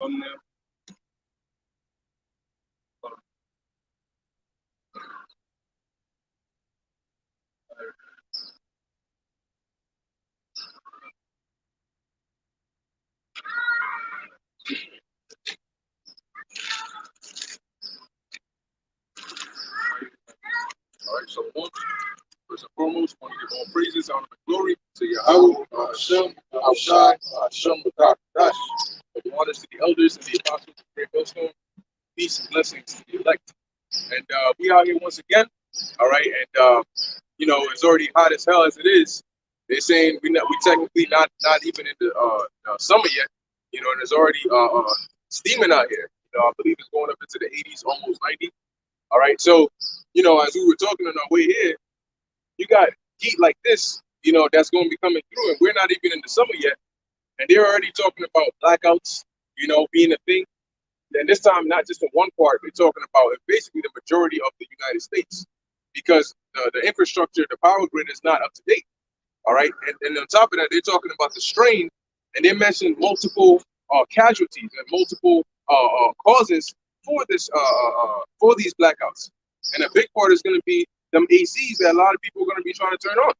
thumbnail. All right, so first and foremost, I want to give all praises, honor, and glory to Yahweh, Hashem, Al-Shai, Hashem, Dash. The honors to the elders and the apostles of Great Millstone. Peace and blessings to the elect. And we out here once again, all right, and you know, it's already hot as hell as it is. They're saying we technically not even in the summer yet, you know, and it's already steaming out here. You know, I believe it's going up into the 80s, almost 90. All right, so you know, as we were talking on our way here, you got heat like this, you know, that's going to be coming through, and we're not even in the summer yet, and they're already talking about blackouts, you know, being a thing. And this time, not just in one part, they're talking about basically the majority of the United States, because the infrastructure, the power grid is not up to date. All right, and on top of that, they're talking about the strain, and they mentioned multiple casualties and multiple causes for this for these blackouts. And a big part is going to be them ACs that a lot of people are going to be trying to turn on.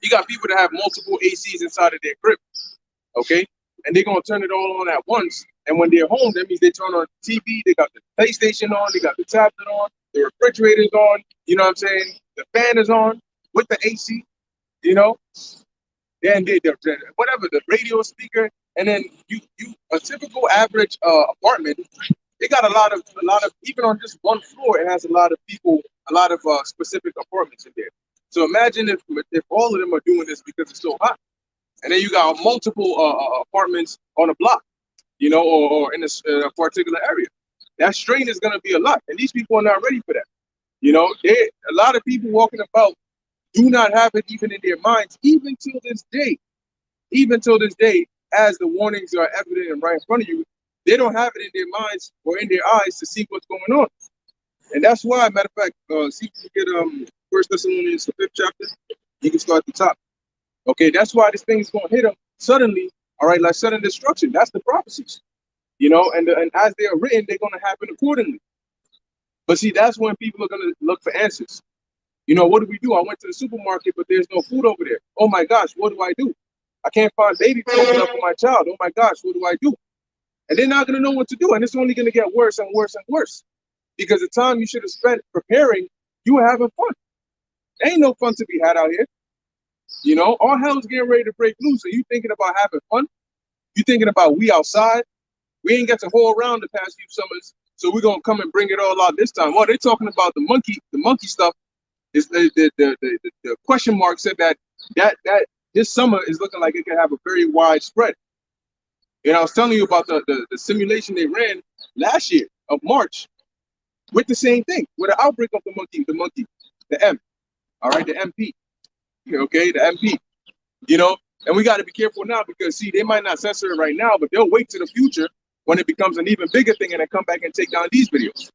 You got people that have multiple ACs inside of their crib, okay? And they're going to turn it all on at once. And when they're home, that means they turn on the TV, they got the PlayStation on, they got the tablet on, the refrigerator's on, you know what I'm saying? The fan is on with the AC, you know? Then whatever, the radio speaker, and then you a typical average apartment, they got a lot of even on just one floor, it has a lot of people, a lot of specific apartments in there. So imagine if all of them are doing this because it's so hot, and then you got multiple apartments on a block, you know, or in a particular area. That strain is going to be a lot, and these people are not ready for that. You know, a lot of people walking about do not have it even in their minds, even till this day, as the warnings are evident and right in front of you. They don't have it in their minds or in their eyes to see what's going on. And that's why, matter of fact, see if you get First Thessalonians, the 5th chapter, you can start at the top. Okay, that's why this thing is going to hit them suddenly, all right, like sudden destruction. That's the prophecies, you know, and as they are written, they're going to happen accordingly. But see, that's when people are going to look for answers. You know, what do we do? I went to the supermarket, but there's no food over there. Oh my gosh, what do I do? I can't find baby food enough for my child. Oh my gosh, what do I do? And they're not going to know what to do. And it's only going to get worse and worse and worse. Because the time you should have spent preparing, you were having fun. Ain't no fun to be had out here. You know, all hell's getting ready to break loose. Are you thinking about having fun? You thinking about we outside? We ain't got to hold around the past few summers, so we're going to come and bring it all out this time. Well, they're talking about the monkey stuff. Is the question mark said that this summer is looking like it could have a very wide spread. And I was telling you about the simulation they ran last year of March with the same thing, with an outbreak of the M, all right, the MP, okay, the MP, you know, and we got to be careful now because, see, they might not censor it right now, but they'll wait to the future when it becomes an even bigger thing and then come back and take down these videos,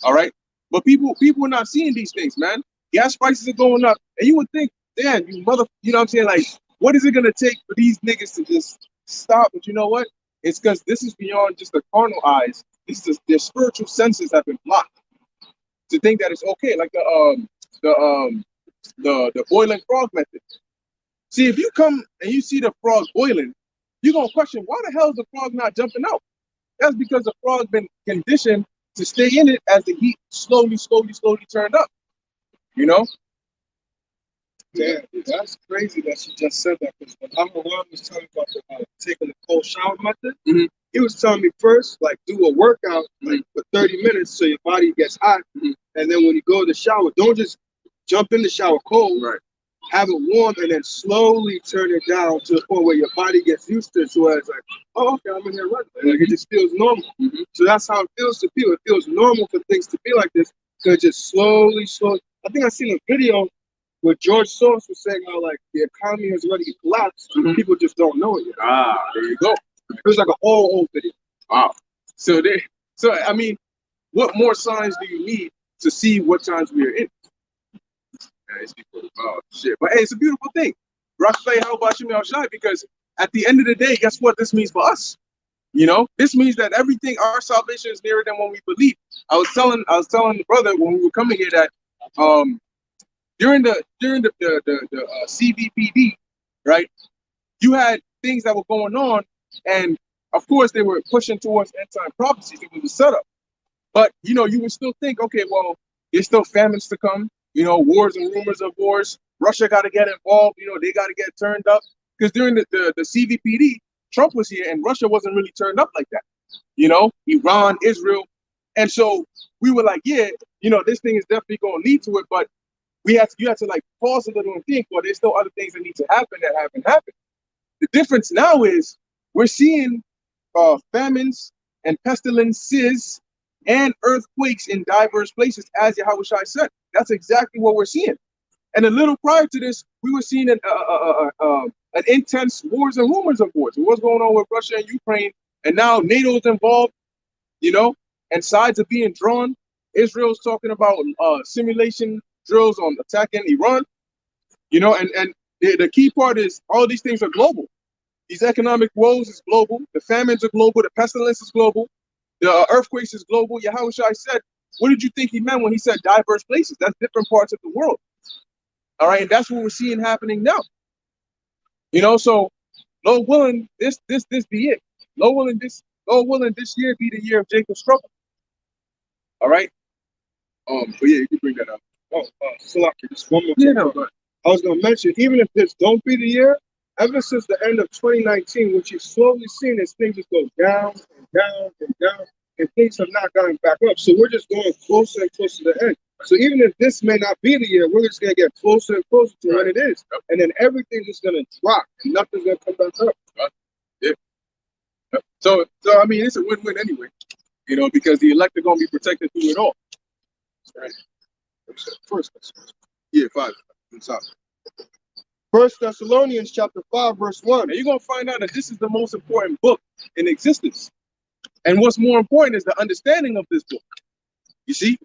all right? But people are not seeing these things, man. Gas prices are going up, and you would think, damn, you know what I'm saying? Like, what is it going to take for these niggas to just stop? But you know what? It's because this is beyond just the carnal eyes. It's just their spiritual senses have been blocked to think that it's okay. Like the boiling frog method. See, if you come and you see the frog boiling, you're gonna question why the hell is the frog not jumping out? That's because the frog been conditioned to stay in it as the heat slowly turned up. You know? Yeah, that's crazy that you just said that, because when Abraham was telling about taking the cold shower method, he was telling me first, like, do a workout like for 30 minutes so your body gets hot, and then when you go to the shower, don't just jump in the shower cold, right? Have it warm and then slowly turn it down to the point where your body gets used to it, so it's like, oh, okay, I'm in here running. Like, it just feels normal. So that's how it feels to people. It feels normal for things to be like this, because just slowly. I think I seen a video where George Soros was saying how, like, the economy has already collapsed. People just don't know it yet. There you go. It was like an old video. Wow. So I mean, what more signs do you need to see what times we are in? These people, oh shit. But hey, it's a beautiful thing. Rockplay, how about you, Al Shai? Because at the end of the day, guess what this means for us? You know, this means that everything, our salvation is nearer than when we believe. I was telling the brother when we were coming here that during the CVPD, right, you had things that were going on, and of course they were pushing towards end time prophecies. It was a setup, but you know, you would still think, okay, well, there's still famines to come. You know, wars and rumors of wars. Russia got to get involved. You know, they got to get turned up because during the CVPD, Trump was here, and Russia wasn't really turned up like that. You know, Iran, Israel, and so we were like, yeah, you know, this thing is definitely going to lead to it, but you had to like pause a little and think, well, there's still other things that need to happen that haven't happened. The difference now is we're seeing famines and pestilences and earthquakes in diverse places, as Yahushua said. That's exactly what we're seeing. And a little prior to this, we were seeing an intense wars and rumors of wars. What's going on with Russia and Ukraine? And now NATO's involved, you know, and sides are being drawn. Israel's talking about simulation drills on attacking Iran, you know, and the key part is all these things are global. These economic woes is global. The famines are global. The pestilence is global. The earthquakes is global. Yahushua said, what did you think he meant when he said diverse places? That's different parts of the world. All right, and that's what we're seeing happening now. You know, so Lord willing, this be it. Lord willing, this year be the year of Jacob's trouble. All right. But yeah, you can bring that up. Oh, Salaki, just one more thing. Yeah, I was going to mention, even if this don't be the year, ever since the end of 2019, what you've slowly seen is things just go down and down and down, and things have not gotten back up. So we're just going closer and closer to the end. So even if this may not be the year, we're just going to get closer and closer to when it is. Yep. And then everything's just going to drop, and nothing's going to come back up. Right. Yeah. Yep. So I mean, it's a win-win anyway, you know, because the elect are going to be protected through it all. Right. First, yeah, 5. First Thessalonians chapter 5, verse 1. And you're going to find out that this is the most important book in existence. And what's more important is the understanding of this book. You see,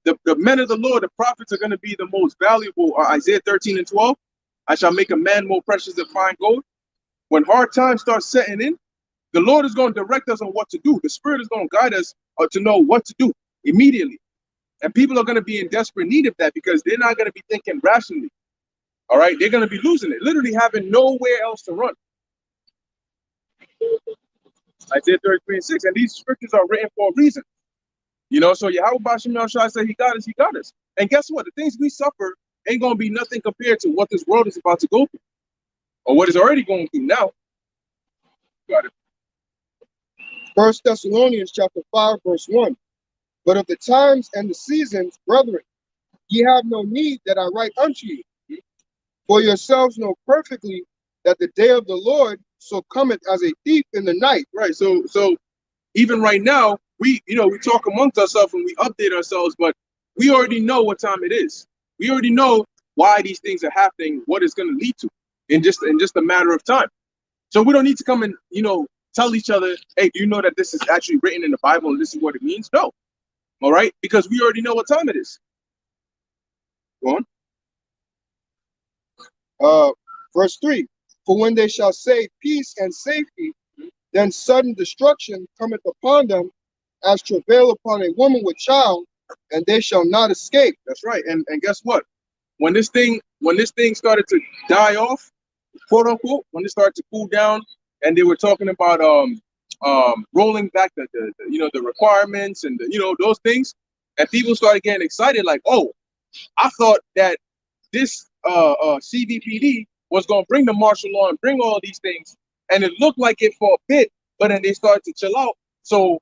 the men of the Lord, the prophets, are going to be the most valuable. Isaiah 13 and 12. I shall make a man more precious than fine gold. When hard times start setting in, the Lord is going to direct us on what to do. The Spirit is going to guide us to know what to do immediately. And people are going to be in desperate need of that because they're not going to be thinking rationally. All right, they're going to be losing it, literally having nowhere else to run. Isaiah 33 and 6, and these scriptures are written for a reason. You know, so Yahweh Bashim Shai said, he got us, he got us. And guess what? The things we suffer ain't going to be nothing compared to what this world is about to go through, or what is already going through now. Got it. First Thessalonians chapter 5, verse 1. But of the times and the seasons, brethren, ye have no need that I write unto you. For yourselves know perfectly that the day of the Lord so cometh as a thief in the night. Right. So even right now, we talk amongst ourselves and we update ourselves, but we already know what time it is. We already know why these things are happening, what it's going to lead to in just a matter of time. So we don't need to come and, you know, tell each other, hey, do you know that this is actually written in the Bible and this is what it means? No. All right, because we already know what time it is. Go on. Verse 3. For when they shall say peace and safety, then sudden destruction cometh upon them, as travail upon a woman with child, and they shall not escape. That's right. And guess what? When this thing started to die off, quote unquote, when it started to cool down, and they were talking about rolling back the requirements and those things, and people started getting excited, like, oh, I thought that this CVPD was going to bring the martial law and bring all these things, and it looked like it for a bit, but then they started to chill out, so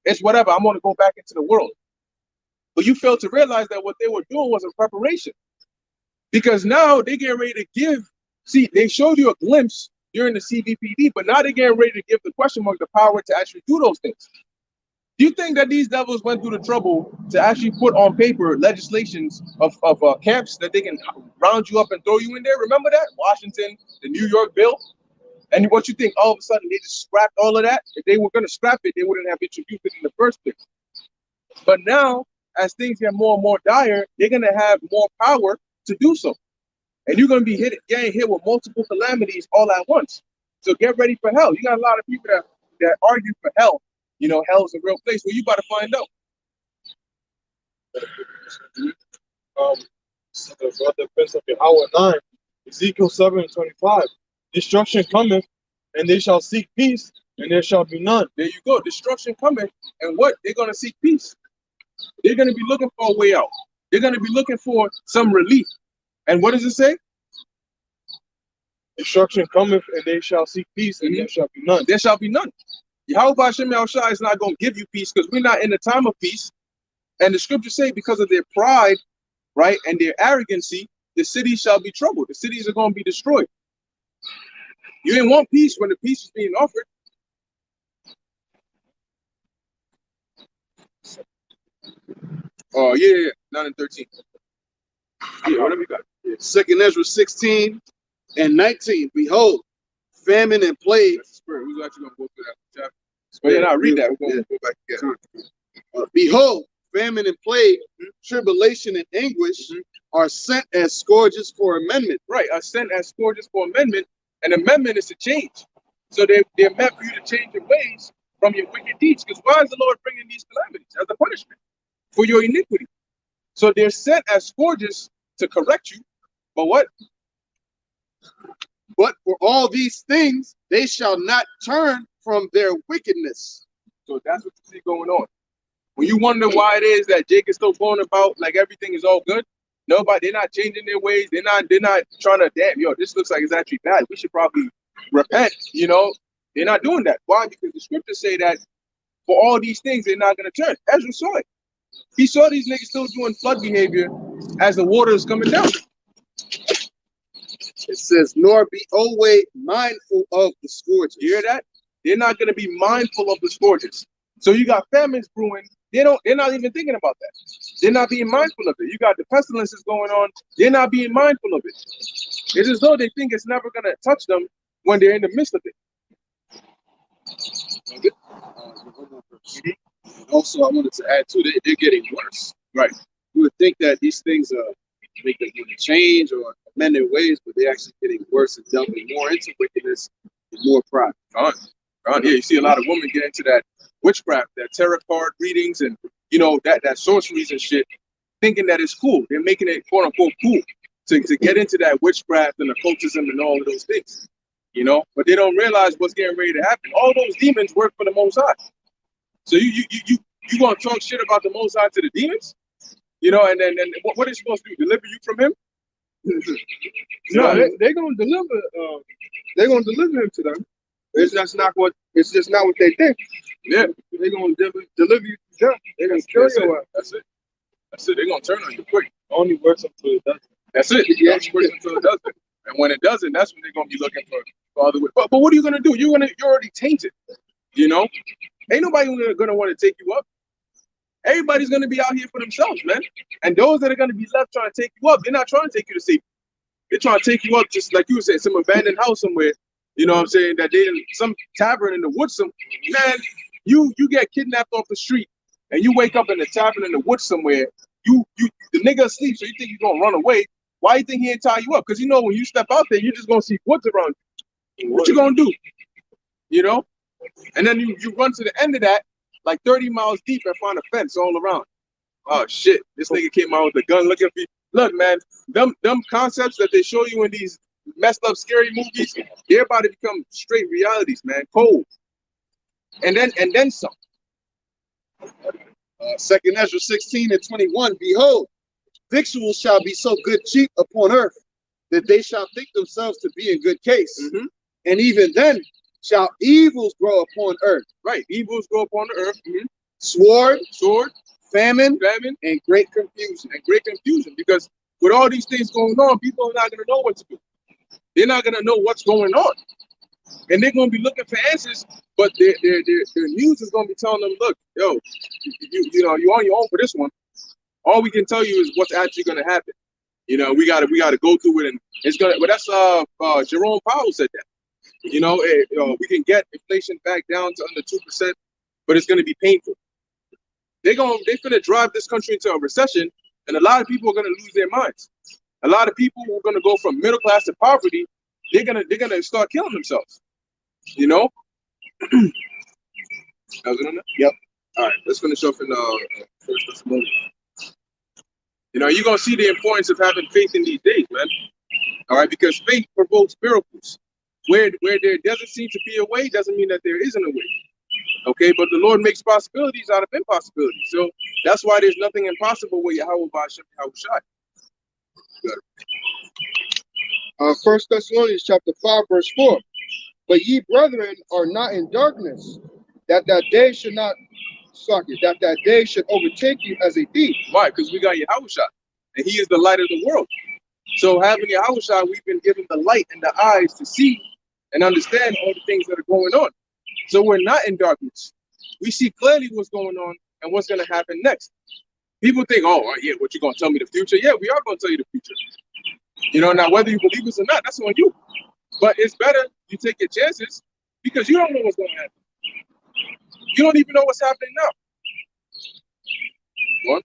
it's whatever, I'm going to go back into the world. But you failed to realize that what they were doing was a preparation, because now they get ready to give. See, they showed you a glimpse during the CVPD, but now they're getting ready to give the question mark the power to actually do those things. Do you think that these devils went through the trouble to actually put on paper legislations of camps that they can round you up and throw you in there? Remember that? Washington, the New York bill? And what you think, all of a sudden they just scrapped all of that? If they were going to scrap it, they wouldn't have introduced it in the first place. But now, as things get more and more dire, they're going to have more power to do so. And you're going to be getting hit with multiple calamities all at once. So get ready for hell. You got a lot of people that argue for hell. You know, hell's a real place. Well, you about to find out. The brother Prince of Yahweh 9, Ezekiel 7:25. Destruction cometh, and they shall seek peace, and there shall be none. There you go. Destruction coming, and what? They're gonna seek peace. They're gonna be looking for a way out. They're gonna be looking for some relief. And what does it say? Destruction cometh, and they shall seek peace, and there shall be none. There shall be none. Yahweh Hashem Yahushua is not going to give you peace because we're not in the time of peace. And the scriptures say because of their pride, right, and their arrogancy, the cities shall be troubled. The cities are going to be destroyed. You didn't want peace when the peace is being offered. Oh, yeah, 9 and 13. Yeah, whatever you got. Yeah. 2nd Ezra 16 and 19. Behold, famine and plague. That's the spirit. Who's actually going to go through that chapter? But yeah, I'll read that. We're going to go back again. Behold, famine and plague, tribulation and anguish are sent as scourges for amendment. Right, are sent as scourges for amendment. And amendment is to change. So they're meant for you to change your ways from your wicked deeds. Because why is the Lord bringing these calamities? As a punishment for your iniquity. So they're sent as scourges to correct you. But what? But for all these things, they shall not turn from their wickedness. So that's what you see going on. When you wonder why it is that Jake is still going about like everything is all good, they're not changing their ways. They're not trying to, damn, yo, this looks like it's actually bad. We should probably repent, you know. They're not doing that. Why? Because the scriptures say that for all these things, they're not going to turn. Ezra saw it. He saw these niggas still doing flood behavior as the water is coming down. It says, nor be always mindful of the scourges. You hear that? They're not going to be mindful of the scourges. So you got famines brewing. They're not even thinking about that. They're not being mindful of it. You got the pestilences going on. They're not being mindful of it. It's as though they think it's never going to touch them when they're in the midst of it. Also, I wanted to add too, they're getting worse. Right. You would think that these things make them want to change or amend their ways, but they're actually getting worse and delving more into wickedness and more pride. Yeah, you see a lot of women get into that witchcraft, that tarot card readings, and you know that sorceries and shit, thinking that it's cool. They're making it quote unquote cool to get into that witchcraft and occultism and all of those things, you know. But they don't realize what's getting ready to happen. All those demons work for the Most High. So you gonna talk shit about the Most High to the demons, you know? And then what are you supposed to do? Deliver you from him? No, they're gonna deliver. They're gonna deliver him to them. It's just not what they think. Yeah, they're gonna deliver you to death. They're gonna kill you. That's it. They're gonna turn on you quick. Only works until it doesn't. That's it. Yeah, it works until it doesn't. And when it doesn't, that's when they're gonna be looking for other way. But what are you gonna do? You're already tainted. You know, ain't nobody gonna want to take you up. Everybody's gonna be out here for themselves, man. And those that are gonna be left trying to take you up, they're not trying to take you to safety. They're trying to take you up just like you were saying, some abandoned house somewhere. You know what I'm saying? That they in some tavern in the woods. Man, you get kidnapped off the street and you wake up in a tavern in the woods somewhere. The nigga asleep, so you think you're gonna run away. Why you think he ain't tie you up? Because you know when you step out there, you're just gonna see woods around you. What you gonna do? You know? And then you run to the end of that, like 30 miles deep, and find a fence all around. Oh shit! This nigga came out with a gun. Look, man, them concepts that they show you in these messed up scary movies, they're about to become straight realities, man. Cold. And then some. 2nd Ezra 16 and 21. Behold, victuals shall be so good cheap upon earth that they shall think themselves to be in good case. And even then shall evils grow upon earth. Right, evils grow upon the earth. Sword, famine, and great confusion. Because with all these things going on, people are not going to know what to do. They're not going to know what's going on. And they're going to be looking for answers, but their news is going to be telling them, look, yo, you know, you're on your own for this one. All we can tell you is what's actually going to happen. You know, we gotta go through it, and it's gonna. But that's Jerome Powell said that. You know, we can get inflation back down to under 2%, but it's gonna be painful. They're gonna drive this country into a recession, and a lot of people are gonna lose their minds. A lot of people who are gonna go from middle class to poverty, they're gonna start killing themselves. You know, That was it on that? Yep. All right, let's finish off in First Thessalonians. You know, you're gonna see the importance of having faith in these days, man. All right, because faith provokes miracles. Where there doesn't seem to be a way, doesn't mean that there isn't a way. Okay, but the Lord makes possibilities out of impossibilities. So that's why there's nothing impossible with Yahweh Ba'ashem Yahushai. 1 Thessalonians chapter 5, verse 4. But ye brethren are not in darkness, that day should not that day should overtake you as a thief. Why? Because we got Yahushai, and he is the light of the world. So having Yahushai, we've been given the light and the eyes to see and understand all the things that are going on. So we're not in darkness. We see clearly what's going on and what's going to happen next. People think, oh, yeah, what, you going to tell me the future? Yeah, we are going to tell you the future. You know, now whether you believe us or not, that's on you. But it's better you take your chances because you don't know what's going to happen. You don't even know what's happening now. What?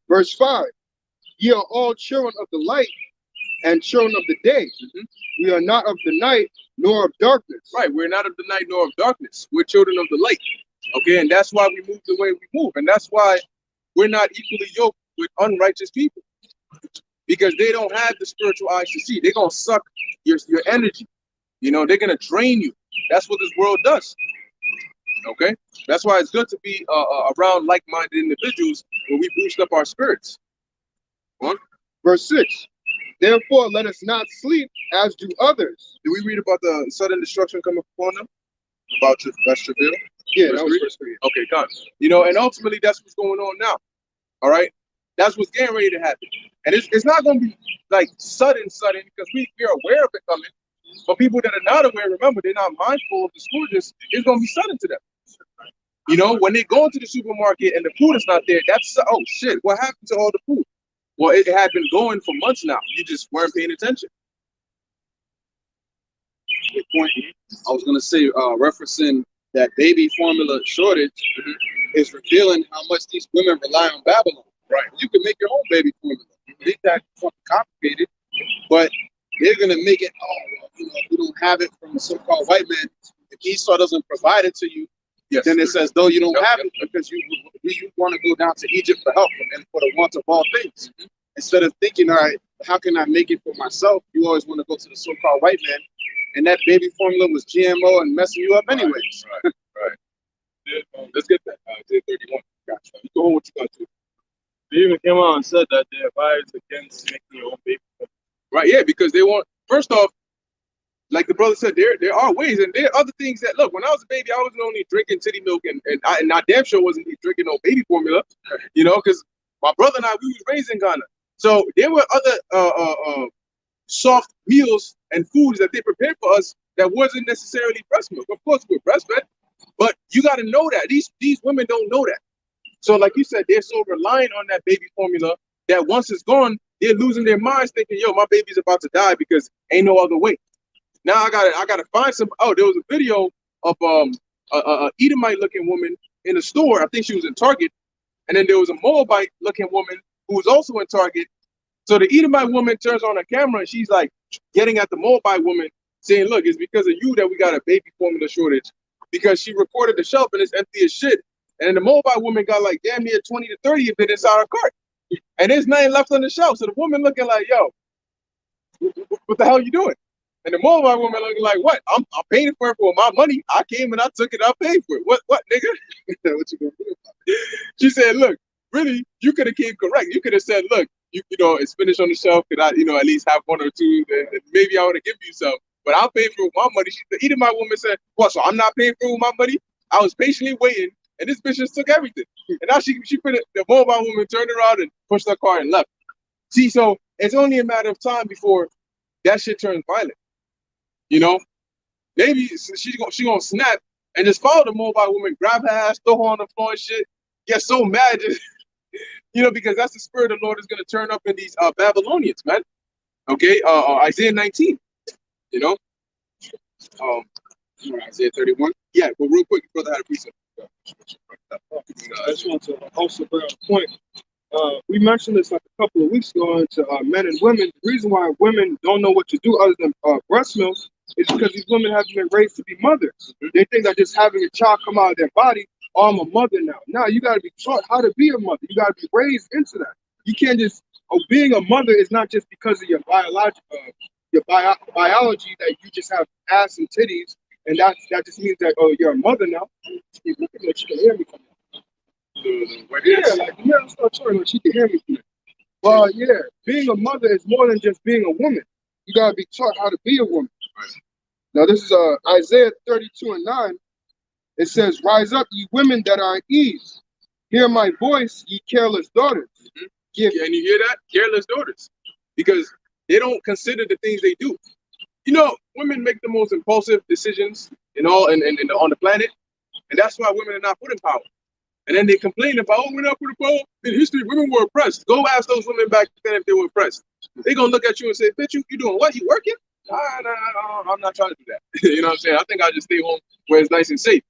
Verse 5. Ye are all children of the light and children of the day. We are not of the night nor of darkness. Right, we're not of the night nor of darkness. We're children of the light. Okay, and that's why we move the way we move. And that's why we're not equally yoked with unrighteous people. Because they don't have the spiritual eyes to see. They're going to suck your energy. You know, they're going to drain you. That's what this world does. Okay, that's why it's good to be around like-minded individuals where we boost up our spirits. What? Verse 6. Therefore, let us not sleep as do others. Did we read about the sudden destruction coming upon them? About that's travail? Yeah, that was verse 3. Okay, God. You know, and ultimately that's what's going on now. All right, that's what's getting ready to happen, and it's not going to be like sudden because we're aware of it coming. But people that are not aware, remember, they're not mindful of the scourges. It's going to be sudden to them. You know, when they go into the supermarket and the food is not there, that's, oh shit, what happened to all the food? Well, it had been going for months now. You just weren't paying attention. Good point. I was going to say, referencing that baby formula shortage is revealing how much these women rely on Babylon. Right. You can make your own baby formula. It's that complicated, but they're going to make it, you know, if you don't have it from the so-called white man, if Esau doesn't provide it to you, yes, then it's as though you don't have it because you want to go down to Egypt for help and for the want of all things. Instead of thinking, all right, how can I make it for myself? You always want to go to the so-called white man. And that baby formula was GMO and messing you up anyways. Right. Let's get that. 31. Gotcha. You go on what you got to. They even came out and said that they advised against making your own baby. Right, yeah, because they want, first off, like the brother said, there are ways, and there are other things that, look, when I was a baby, I wasn't only drinking titty milk, and I damn sure wasn't drinking no baby formula, you know, because my brother and I, we was raised in Ghana. So there were other soft meals and foods that they prepared for us that wasn't necessarily breast milk. Of course, we're breastfed, but you got to know that. These women don't know that. So like you said, they're so reliant on that baby formula that once it's gone, they're losing their minds thinking, yo, my baby's about to die because ain't no other way. Now I gotta find some. Oh, there was a video of a Edomite looking woman in a store. I think she was in Target, and then there was a Moabite looking woman who was also in Target. So the Edomite woman turns on her camera and she's like getting at the Moabite woman, saying, "Look, it's because of you that we got a baby formula shortage." Because she recorded the shelf and it's empty as shit. And then the Moabite woman got like damn near 20 to 30 of it inside her cart, and there's nothing left on the shelf. So the woman looking like, "Yo, what the hell are you doing?" And the Moabite woman looking like, "What? I'm paying for it for my money. I came and I took it. I paid for it. What, nigga?" What you gonna do? She said, "Look, really, you could have came correct. You could have said, look, you know, it's finished on the shelf. Could I, you know, at least have one or two? And maybe I would have given you some. But I'll pay for it with my money." The Edomite woman said, "What? So I'm not paying for it with my money? I was patiently waiting, and this bitch just took everything." And now she put it, the Moabite woman turned around and pushed her car and left. See, so it's only a matter of time before that shit turns violent. You know, maybe she gonna snap and just follow the Moabite woman, grab her ass, throw her on the floor and shit, get so mad, just, you know, because that's the spirit of the Lord is gonna turn up in these Babylonians, man. Okay, Isaiah 19. You know, Isaiah 31. Yeah, but real quick, brother had a precept. I just want to also bring up a point. We mentioned this like a couple of weeks ago into men and women. The reason why women don't know what to do other than breast milk It's because these women haven't been raised to be mothers. They think that just having a child come out of their body, oh, I'm a mother now. No, you got to be taught how to be a mother. You got to be raised into that. You can't just, being a mother is not just because of your biological, biology that you just have ass and titties, and that just means that, oh, you're a mother now. Keep looking at, she can hear me from there. Yeah, like, yeah, I'm not sure that she can hear me from there. Well, yeah, being a mother is more than just being a woman. You got to be taught how to be a woman. Now, this is Isaiah 32:9. It says, rise up, ye women that are at ease. Hear my voice, ye careless daughters. And you hear that? Careless daughters. Because they don't consider the things they do. You know, women make the most impulsive decisions on the planet. And that's why women are not put in power. And then they complain about, oh, we're not put in power. In history, women were oppressed. Go ask those women back then if they were oppressed. They're going to look at you and say, bitch, you doing what? You working? No, I'm not trying to do that. You know what I'm saying? I think I'll just stay home where it's nice and safe.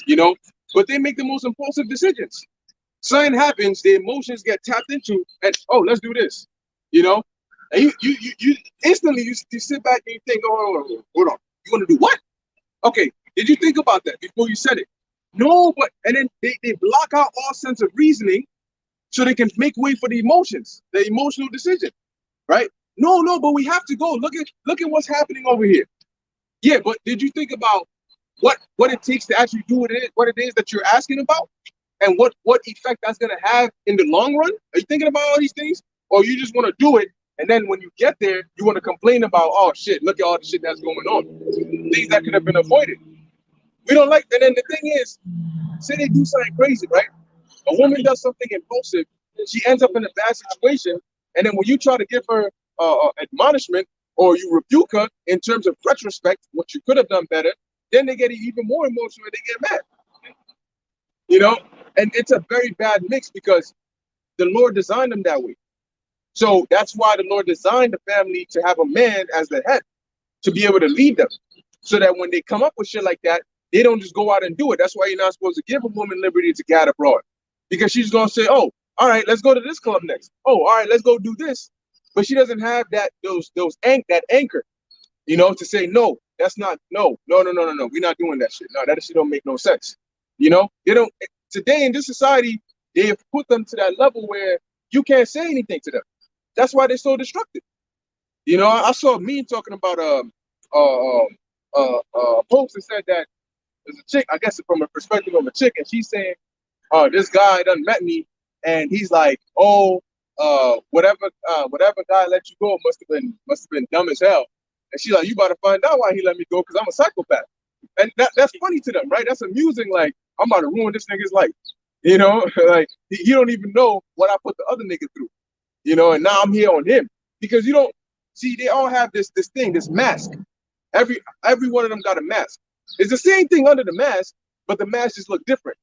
You know? But they make the most impulsive decisions. Something happens, the emotions get tapped into, and, oh, let's do this. You know? And you instantly, you sit back and you think, oh, hold on. You want to do what? Okay, did you think about that before you said it? No, but, and then they block out all sense of reasoning so they can make way for the emotions, the emotional decision, right? No, but we have to go. Look at what's happening over here. Yeah, but did you think about what it takes to actually do what it is that you're asking about, and what effect that's gonna have in the long run? Are you thinking about all these things, or you just want to do it, and then when you get there, you want to complain about, oh shit, look at all the shit that's going on, things that could have been avoided. We don't like that. And the thing is, say they do something crazy, right? A woman does something impulsive, she ends up in a bad situation, and then when you try to give her admonishment, or you rebuke her in terms of retrospect, what you could have done better, then they get even more emotional and they get mad. You know, and it's a very bad mix because the Lord designed them that way. So that's why the Lord designed the family to have a man as the head, to be able to lead them, so that when they come up with shit like that, they don't just go out and do it. That's why you're not supposed to give a woman liberty to gad abroad, because she's gonna say, "Oh, all right, let's go to this club next. Oh, all right, let's go do this," but she doesn't have that that anchor, you know, to say no. That's not no. We're not doing that shit. No, that shit don't make no sense. You know, they don't. Today in this society, they have put them to that level where you can't say anything to them. That's why they're so destructive. You know, I saw a meme talking about a post that said that there's a chick, I guess from a perspective of a chick, and she's saying, this guy done met me, and he's like, oh, whatever guy let you go must have been dumb as hell. And she's like, you about to find out why he let me go, because I'm a psychopath. And that's funny to them, right? That's amusing. Like, I'm about to ruin this nigga's life. You know, like he don't even know what I put the other nigga through. You know, and now I'm here on him, because you don't see, they all have this thing, this mask. Every one of them got a mask. It's the same thing under the mask, but the mask just look different.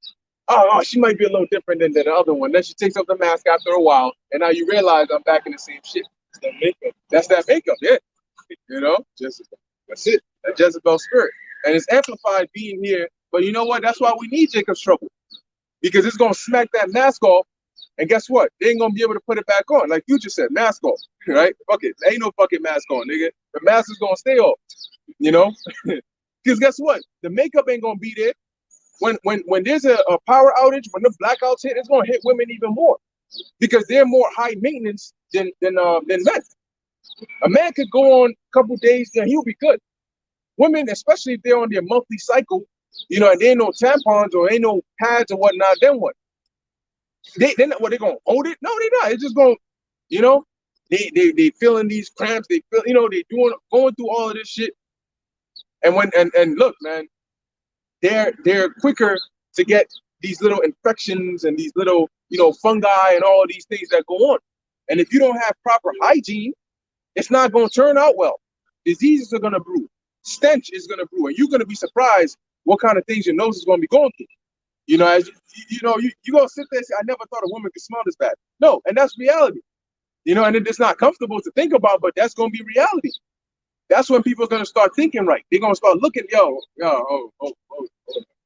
Oh, she might be a little different than the other one. Then she takes off the mask after a while, and now you realize I'm back in the same shit. It's that makeup. That's that makeup, yeah. You know, Jezebel. That's it. That Jezebel spirit. And it's amplified being here. But you know what? That's why we need Jacob's trouble. Because it's going to smack that mask off. And guess what? They ain't going to be able to put it back on. Like you just said, mask off. Right? Fuck it. Ain't no fucking mask on, nigga. The mask is going to stay off. You know? Because guess what? The makeup ain't going to be there. When there's a power outage, when the blackouts hit, it's going to hit women even more. Because they're more high maintenance than men. A man could go on a couple days, then he'll be good. Women, especially if they're on their monthly cycle, you know, and there ain't no tampons or ain't no pads or whatnot, then what? They're not, what, they gonna hold it? No, they're not. It's just gonna, you know, they feeling these cramps, they feel, you know, they going through all of this shit. And look, man, they're quicker to get these little infections and these little, you know, fungi and all of these things that go on. And if you don't have proper hygiene, it's not going to turn out well. Diseases are going to brew. Stench is going to brew. And you're going to be surprised what kind of things your nose is going to be going through. You know, as you know, you're going to sit there and say, I never thought a woman could smell this bad. No, and that's reality. You know, and it's not comfortable to think about, but that's going to be reality. That's when people are going to start thinking right. They're going to start looking, hold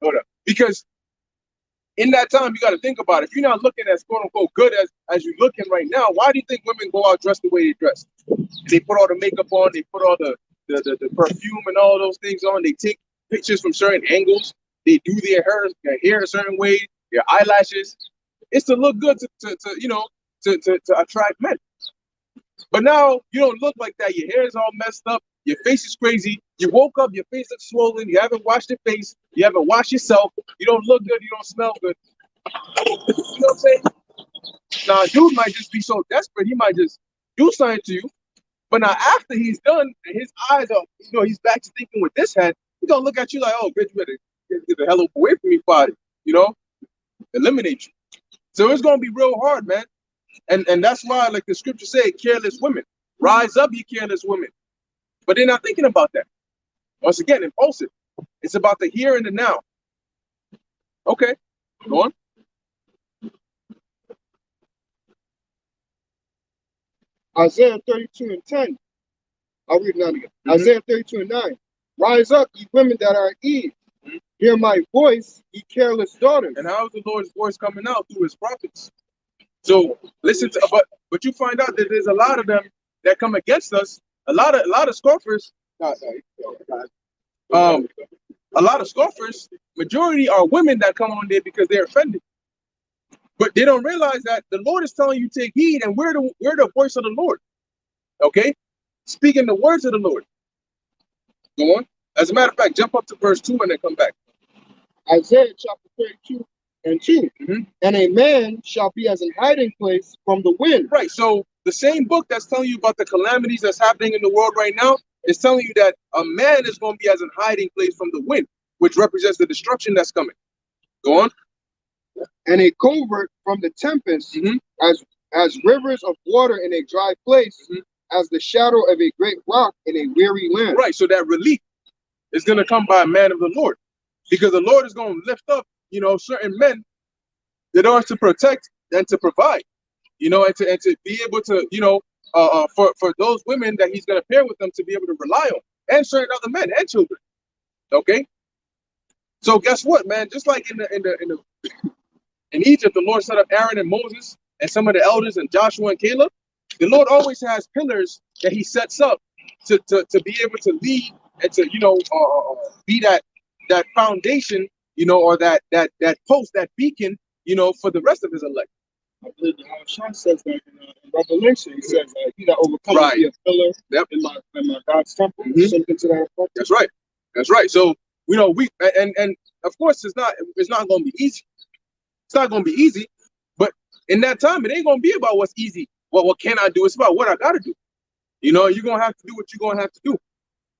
up. Because in that time, you got to think about it. If you're not looking as quote unquote good as you're looking right now, why do you think women go out dressed the way they dress? They put all the makeup on, they put all the the perfume and all those things on. They take pictures from certain angles. They do their hair a certain way, their eyelashes. It's to look good to attract men. But now you don't look like that. Your hair is all messed up. Your face is crazy. You woke up, your face looks swollen. You haven't washed your face. You haven't washed yourself. You don't look good. You don't smell good. You know what I'm saying? Now, a dude might just be so desperate. He might just do something to you. But now, after he's done and his eyes are, he's back to thinking with this head, he's going to look at you like, oh, bitch, you better get the hell away from me, body. Eliminate you. So it's going to be real hard, man. And that's why, like the scripture say, careless women. Rise up, you careless women. But they're not thinking about that. Once again, impulsive. It's about the here and the now. Okay, go on. Isaiah 32:10. I'll read it now again. Isaiah 32:9. Rise up, ye women that are at Eve. Hear my voice, ye careless daughters. And how is the Lord's voice coming out? Through his prophets. So listen to, but you find out that there's a lot of them that come against us. A lot of scoffers. A lot of scoffers. Majority are women that come on there because they're offended. But they don't realize that the Lord is telling you take heed, and we're the voice of the Lord. Okay, speaking the words of the Lord. Go on. As a matter of fact, jump up to verse 2 and then come back. Isaiah chapter 32:2. And a man shall be as an hiding place from the wind. Right. So the same book that's telling you about the calamities that's happening in the world right now is telling you that a man is going to be as a hiding place from the wind, which represents the destruction that's coming. Go on. And a covert from the tempest, as rivers of water in a dry place, as the shadow of a great rock in a weary land. Right. So that relief is going to come by a man of the Lord, because the Lord is going to lift up, certain men that are to protect and to provide, and to be able to, for those women that he's going to pair with them to be able to rely on, and certain other men and children. Okay. So guess what, man? Just like in Egypt, the Lord set up Aaron and Moses and some of the elders and Joshua and Caleb. The Lord always has pillars that he sets up to be able to lead and to, be that foundation, or that post, that beacon, for the rest of his elect. I believe the Shah says that in Revelation. He says, he that overcomes will be a pillar in my God's temple. Something to that effect. That's right. That's right. So, we and of course it's not going to be easy. It's not going to be easy, but in that time, it ain't going to be about what's easy. What can I do? It's about what I got to do. You're going to have to do what you're going to have to do.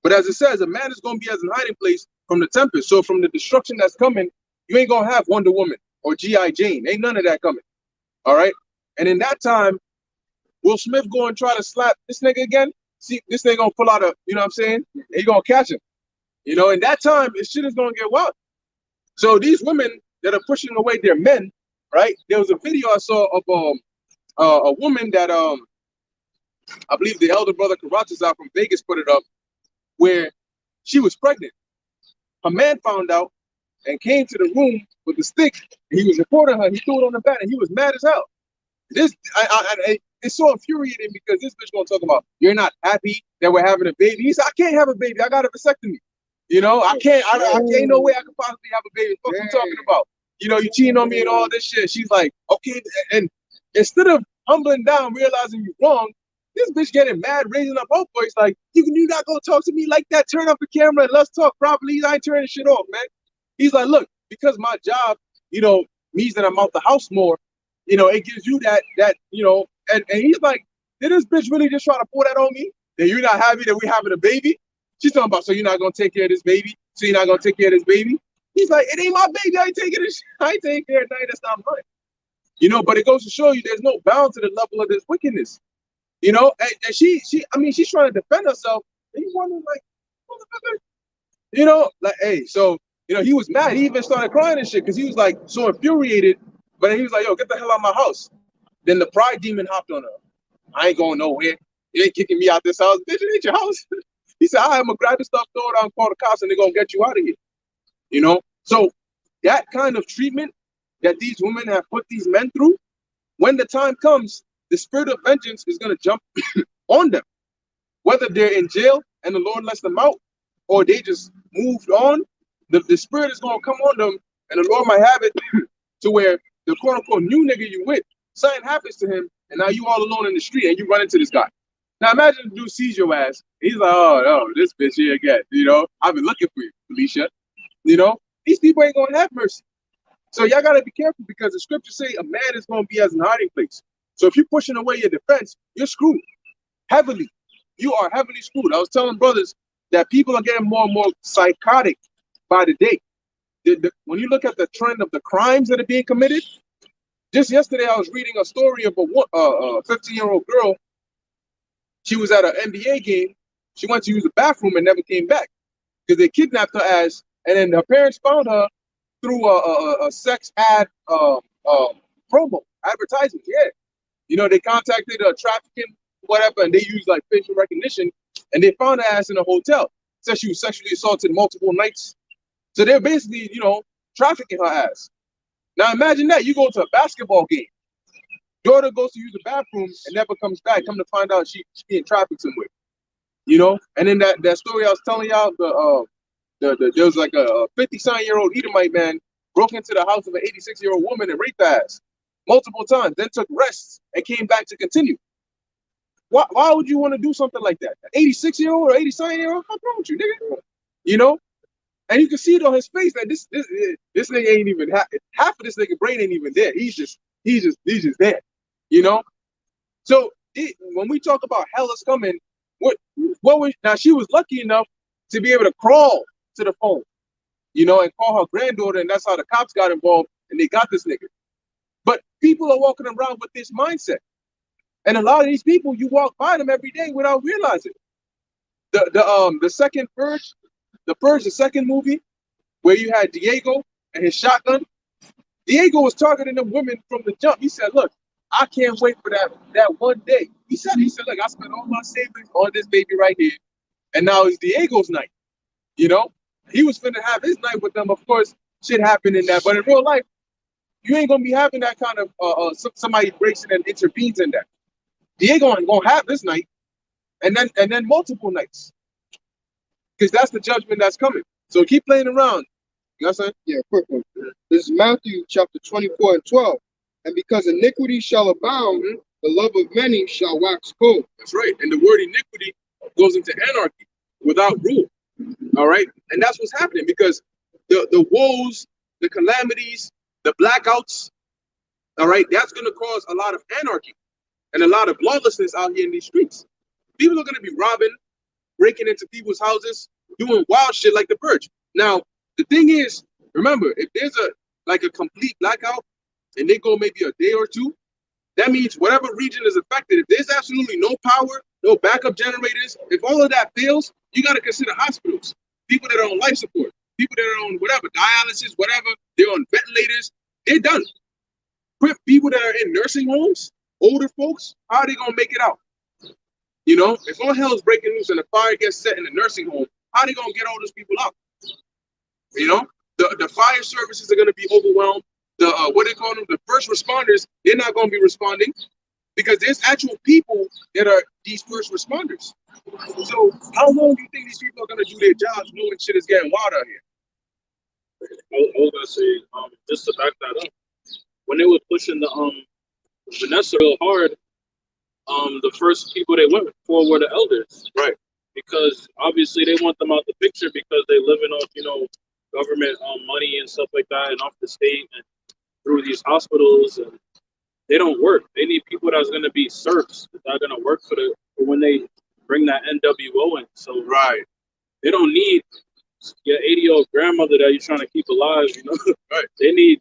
But as it says, a man is going to be as a hiding place from the tempest. So from the destruction that's coming, you ain't going to have Wonder Woman or G.I. Jane. Ain't none of that coming. All right. And in that time, Will Smith go and try to slap this nigga again? See, this nigga going to pull out you know what I'm saying? And he going to catch him. In that time, this shit is going to get wild. So these women that are pushing away their men, right? There was a video I saw of a woman that I believe the elder brother Karatazar from Vegas put it up, where she was pregnant. Her man found out and came to the room with the stick. And he was reporting her. He threw it on the bed, and he was mad as hell. It's so infuriating because this bitch gonna talk about, you're not happy that we're having a baby. He said, I can't have a baby. I got a vasectomy. I can't. I ain't no way I could possibly have a baby. What you talking about? You cheating on me and all this shit. She's like, okay. And instead of humbling down, realizing you're wrong, this bitch getting mad, raising up her voice like, you not gonna talk to me like that. Turn off the camera and let's talk properly. I ain't turning shit off, man. He's like, look, because my job, means that I'm out the house more, it gives you that, and he's like, did this bitch really just try to pull that on me? That you're not happy that we're having a baby? She's talking about, so you're not gonna take care of this baby? So you're not gonna take care of this baby? He's like, it ain't my baby. I ain't taking care of nothing that's not mine. But it goes to show you there's no bound to the level of this wickedness. And she's trying to defend herself. And he's wondering, like, hey, so, he was mad. He even started crying and shit because he was like so infuriated. But then he was like, yo, get the hell out of my house. Then the pride demon hopped on her. I ain't going nowhere. You ain't kicking me out this house. Bitch, it ain't your house. He said, I'm going to grab the stuff, throw it out, and call the cops, and they're going to get you out of here. So that kind of treatment that these women have put these men through, when the time comes, the spirit of vengeance is going to jump on them. Whether they're in jail and the Lord lets them out, or they just moved on, the spirit is gonna come on them, and the Lord might have it to where the quote unquote new nigga you with, something happens to him, and now you all alone in the street and you run into this guy. Now imagine the dude sees your ass, he's like, oh, this bitch here again, you know, I've been looking for you, Felicia. You know, these people ain't gonna have mercy. So y'all gotta be careful, because the scriptures say a man is gonna be as an hiding place. So if you're pushing away your defense, you're screwed. Heavily. You are heavily screwed. I was telling brothers that people are getting more and more psychotic by the day. When you look at the trend of the crimes that are being committed, just yesterday I was reading a story of a 15-year-old girl. She was at an NBA game. She went to use the bathroom and never came back because they kidnapped her ass, and then her parents found her through a sex ad promo advertisement. Yeah, you know, they contacted trafficking, whatever, and they used like facial recognition, and they found her ass in a hotel. Said she was sexually assaulted multiple nights. So they're basically, you know, trafficking her ass. Now imagine that you go to a basketball game, daughter goes to use the bathroom and never comes back. Come to find out she getting trafficked somewhere, you know. And then that story I was telling y'all, there was like a 50-something-year-old Edomite man broke into the house of an 86-year-old woman and raped her ass multiple times, then took rests and came back to continue. Why would you want to do something like that? An 86-year-old or 80-something-year-old? What's wrong with you, nigga? You know? And you can see it on his face that this nigga ain't even half of this nigga brain ain't even there. He's just there. You know? So when we talk about hell is coming, what was now she was lucky enough to be able to crawl to the phone, you know, and call her granddaughter, and that's how the cops got involved and they got this nigga. But people are walking around with this mindset. And a lot of these people, you walk by them every day without realizing. The second Purge, the second movie, where you had Diego and his shotgun. Diego was targeting the women from the jump. He said, look, I can't wait for that one day. He said, look, I spent all my savings on this baby right here. And now it's Diego's night. You know? He was finna have his night with them. Of course, shit happened in that. But in real life, you ain't gonna be having that kind of somebody breaks in and intervenes in that. Diego ain't gonna have this night, and then multiple nights, because that's the judgment that's coming. So keep playing around. You know what I'm saying? Yeah, quick one. This is Matthew chapter 24 and 12. And because iniquity shall abound, the love of many shall wax cold. That's right. And the word iniquity goes into anarchy without rule. All right, and that's what's happening, because the woes, the calamities, the blackouts, all right, that's going to cause a lot of anarchy and a lot of lawlessness out here in these streets. People are going to be robbing, breaking into people's houses, doing wild shit like the Purge. Now, the thing is, remember, if there's a complete blackout and they go maybe a day or two, that means whatever region is affected, if there's absolutely no power, no backup generators, if all of that fails, you got to consider hospitals, people that are on life support, people that are on whatever, dialysis, whatever, they're on ventilators, they're done. People that are in nursing homes, older folks, how are they going to make it out? You know, if all hell is breaking loose and the fire gets set in the nursing home, how are they going to get all those people out? You know, the fire services are going to be overwhelmed. What they call them, the first responders, they're not going to be responding, because there's actual people that are these first responders. So how long do you think these people are going to do their jobs knowing shit is getting wild out here? I was going to say, just to back that up, when they were pushing the Vanessa real hard, the first people they went for were the elders. Right. Because obviously they want them out the picture because they living off, you know, government money and stuff like that, and off the state and through these hospitals, and they don't work. They need people that's going to be serfs that are going to work for when they bring that NWO in. So right, they don't need your 80-year-old grandmother that you're trying to keep alive. You know, right? They need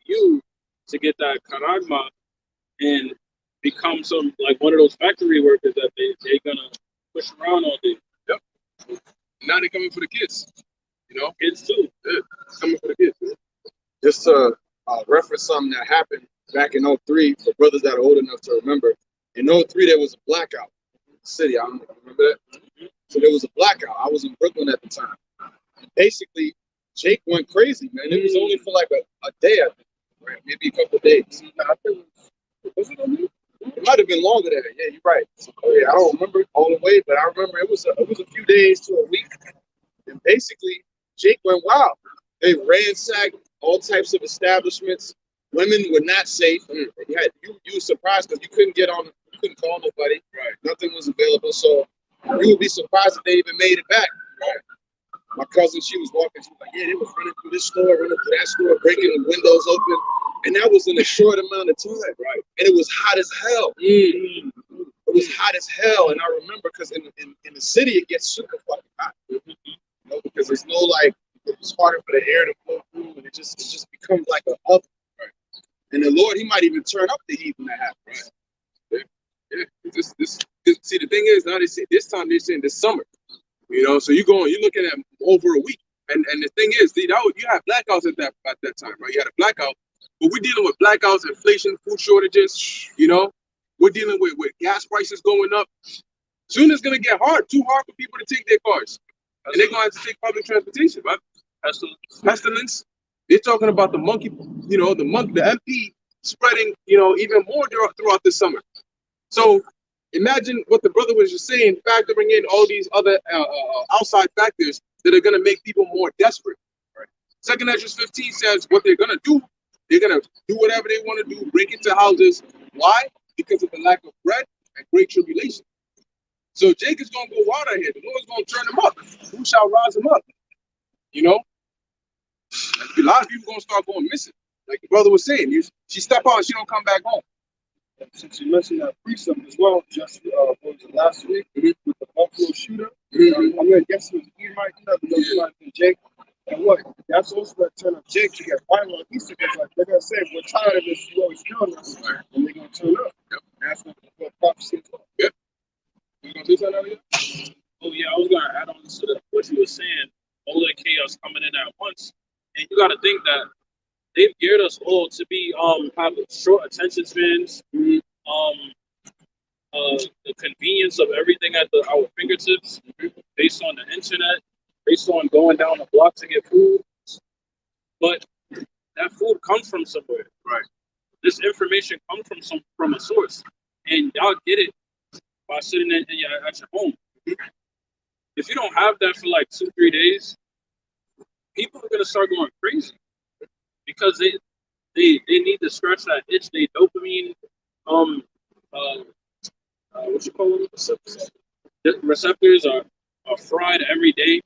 you to get that karagma and become one of those factory workers that they're gonna push around all day. Yep. Now they're coming for the kids. You know, kids too. Yeah. Coming for the kids. Man. Just to reference something that happened back in 03, for brothers that are old enough to remember. In 03, there was a blackout in the city. I don't know if you remember that. Mm-hmm. So there was a blackout. I was in Brooklyn at the time. And basically, Jake went crazy, man. It was only for like a day, I think, right? Maybe a couple of days. Was it on me? might have been longer than that. Yeah, you're right. Oh, yeah, I don't remember all the way, but I remember it was a few days to a week. And basically, Jake went wild. They ransacked all types of establishments. Women were not safe. You were surprised because you couldn't call nobody. Right. Nothing was available. So you would be surprised if they even made it back. Right. My cousin, she was walking. She was like, "Yeah, they was running through this store, running through that store, breaking the windows open." And that was in a short amount of time, right? And it was hot as hell. It was hot as hell, and I remember because in the city it gets super fucking hot, because there's no it's harder for the air to flow through, and it just becomes like an oven, right? And the Lord, He might even turn up the heat when that happens. Right? Yeah. This. See, the thing is now this time they're saying this summer, So you're looking at over a week, and the thing is, you have blackouts at that time, right? You had a blackout. But we're dealing with blackouts, inflation, food shortages, We're dealing with gas prices going up. Soon it's going to get too hard for people to take their cars. And they're going to have to take public transportation, right? Pestilence. They're talking about the monkey, the MP spreading, even more throughout the summer. So imagine what the brother was just saying, factoring in all these other outside factors that are going to make people more desperate. Right? 2 Ezra 15 says what they're going to do. They're going to do whatever they want to do, break into houses. Why? Because of the lack of bread and great tribulation. So Jacob's going to go wild out here. The Lord's going to turn him up. Who shall rise him up? A lot of people going to start going missing. Like the brother was saying, she step out, she don't come back home. And since you mentioned that precept as well, just last week with the Buffalo shooter, I'm going to guess it was Jake. And what? That's also going to turn up Jake to get violent on Easter because they're going to say, we're tired of this, you always killing us. And they're going to turn up. Yep. That's what prophecy is about. Yep. You going to say something else? Oh, yeah, I was going to add on to what you were saying. All that chaos coming in at once. And you got to think that they've geared us all to be have short attention spans, the convenience of everything at our fingertips, based on the internet, based on going down the block to get food. But that food comes from somewhere, right? This information comes from a source, and y'all get it by sitting at your home. If you don't have that for like 2-3 days, people are gonna start going crazy because they need to scratch that itch. They dopamine what you call them? Receptors are fried every day.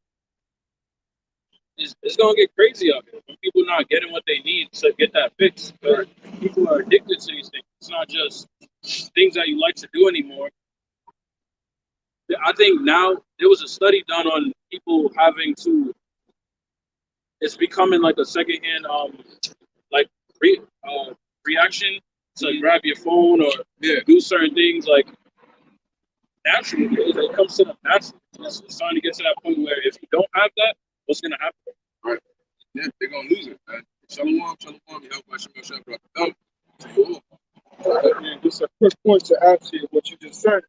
It's gonna get crazy out here when people not getting what they need to get that fix. But people are addicted to these things. It's not just things that you like to do anymore. I think now there was a study done on people having to. It's becoming like a secondhand reaction to grab your phone or do certain things like naturally. It comes to them naturally. It's starting to get to that point where if you don't have that, what's gonna happen? Right. Yeah, they're gonna lose it, man. Shalom, just a quick point to add to what you just said.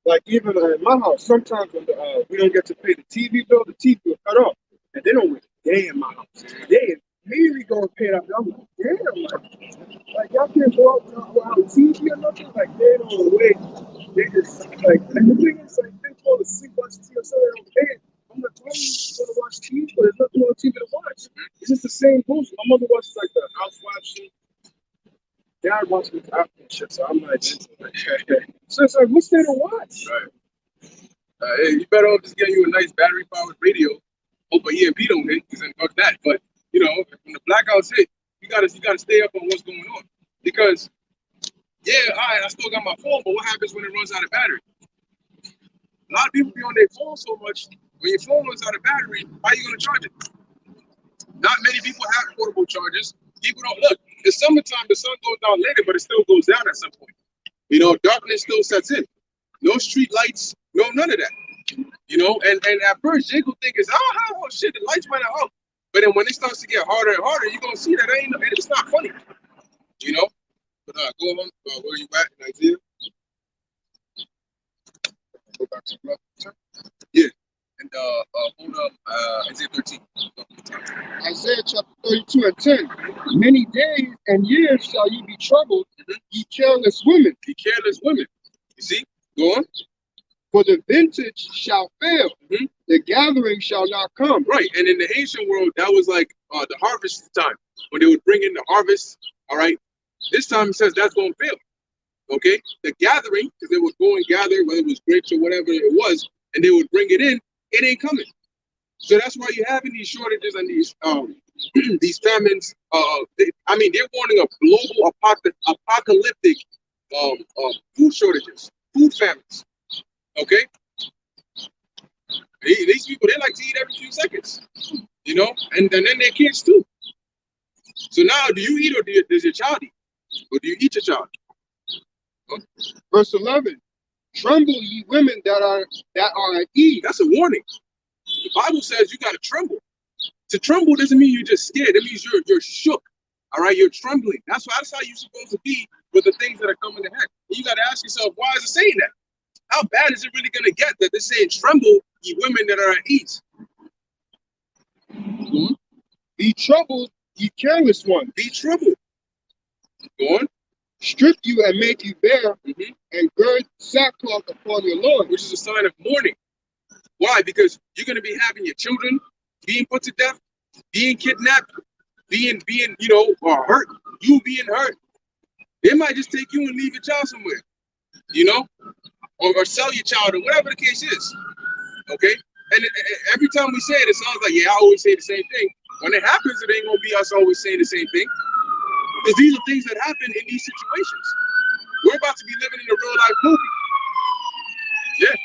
Like even in my house, sometimes when we don't get to pay the TV bill will cut off, and they don't wait a day in my house. They immediately go and pay that bill. I'm like, damn, like y'all can't go out without TV or nothing. Like they don't wait. They just like, and the thing is, like they fall asleep watching TV or something. Okay, I'm like, why are you gonna watch TV? But there's nothing on TV to watch. It's just the same bullshit. My mother watches like the Housewives shit. Dad watches with African shit, so I'm like, so it's like, what's there to watch? Right. Hey, you better off just getting you a nice battery powered radio. Hope an EMP don't hit, because then fuck that. But when the blackouts hit, you gotta stay up on what's going on. Because I still got my phone, but what happens when it runs out of battery? A lot of people be on their phone so much. When your phone runs out of battery, how are you gonna charge it? Not many people have portable chargers. People don't look. It's summertime, the sun goes down later, but it still goes down at some point. Darkness still sets in. No street lights, none of that. And at first Jake will think shit, the lights went out. But then when it starts to get harder and harder, you're gonna see that it's not funny. But go on, where you at in Isaiah? Go back to brother. Yeah. And hold up, Isaiah 13. Isaiah chapter 32 and 10. Many days and years shall ye be troubled, ye careless women. Be careless women. You see? Go on. For the vintage shall fail, the gathering shall not come. Right. And in the ancient world, that was like the harvest time when they would bring in the harvest. All right. This time it says that's going to fail. Okay. The gathering, because they would go and gather, whether it was grapes or whatever it was, and they would bring it in, it ain't coming. So that's why you're having these shortages and these these famines. They're warning of global apocalyptic food shortages, food famines. Okay, these people, they like to eat every few seconds, you know, and then their kids too. So now, do you eat or does your child eat, or do you eat your child? Huh? Verse 11. Tremble, ye women that are at ease. That's a warning. The Bible says you got to tremble. To tremble doesn't mean you're just scared. It means you're shook. All right, you're trembling. That's how you're supposed to be with the things that are coming ahead. And you got to ask yourself, why is it saying that? How bad is it really going to get that they're saying, tremble, ye women that are at ease? Be troubled, ye careless ones. Be troubled. Go on. Strip you and make you bare, and gird sackcloth upon your loins. Which is a sign of mourning. Why? Because you're going to be having your children being put to death, being kidnapped, being hurt. You being hurt. They might just take you and leave your child somewhere, you know? Or sell your child, or whatever the case is. Okay? And every time we say it, it sounds like, yeah, I always say the same thing. When it happens, it ain't gonna be us always saying the same thing. Because these are things that happen in these situations. We're about to be living in a real life movie. Yeah,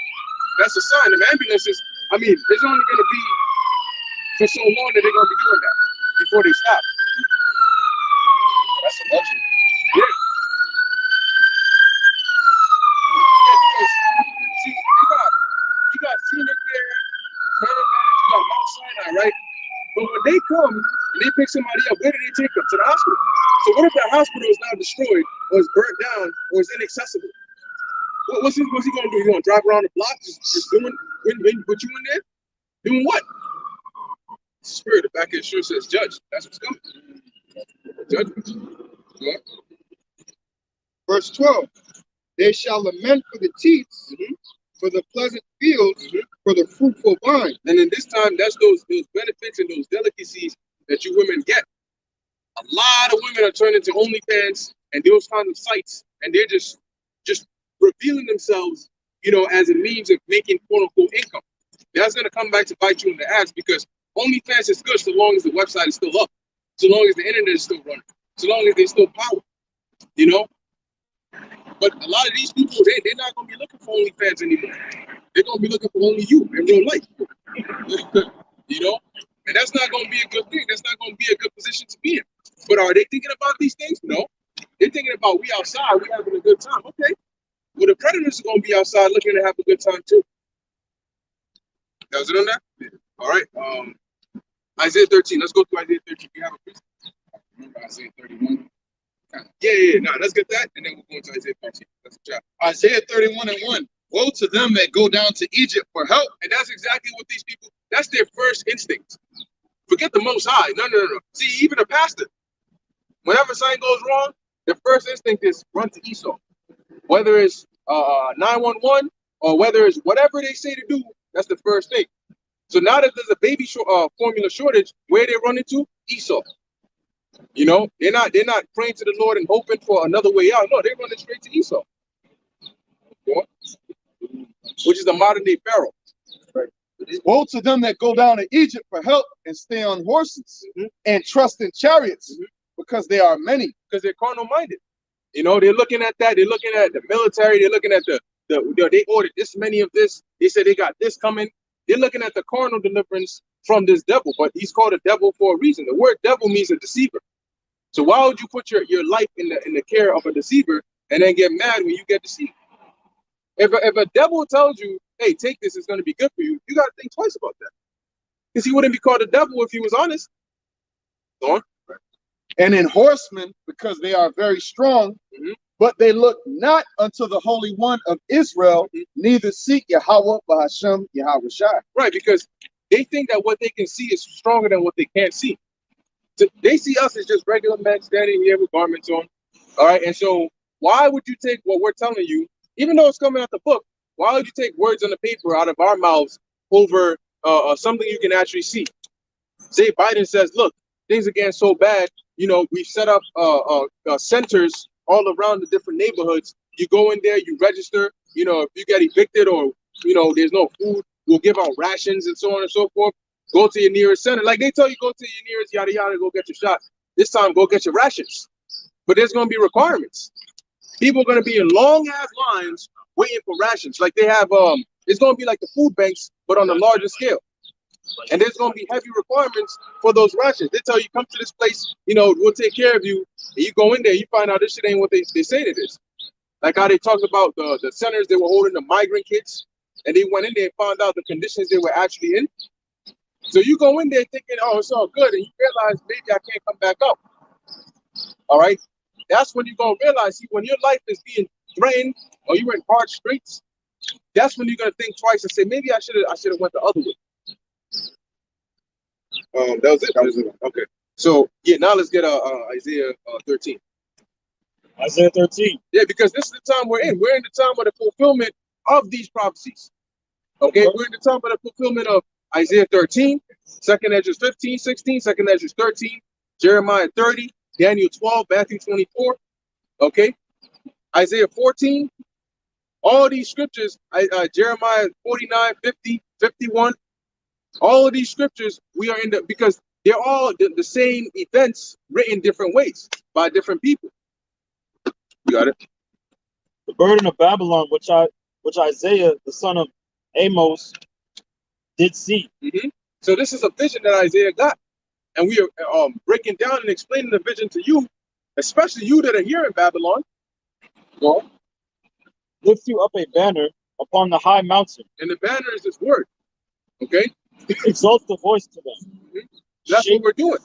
that's a sign. The ambulances, it's only gonna be for so long that they're gonna be doing that before they stop. That's a luxury. Yeah. You got senior care, paramedics, you got Mount Sinai, right? But when they come and they pick somebody up, where do they take them? To the hospital. So what if that hospital is now destroyed, or is burnt down, or is inaccessible? What's he gonna do? He gonna drive around the block, just doing when put you in there? Doing what? The spirit, the back end sure says judge. That's what's coming. Judgment. Yeah. Verse 12. They shall lament for the teats, for the pleasant fields, for the fruitful vine. And in this time, that's those benefits and those delicacies that you women get. A lot of women are turning to OnlyFans and those kinds of sites, and they're just revealing themselves, as a means of making quote unquote income. That's gonna come back to bite you in the ass, because OnlyFans is good so long as the website is still up, so long as the internet is still running, so long as they still power, But a lot of these people, they're not going to be looking for OnlyFans anymore. They're going to be looking for only you in real life. And that's not going to be a good thing. That's not going to be a good position to be in. But are they thinking about these things? No. They're thinking about we outside, we having a good time. Okay. Well, the predators are going to be outside looking to have a good time too. That was it on that? Yeah. All right. Isaiah 13. Let's go to Isaiah 13. You have a piece? Remember Isaiah 31? Yeah. No, let's get that, and then we'll go into Isaiah 13. That's a job. Isaiah 31 and 1. Woe to them that go down to Egypt for help. And that's exactly what these people, that's their first instinct. Forget the Most High. No. See, even a pastor, whenever something goes wrong, their first instinct is run to Esau. Whether it's 911 or whether it's whatever they say to do, that's the first thing. So now that there's a baby formula shortage, where they run into? Esau. They're not praying to the Lord and hoping for another way out. No, they're running straight to Esau, which is the modern day Pharaoh. Right. Woe to them that go down to Egypt for help and stay on horses and trust in chariots, because they are many. Because they're carnal minded. They're looking at that. They're looking at the military. They're looking at they ordered this many of this. They said they got this coming. They're looking at the carnal deliverance from this devil, but he's called a devil for a reason. The word devil means a deceiver. So why would you put your life in the care of a deceiver and then get mad when you get deceived? If a devil tells you, hey, take this, it's going to be good for you, you got to think twice about that. Because he wouldn't be called a devil if he was honest. Go on. And in horsemen, because they are very strong, but they look not unto the Holy One of Israel, neither seek Yahweh Bahashem Yahweh Shai. Right, because They think that what they can see is stronger than what they can't see. So they see us as just regular men standing here with garments on. All right. And so why would you take what we're telling you, even though it's coming out the book, why would you take words on the paper out of our mouths over something you can actually see? Say Biden says, look, things are getting so bad. You know, we've set up centers all around the different neighborhoods. You go in there, you register. You know, if you get evicted or, you know, there's no food, we'll give out rations and so on and so forth. Go to your nearest center. Like they tell you, go to your nearest yada yada, go get your shot. This time, go get your rations. But there's going to be requirements. People are going to be in long ass lines waiting for rations. Like they have, it's going to be like the food banks, but on a larger scale. And there's going to be heavy requirements for those rations. They tell you, come to this place, you know, we'll take care of you. And you go in there, you find out this shit ain't what they say it is. Like how they talked about the centers they were holding the migrant kids, and they went in there and found out the conditions they were actually in. So you go in there thinking, oh, it's all good, and you realize maybe I can't come back up. All right? That's when you're going to realize, see, when your life is being threatened or you're in hard straits, that's when you're going to think twice and say, maybe I should have went the other way. That was it. Okay. So yeah, now let's get Isaiah 13. Isaiah 13. Yeah, because this is the time we're in. We're in the time of the fulfillment of these prophecies. Okay, we're in the time of the fulfillment of Isaiah 13, 2nd Ezra 15, 16, 2nd Ezra 13, Jeremiah 30, Daniel 12, Matthew 24. Okay, Isaiah 14. All these scriptures, Jeremiah 49, 50, 51. All of these scriptures, we are in the, because they're all the same events written different ways by different people. You got it? The burden of Babylon, which Isaiah, the son of Amos, did see. So this is a vision that Isaiah got. And we are breaking down and explaining the vision to you, especially you that are here in Babylon. Go on. Lift you up a banner upon the high mountain. And the banner is this word. Okay? Exalt the voice to them. That's what we're doing.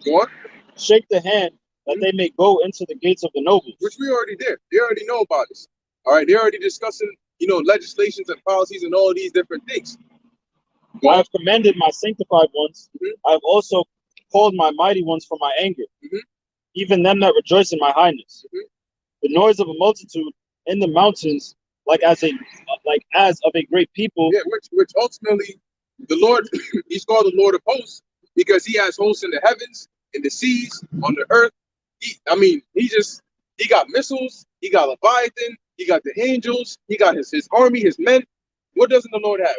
Go on. Shake the hand that they may go into the gates of the nobles. Which we already did. They already know about this. All right, they're already discussing, you know, legislations and policies and all these different things. I have commanded my sanctified ones. I have also called my mighty ones from my anger, even them that rejoice in my highness. The noise of a multitude in the mountains, like as of a great people. Yeah, which ultimately the Lord, he's called the Lord of hosts because he has hosts in the heavens, in the seas, on the earth. He got missiles, he got Leviathan, he got the angels, he got his army, his men. What doesn't the Lord have?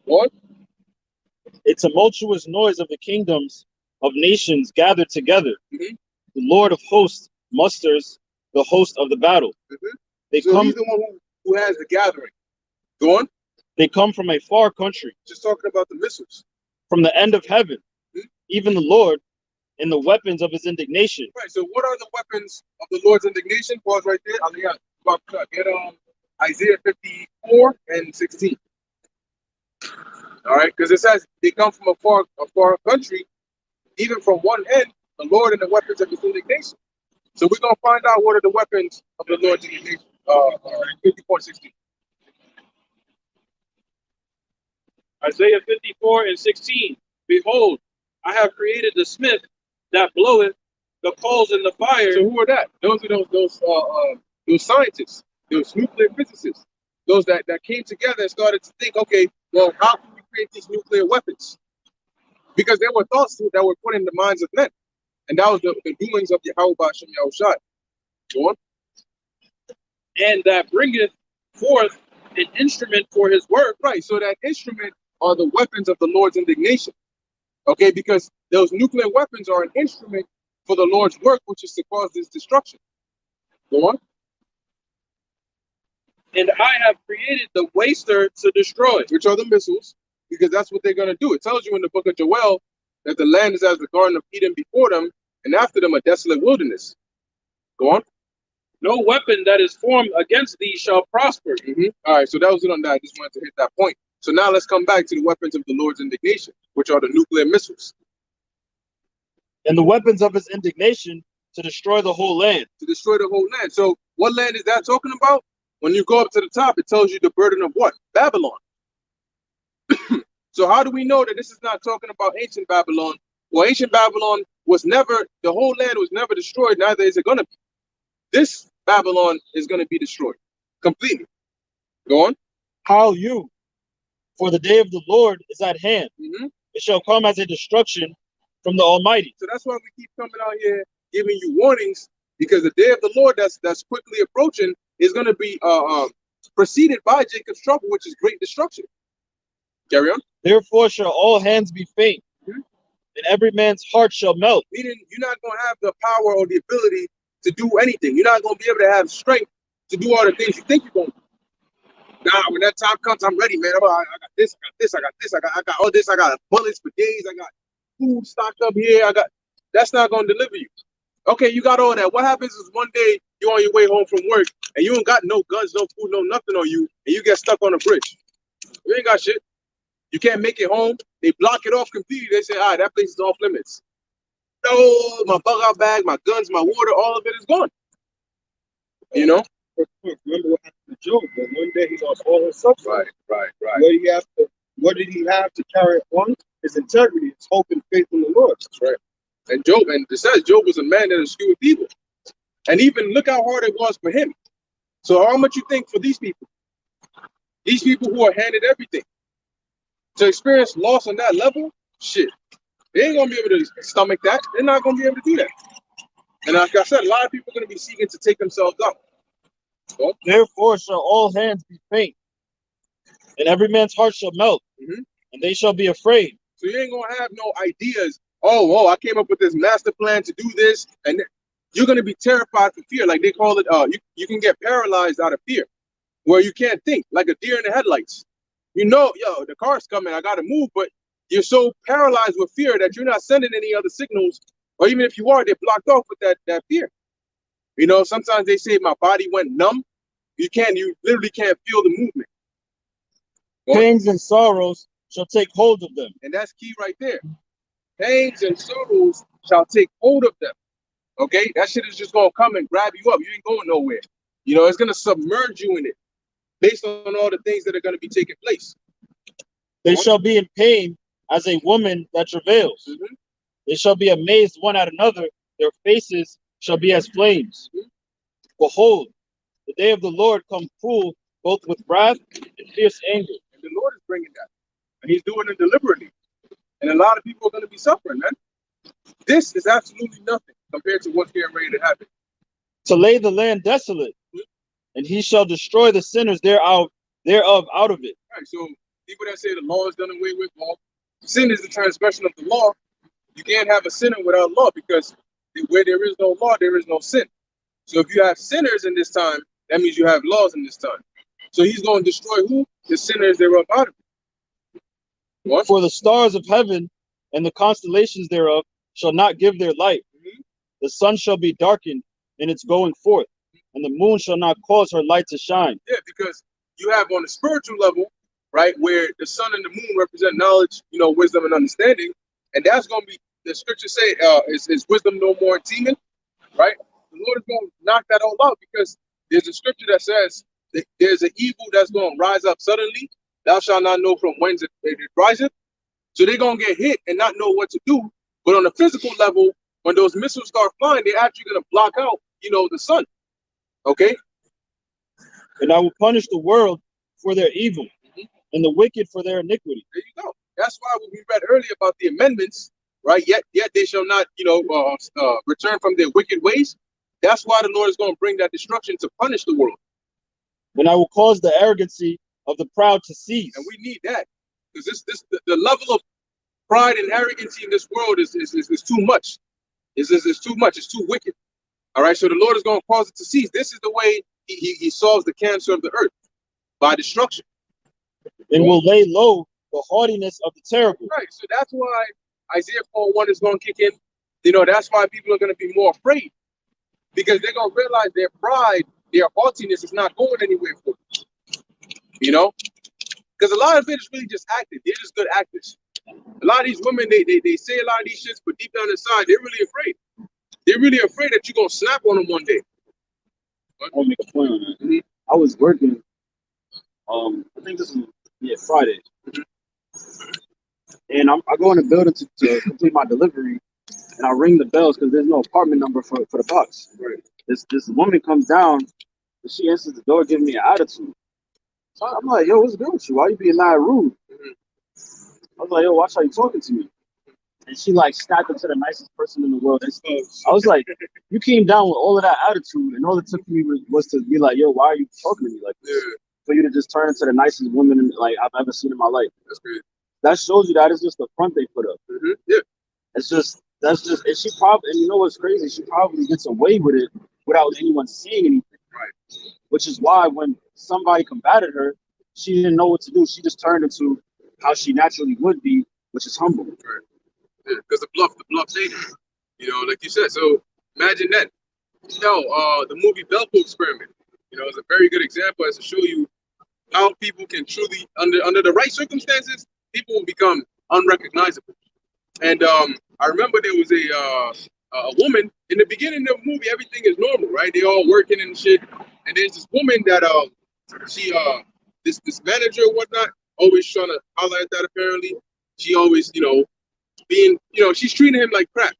What? A tumultuous noise of the kingdoms of nations gathered together. The Lord of hosts musters the host of the battle. They so come. He's the one who has the gathering. Go on. They come from a far country. Just talking about the missiles. From the end of heaven. Even the Lord and the weapons of his indignation. Right. So what are the weapons of the Lord's indignation? Pause right there. Get Isaiah 54 and 16. All right, because it says they come from a far country, even from one end, the Lord and the weapons of his indignation. So we're gonna find out what are the weapons of the Lord's indignation. 54 and 16. Isaiah 54 and 16. Behold, I have created the smith that bloweth the coals in the fire. So who are that? Those are those scientists, those nuclear physicists, those that came together and started to think, okay, well, how can we create these nuclear weapons? Because there were thoughts that were put in the minds of men, and that was the doings of Yahweh B'Shem Yahushai. Go on. And that bringeth forth an instrument for his work. Right. So that instrument are the weapons of the Lord's indignation. Okay, because those nuclear weapons are an instrument for the Lord's work, which is to cause this destruction. Go on. And I have created the waster to destroy. Which are the missiles, because that's what they're going to do. It tells you in the book of Joel that the land is as the Garden of Eden before them, and after them a desolate wilderness. Go on. No weapon that is formed against thee shall prosper. All right, so that was it on that. I just wanted to hit that point. So now let's come back to the weapons of the Lord's indignation, which are the nuclear missiles. And the weapons of his indignation to destroy the whole land. To destroy the whole land. So what land is that talking about? When you go up to the top, it tells you the burden of what? Babylon. So how do we know that this is not talking about ancient Babylon? Well, ancient Babylon was never, the whole land was never destroyed, neither is it going to be. This Babylon is going to be destroyed completely. Go on. How you? For the day of the Lord is at hand. Mm-hmm. It shall come as a destruction from the Almighty. So that's why we keep coming out here giving you warnings, because the day of the Lord that's quickly approaching is going to be preceded by Jacob's trouble, which is great destruction. Carry on. Therefore shall all hands be faint, Mm-hmm. and every man's heart shall melt. Meaning you're not going to have the power or the ability to do anything. You're not going to be able to have strength to do all the things you think you're going to do. Nah, when that time comes, I'm ready, man. I got this, I got all this, I got bullets for days, I got food stocked up here, that's not going to deliver you. Okay, you got all that. What happens is one day you're on your way home from work and you ain't got no guns, no food, no nothing on you, and you get stuck on a bridge. You ain't got shit. You can't make it home. They block it off completely. They say, all right, that place is off limits. No, my bug out bag, my guns, my water, all of it is gone. You know? Remember what happened to Job? That one day he lost all his substance. Right. What did he have to carry on? His integrity, his hope and faith in the Lord. That's right. And Job, and it says Job was a man that eschewed evil. And even look how hard it was for him. So how much you think for these people? These people who are handed everything. To experience loss on that level, shit. They ain't gonna be able to stomach that. They're not gonna be able to do that. And like I said, a lot of people are gonna be seeking to take themselves out. So, Therefore shall all hands be faint, and every man's heart shall melt, mm-hmm. and they shall be afraid. So you ain't gonna have no ideas. Oh, I came up with this master plan to do this, and you're gonna be terrified for fear. Like they call it, you can get paralyzed out of fear, where you can't think, like a deer in the headlights. You know, the car's coming, I gotta move, but you're so paralyzed with fear that you're not sending any other signals, or even if you are, they're blocked off with that fear. You know, sometimes they say my body went numb. You literally can't feel the movement. Pains and sorrows shall take hold of them. And that's key right there. Pains and sorrows shall take hold of them. Okay? That shit is just gonna come and grab you up. You ain't going nowhere. You know, it's gonna submerge you in it based on all the things that are gonna be taking place. They shall be in pain as a woman that travails. Mm-hmm. They shall be amazed one at another. Their faces shall be as flames. Mm-hmm. Behold, the day of the Lord come cruel, both with wrath and fierce anger. And the Lord is bringing that. And he's doing it deliberately. And a lot of people are going to be suffering, man. This is absolutely nothing compared to what's getting ready to happen. To lay the land desolate, and he shall destroy the sinners thereof out of it. Right, so people that say the law is done away with, well, sin is the transgression of the law. You can't have a sinner without law, because where there is no law, there is no sin. So if you have sinners in this time, that means you have laws in this time. So he's going to destroy who? The sinners thereof out of it. What? For the stars of heaven and the constellations thereof shall not give their light. Mm-hmm. The sun shall be darkened in its going forth, and the moon shall not cause her light to shine. Yeah, because you have on the spiritual level, right, where the sun and the moon represent knowledge, wisdom and understanding. And that's going to be, the scripture say, is wisdom no more teeming, right? The Lord is going to knock that all out, because there's a scripture that says that there's an evil that's going to rise up suddenly. Thou shalt not know from whence it riseth. So they're going to get hit and not know what to do. But on the physical level, when those missiles start flying, they're actually going to block out, the sun. Okay? And I will punish the world for their evil, and the wicked for their iniquity. There you go. That's why when we read earlier about the amendments, right? Yet they shall not, return from their wicked ways. That's why the Lord is going to bring that destruction to punish the world. And I will cause the arrogancy of the proud to cease. And we need that, because the level of pride and arrogancy in this world is too much. It's too much. It's too wicked. All right. So the Lord is going to cause it to cease. This is the way he solves the cancer of the earth, by destruction. And will lay low the haughtiness of the terrible. Right. So that's why Isaiah 4:1 is going to kick in. That's why people are going to be more afraid, because they're going to realize their pride, their haughtiness is not going anywhere for them. Because a lot of it is really just acting. They're just good actors. A lot of these women, they say a lot of these shits, but deep down inside, they're really afraid. They're really afraid that you're going to snap on them one day. I want to make a point on that. Mm-hmm. I was working, I think this was Friday. And I go in the building to complete my delivery, and I ring the bells because there's no apartment number for the box. Right. This woman comes down, and she answers the door, giving me an attitude. So I'm like, yo, what's good with you? Why you being mad rude? I was like, yo, watch how you talking to me. And she like snapped into the nicest person in the world. And I was like, you came down with all of that attitude, and all it took me was to be like, yo, why are you talking to me like this? For you to just turn into the nicest woman like I've ever seen in my life. That's great. That shows you that it's just the front they put up. Yeah. That's just, and she probably, and you know what's crazy? She probably gets away with it without anyone seeing anything. Right. Which is why when somebody combated her, she didn't know what to do. She just turned into how she naturally would be, which is humble. Right. Yeah, because the bluff ain't it. You know, like you said. So imagine that. You know, the movie Belko Experiment, you know, is a very good example as to show you how people can truly, under the right circumstances, people will become unrecognizable. And I remember there was a woman in the beginning of the movie. Everything is normal, right? They all working and shit. And there's this woman that she this manager or whatnot always trying to holler at that. Apparently, she always being she's treating him like crap,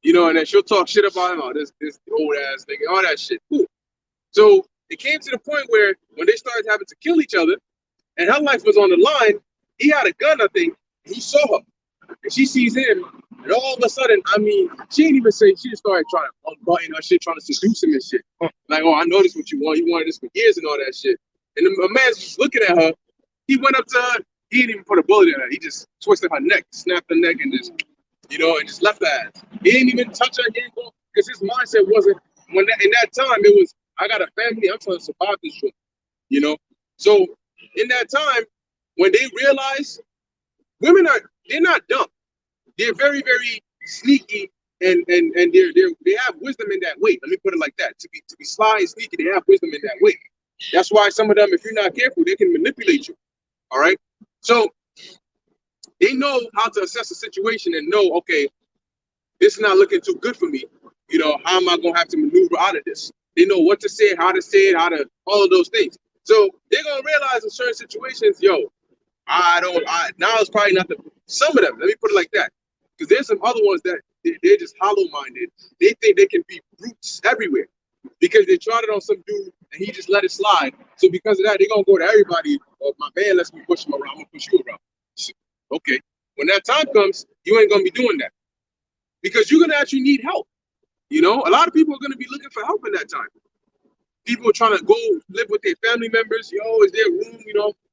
and then she'll talk shit about him. Oh, this old ass nigga, all that shit. Cool. So it came to the point where when they started having to kill each other, and her life was on the line, he had a gun, I think. He saw her, and she sees him, and all of a sudden, I mean, she didn't even say. She just started trying to unbutton her shit, trying to seduce him and shit. Like, oh, I know this what you want. You wanted this for years and all that shit. And the man's just looking at her. He went up to her. He didn't even put a bullet in her. He just twisted her neck, snapped her neck, and just, and just left her ass. He didn't even touch her. He didn't go, because his mindset wasn't, in that time, it was, I got a family, I'm trying to survive this shit, So in that time, when they realize women they're not dumb. They're very, very sneaky, and they have wisdom in that way. Let me put it like that. To be sly and sneaky, they have wisdom in that way. That's why some of them, if you're not careful, they can manipulate you. All right. So they know how to assess a situation and know, okay, this is not looking too good for me. How am I gonna have to maneuver out of this? They know what to say, how to say it, how to all of those things. So they're gonna realize in certain situations, now it's probably not some of them, let me put it like that. Because there's some other ones that they're just hollow-minded. They think they can be brutes everywhere. Because they tried it on some dude and he just let it slide. So because of that, they're gonna go to everybody. Oh, my man lets me push him around, I'm gonna push you around. Okay. When that time comes, you ain't gonna be doing that. Because you're gonna actually need help. A lot of people are gonna be looking for help in that time. People are trying to go live with their family members. Is there room?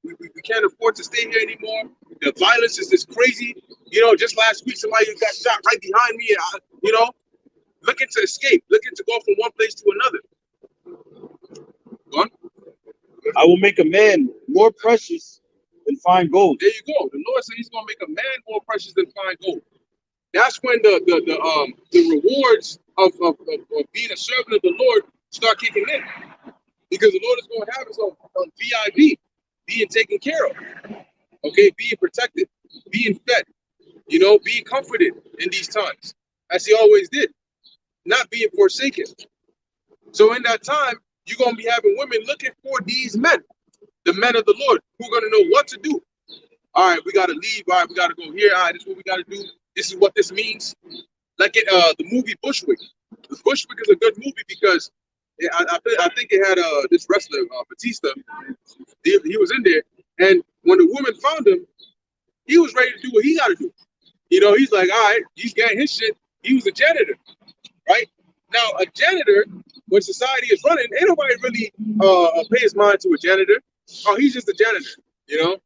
We can't afford to stay here anymore. The violence is just crazy. Just last week, somebody got shot right behind me. Looking to escape, looking to go from one place to another. Go on. I will make a man more precious than fine gold. There you go. The Lord said He's going to make a man more precious than fine gold. That's when the rewards of being a servant of the Lord start kicking in, because the Lord is going to have us on VIP, being taken care of, okay, being protected, being fed, being comforted in these times, as He always did, not being forsaken. So in that time, you're going to be having women looking for these men, the men of the Lord, who are going to know what to do. All right, we got to leave. All right, we got to go here. All right, this is what we got to do. This is what this means. Like in the movie Bushwick. Bushwick is a good movie because I think it had this wrestler, Batista. He was in there. And when the woman found him, he was ready to do what he got to do. He's like, all right, he's getting his shit. He was a janitor, right? Now, a janitor, when society is running, ain't nobody really pays mind to a janitor. Oh, he's just a janitor,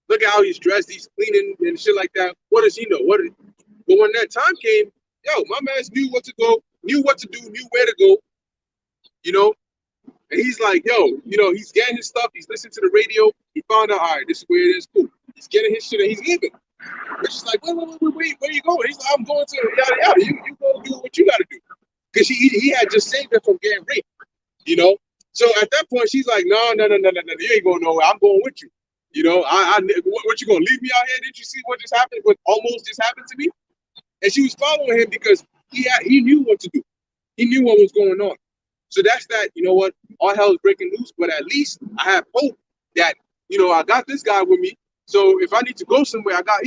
Look at how he's dressed. He's cleaning and shit like that. What does he know? But when that time came, my man knew what to go, knew what to do, knew where to go, And he's like, he's getting his stuff. He's listening to the radio. He found out, all right, this is where it is. Cool. He's getting his shit and he's leaving. But she's like, wait, where you going? He's like, I'm going to yada yada. You go do what you got to do. Because he had just saved her from getting raped, So at that point, she's like, no, you ain't going nowhere. I'm going with you. What you gonna leave me out here? Didn't you see what just happened? What almost just happened to me? And she was following him because he knew what to do. He knew what was going on. So that's that. You know what? All hell is breaking loose. But at least I have hope that I got this guy with me. So if I need to go somewhere, I got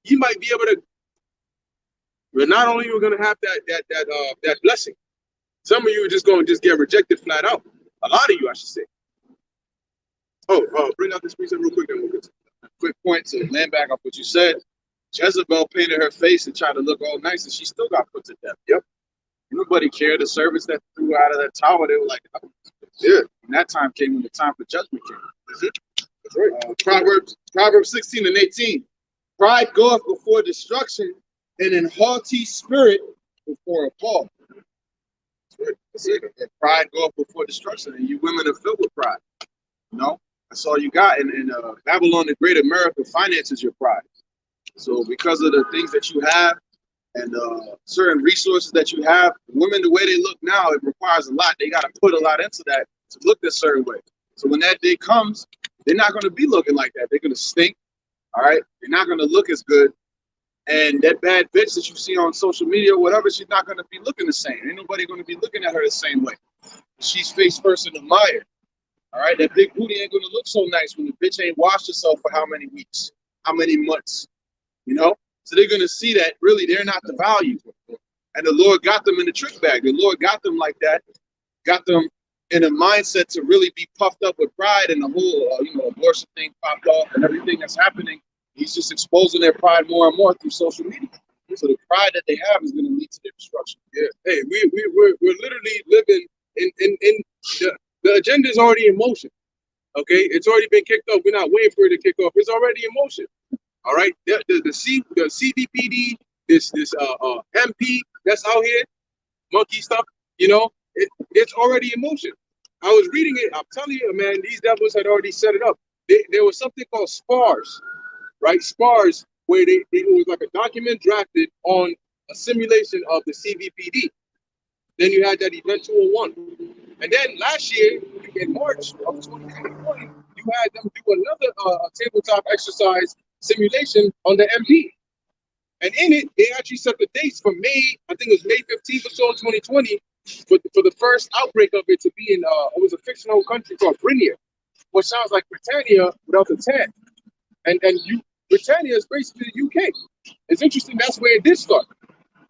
you might be able to. But not only you're gonna have that blessing, some of you are just gonna just get rejected flat out. A lot of you, I should say. Bring out this precept real quick, then we'll get to it. Quick point to land back off what you said. Jezebel painted her face and tried to look all nice, and she still got put to death. Yep. Nobody cared. The servants that threw out of that tower, they were like, oh, yeah. And that time came when the time for judgment came. That's right. Proverbs 16 and 18. Pride goeth before destruction, and an haughty spirit before a fall. That's it. And pride goeth before destruction, and you women are filled with pride. You know, that's all you got. And Babylon the Great America finances your pride. So because of the things that you have and certain resources that you have, women, the way they look now, it requires a lot. They got to put a lot into that to look this certain way. So when that day comes, they're not going to be looking like that. They're going to stink. All right. They're not going to look as good. And that bad bitch that you see on social media or whatever, she's not going to be looking the same. Ain't nobody going to be looking at her the same way. She's face first in the mire. All right. That big booty ain't going to look so nice when the bitch ain't washed herself for how many weeks, how many months, you know? So they're going to see that really they're not the value. And the Lord got them in the trick bag. The Lord got them like that, got them in a mindset to really be puffed up with pride, and the whole, abortion thing popped off and everything that's happening. He's just exposing their pride more and more through social media. So the pride that they have is going to lead to their destruction. Yeah. Hey, we're literally living in the agenda is already in motion. Okay, it's already been kicked off. We're not waiting for it to kick off. It's already in motion. All right, the CVPD, this MP that's out here, monkey stuff. It's already in motion. I was reading it. I'm telling you, man, these devils had already set it up. There was something called SPARS, right? SPARS, where it was like a document drafted on a simulation of the CVPD. Then you had that eventual one. And then last year, in March of 2020, you had them do another tabletop exercise simulation on the MP. And in it, they actually set the dates for May, I think it was May 15th or so, 2020, for the first outbreak of it to be in, it was a fictional country called Britannia, which sounds like Britannia without the 10. And Britannia is basically the UK. It's interesting, that's where it did start.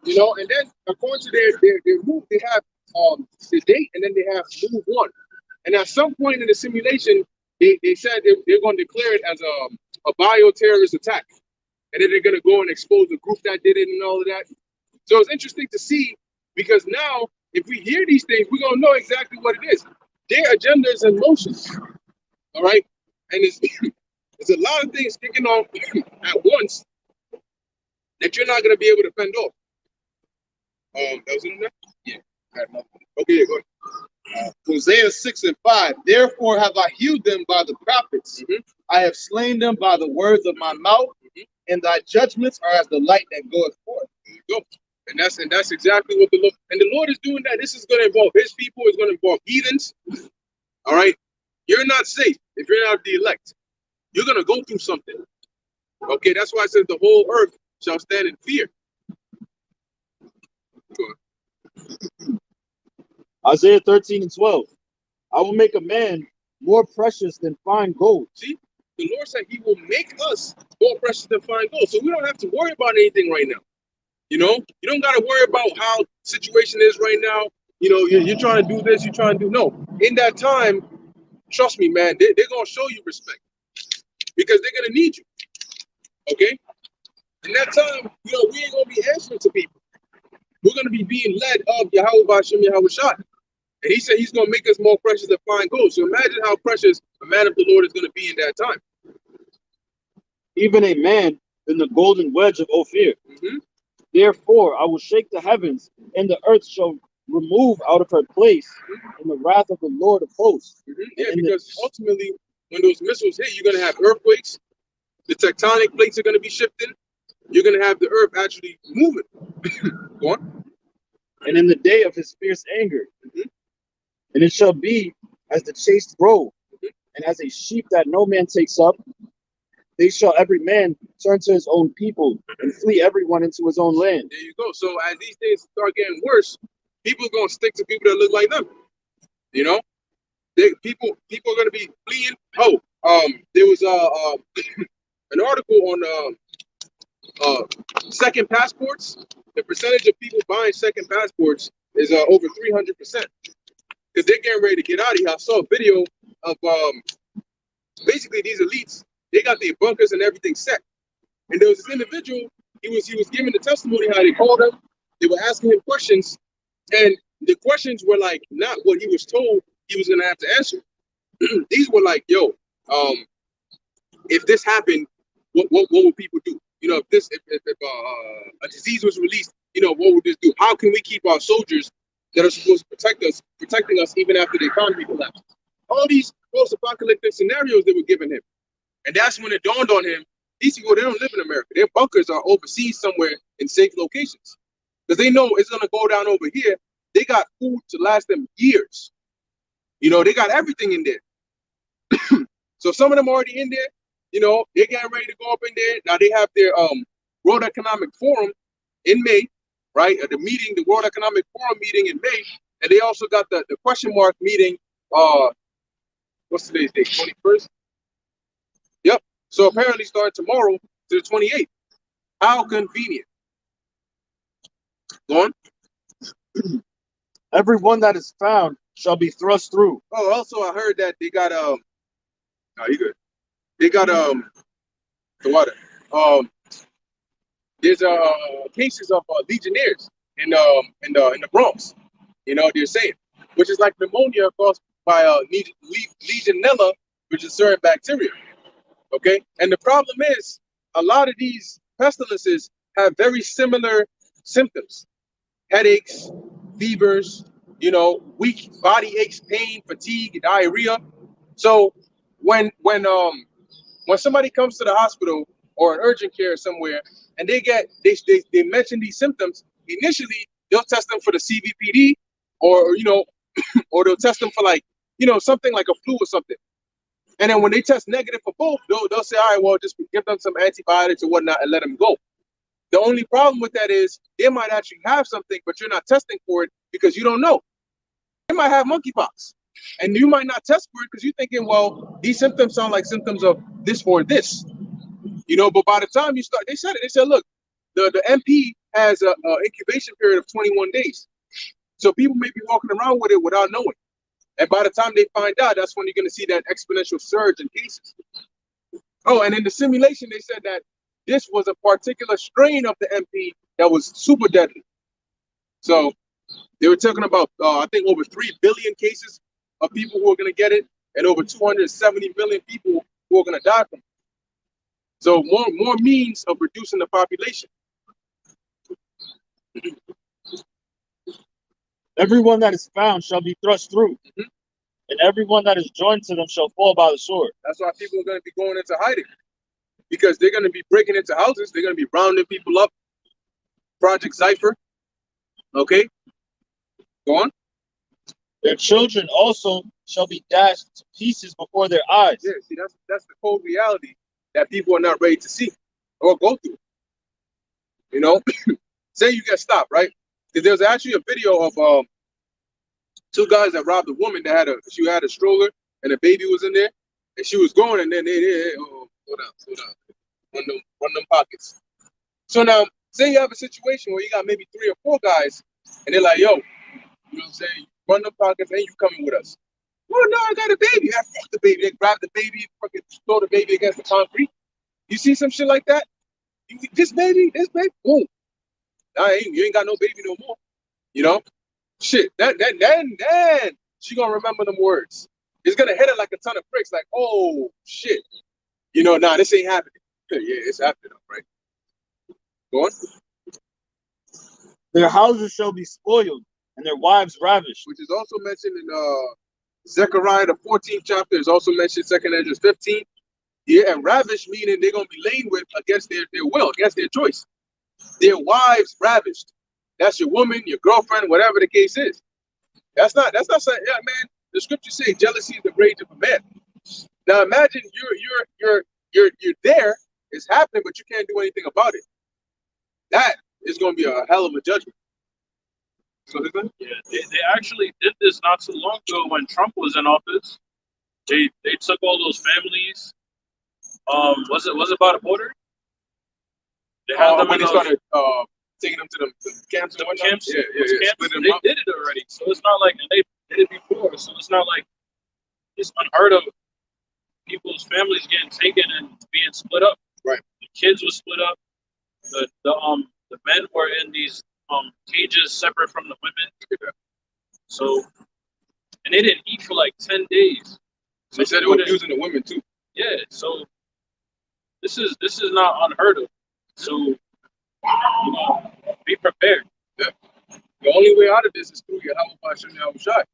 And then according to their move, they have the date, and then they have move one. And at some point in the simulation, they said they're going to declare it as a bioterrorist attack. And then they're going to go and expose the group that did it and all of that. So it's interesting to see, because now, if we hear these things, we're going to know exactly what it is. Their agenda is in motion. All right? And there's a lot of things kicking off at once that you're not going to be able to fend off. That was it on that? Yeah. Okay, yeah, go ahead. Hosea 6 and 5. Therefore have I healed them by the prophets. I have slain them by the words of my mouth, and thy judgments are as the light that goeth forth. There you go. And that's exactly what the Lord is doing. That this is going to involve his people. It's going to involve heathens. All right, you're not safe if you're not the elect. You're going to go through something. Okay, that's why it says the whole earth shall stand in fear. Isaiah 13 and 12. I will make a man more precious than fine gold. See, the Lord said he will make us more precious than fine gold. So we don't have to worry about anything right now. You don't got to worry about how the situation is right now. You're trying to do this, you're trying to do no. In that time, trust me, man, they're going to show you respect because they're going to need you. Okay? In that time, we ain't going to be answering to people. We're going to be being led of Yahweh B'Shem Yahweh Shai. And he said he's going to make us more precious than fine gold. So imagine how precious a man of the Lord is going to be in that time. Even a man in the golden wedge of Ophir. Therefore, I will shake the heavens, and the earth shall remove out of her place in the wrath of the Lord of hosts. Yeah, because ultimately, when those missiles hit, you're going to have earthquakes. The tectonic plates are going to be shifting. You're going to have the earth actually moving. Go on. And in the day of his fierce anger, and it shall be as the chased roe, and as a sheep that no man takes up, they shall every man turn to his own people and flee everyone into his own land. There you go. So as these things start getting worse, people are going to stick to people that look like them. People are going to be fleeing. There was an article on second passports, the percentage of people buying second passports is over 300%. Because they're getting ready to get out of here. I saw a video of basically these elites. They got their bunkers and everything set. And there was this individual. He was giving the testimony how they called him. They were asking him questions, and the questions were like not what he was told he was gonna have to answer. These were like, yo, if this happened, what would people do? You know, if a disease was released, you know, what would this do? How can we keep our soldiers that are supposed to protecting us even after the economy collapses? All these post-apocalyptic scenarios they were giving him. And that's when it dawned on him, these people, they don't live in America. Their bunkers are overseas somewhere in safe locations. Because they know it's going to go down over here. They got food to last them years. You know, they got everything in there. So some of them already in there. You know, they're getting ready to go up in there. Now they have their World Economic Forum in May, right? The World Economic Forum meeting in May. And they also got the question mark meeting, what's today's date, 21st? Yep. So apparently start tomorrow to the 28th. How convenient. Go on. Everyone that is found shall be thrust through. Oh, also I heard that they got oh, you good. They got the water. There's cases of legionnaires in the Bronx. You know, they're saying, which is like pneumonia caused by Legionella, which is certain bacteria. Okay, and the problem is a lot of these pestilences have very similar symptoms: headaches, fevers, you know, weak body aches, pain, fatigue, diarrhea. So when somebody comes to the hospital or an urgent care somewhere and they mention these symptoms, initially they'll test them for the CVPD or you know, or they'll test them for like, you know, something like a flu or something. And then when they test negative for both, they'll say, all right, well, just give them some antibiotics or whatnot and let them go. The only problem with that is they might actually have something, but you're not testing for it because you don't know. They might have monkeypox, and you might not test for it because you're thinking, well, these symptoms sound like symptoms of this or this, you know. But by the time you start, they said, look, the MP has a incubation period of 21 days, so people may be walking around with it without knowing. And by the time they find out, that's when you're going to see that exponential surge in cases. Oh, and in the simulation, they said that this was a particular strain of the MP that was super deadly. So they were talking about, I think, over 3 billion cases of people who are going to get it, and over 270 million people who are going to die from it. So more means of reducing the population. Everyone that is found shall be thrust through, and everyone that is joined to them shall fall by the sword. That's why people are going to be going into hiding, because they're going to be breaking into houses. They're going to be rounding people up. Project Cypher. Okay, go on. Their children also shall be dashed to pieces before their eyes. Yeah, see, that's the cold reality that people are not ready to see or go through. You know, say you get stopped, right? Because there's actually a video of two guys that robbed a woman that she had a stroller and a baby was in there, and she was going, and then they hold on, run them pockets. So now, say you have a situation where you got maybe 3 or 4 guys, and they're like, yo, you know what I'm saying? Run them pockets, and you coming with us. Well, no, I got a baby. I fuck the baby. They grab the baby, fucking throw the baby against the concrete. You see some shit like that? This baby, boom. Nah, you ain't got no baby no more. You know? Shit. Then she gonna remember them words. It's gonna hit her like a ton of bricks, like, oh shit. You know, nah, this ain't happening. Yeah, it's happening, right? Go on. Their houses shall be spoiled, and their wives ravished. Which is also mentioned in Zechariah, the 14th chapter, is also mentioned 2nd Esdras 15. Yeah, and ravished meaning they're gonna be laid with against their will, against their choice. Their wives ravished. That's your woman, your girlfriend, whatever the case is. That's not saying, yeah, man. The scriptures say jealousy is the rage of a man. Now imagine you're there, it's happening, but you can't do anything about it. That is going to be a hell of a judgment. Yeah, they actually did this not too long ago when Trump was in office. They took all those families. Was it by the border? They had them when in they those started taking them to the camps and whatnot. camps. Yeah, Those camps, split them they up. did it already. So it's not like, and they did it before. So it's not like it's unheard of. People's families getting taken and being split up. Right. The kids were split up. The men were in these cages separate from the women. So, and they didn't eat for like 10 days. So They said they were abusing the women too. Yeah. So this is not unheard of. So, you know, be prepared. Yeah. The only way out of this is through Yahweh Hashem Yahushai.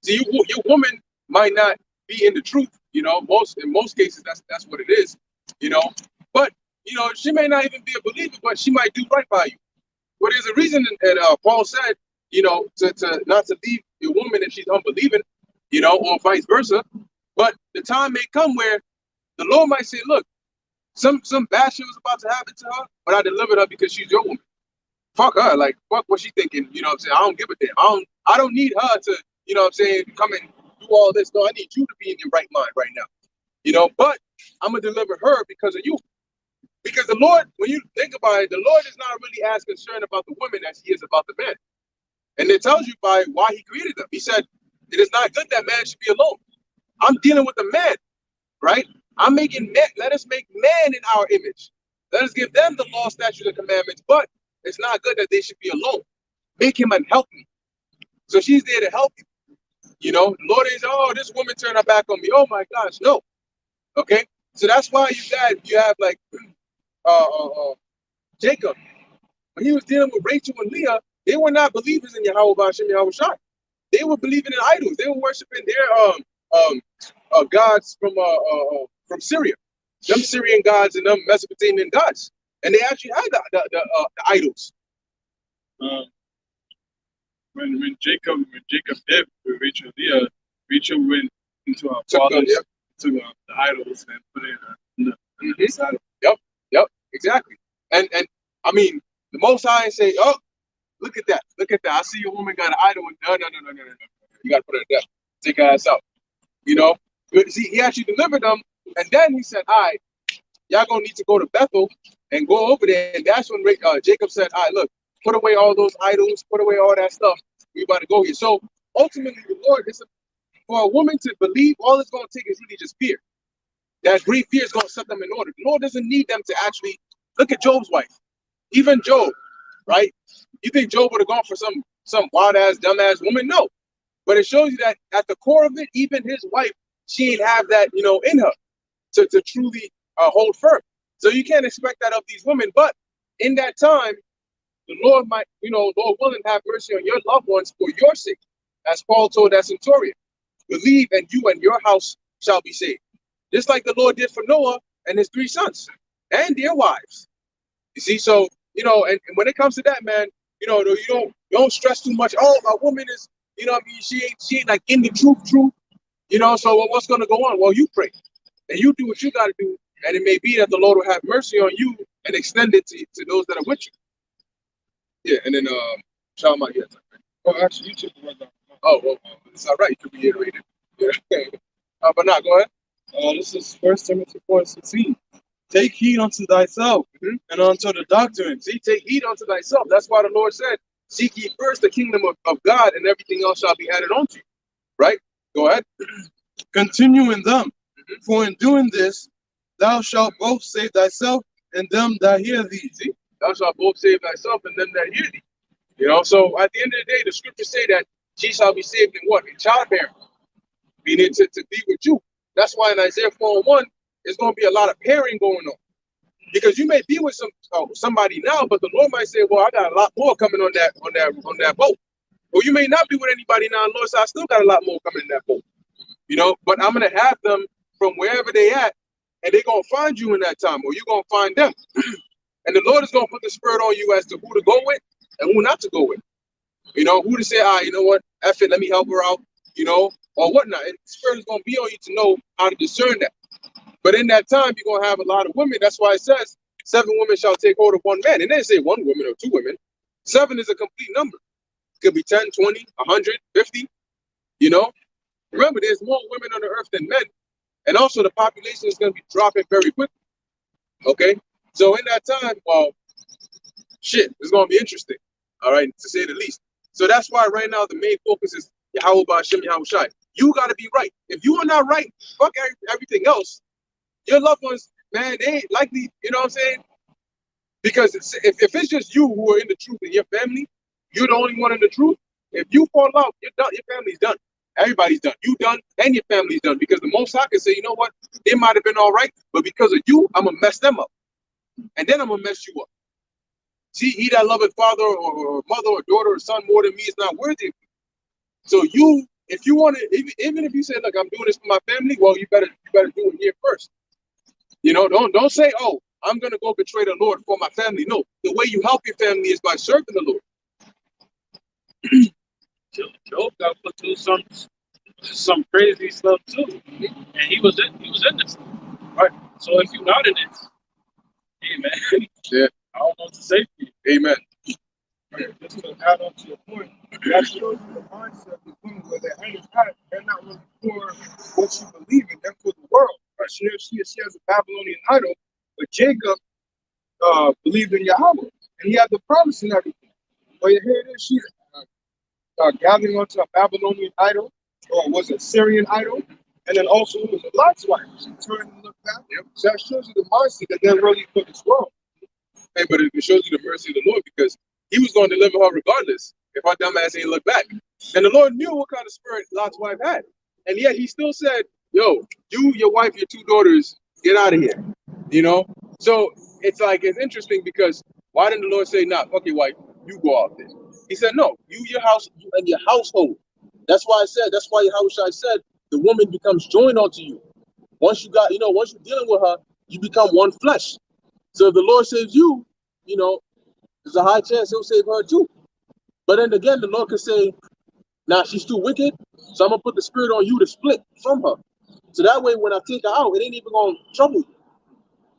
See, your woman might not be in the truth, you know. In most cases, that's what it is, you know. But you know, she may not even be a believer, but she might do right by you. But there's a reason that Paul said, you know, to not to leave your woman if she's unbelieving, you know, or vice versa. But the time may come where the Lord might say, look, some bad shit was about to happen to her, but I delivered her because she's your woman. Fuck her, like fuck what she thinking, you know what I'm saying? I don't give a damn. I don't need her to, you know what I'm saying, come and do all this. No, I need you to be in your right mind right now. You know, but I'm gonna deliver her because of you. Because the Lord, when you think about it, the Lord is not really as concerned about the woman as he is about the man. And it tells you by why he created them. He said, it is not good that man should be alone. I'm dealing with the man, right? I'm making men, let us make man in our image. Let us give them the law, statutes, and commandments, but it's not good that they should be alone. Make him and help me. So she's there to help you. You know, the Lord is, oh, this woman turned her back on me. Oh my gosh, no. Okay? So that's why you have like Jacob. When he was dealing with Rachel and Leah, they were not believers in Yahweh Hashem Yahushai. They were believing in idols. They were worshiping their gods from Syria, them Syrian gods and them Mesopotamian gods, and they actually had the idols. When Jacob did with Rachel and Leah, Rachel went into her father's to the idols and put it in the side. Yep, exactly. And I mean, the Most High say, oh, look at that. I see your woman got an idol. No. You got to put her down. Take her ass out. You know? But see, he actually delivered them. And then he said, all right, y'all going to need to go to Bethel and go over there. And that's when Jacob said, all right, look, put away all those idols, put away all that stuff. We about to go here. So ultimately, the Lord, for a woman to believe, all it's going to take is really just fear. That great fear is going to set them in order. The Lord doesn't need them to actually look at Job's wife. Even Job, right? You think Job would have gone for some wild ass, dumb ass woman? No. But it shows you that at the core of it, even his wife, she ain't have that, you know, in her to truly hold firm. So you can't expect that of these women. But in that time, the Lord might, you know, Lord willing, have mercy on your loved ones for your sake. As Paul told that centurion, believe and you and your house shall be saved. Just like the Lord did for Noah and his 3 sons and their wives. You see, so, you know, and when it comes to that, man, you know, you don't stress too much. Oh, my woman is, you know what I mean, she ain't like in the truth, you know, so what's going to go on? Well, you pray and you do what you got to do. And it may be that the Lord will have mercy on you and extend it to those that are with you. Yeah, and then, Shalom, yes. Oh, actually, you took the word down. Oh, well, it's all right. You can reiterate it. Yeah. But now, go ahead. This is 1 Timothy 4:16. Take heed unto thyself and unto the doctrine. See, take heed unto thyself. That's why the Lord said, seek ye first the kingdom of God, and everything else shall be added unto you. Right? Go ahead. Continue in them. For in doing this, thou shalt both save thyself and them that hear thee. See? Thou shalt both save thyself and them that hear thee. You know, so at the end of the day, the scriptures say that she shall be saved in what? In childbearing. Meaning to be with you. That's why in Isaiah 4:1, there's going to be a lot of pairing going on. Because you may be with somebody now, but the Lord might say, well, I got a lot more coming on that boat. Or you may not be with anybody now, and Lord said, I still got a lot more coming in that boat. You know, but I'm going to have them from wherever they at, and they're going to find you in that time, or you're going to find them. And the Lord is going to put the spirit on you as to who to go with and who not to go with. You know, who to say, you know what, F it, let me help her out, you know, or whatnot. And the spirit is going to be on you to know how to discern that. But in that time, you're going to have a lot of women. That's why it says 7 women shall take hold of 1 man. It didn't say 1 woman or 2 women. 7 is a complete number. It could be 10, 20, 100, 50, you know. Remember, there's more women on the earth than men. And also the population is going to be dropping very quickly. Okay? So in that time, well, shit, it's gonna be interesting. All right, to say the least. So that's why right now the main focus is Yahweh Ba'Shem Yahweh Shai. You gotta be right. If you are not right, fuck everything else. Your loved ones, man, they ain't likely, you know what I'm saying? Because if it's just you who are in the truth in your family, you're the only one in the truth. If you fall out, you're done. Your family's done. Everybody's done. You done, and your family's done. Because the Most High can say, you know what? They might have been all right, but because of you, I'm gonna mess them up, and then I'm gonna mess you up. See, he that loveth father or mother or daughter or son more than me is not worthy of me. So you, if you want to, even if you say, look, I'm doing this for my family, well, you better do it here first. You know, don't say, oh, I'm gonna go betray the Lord for my family. No, the way you help your family is by serving the Lord. Job got put through some crazy stuff too, and he was in this, right? So if you're not in it, hey man, Yeah. I don't know what to say for you. Amen. Just to add on to your point, that shows you the mindset of women where they're at. They're not really for what you believe in, they're for the world. Right? She has a Babylonian idol, but Jacob believed in Yahweh, and he had the promise and everything. But here it is, she's gathering onto a Babylonian idol, or was it Syrian idol, and then also it was a Lot's wife. She turned and looked back. Yep. So that shows you the mindset that they're really for this world. Hey, but it shows you the mercy of the Lord because he was going to deliver her regardless if her dumb ass ain't look back. And the Lord knew what kind of spirit Lot's wife had. And yet he still said, yo, you, your wife, your two daughters, get out of here. You know? So it's like, it's interesting because why didn't the Lord say, nah, okay, wife, you go out there? He said, no, you, your house, you and your household. That's why Yahushua said, the woman becomes joined unto you. Once you're dealing with her, you become one flesh. So if the Lord saves you, you know, there's a high chance he'll save her too. But then again, the Lord can say, nah, she's too wicked, so I'm going to put the spirit on you to split from her. So that way, when I take her out, it ain't even going to trouble you.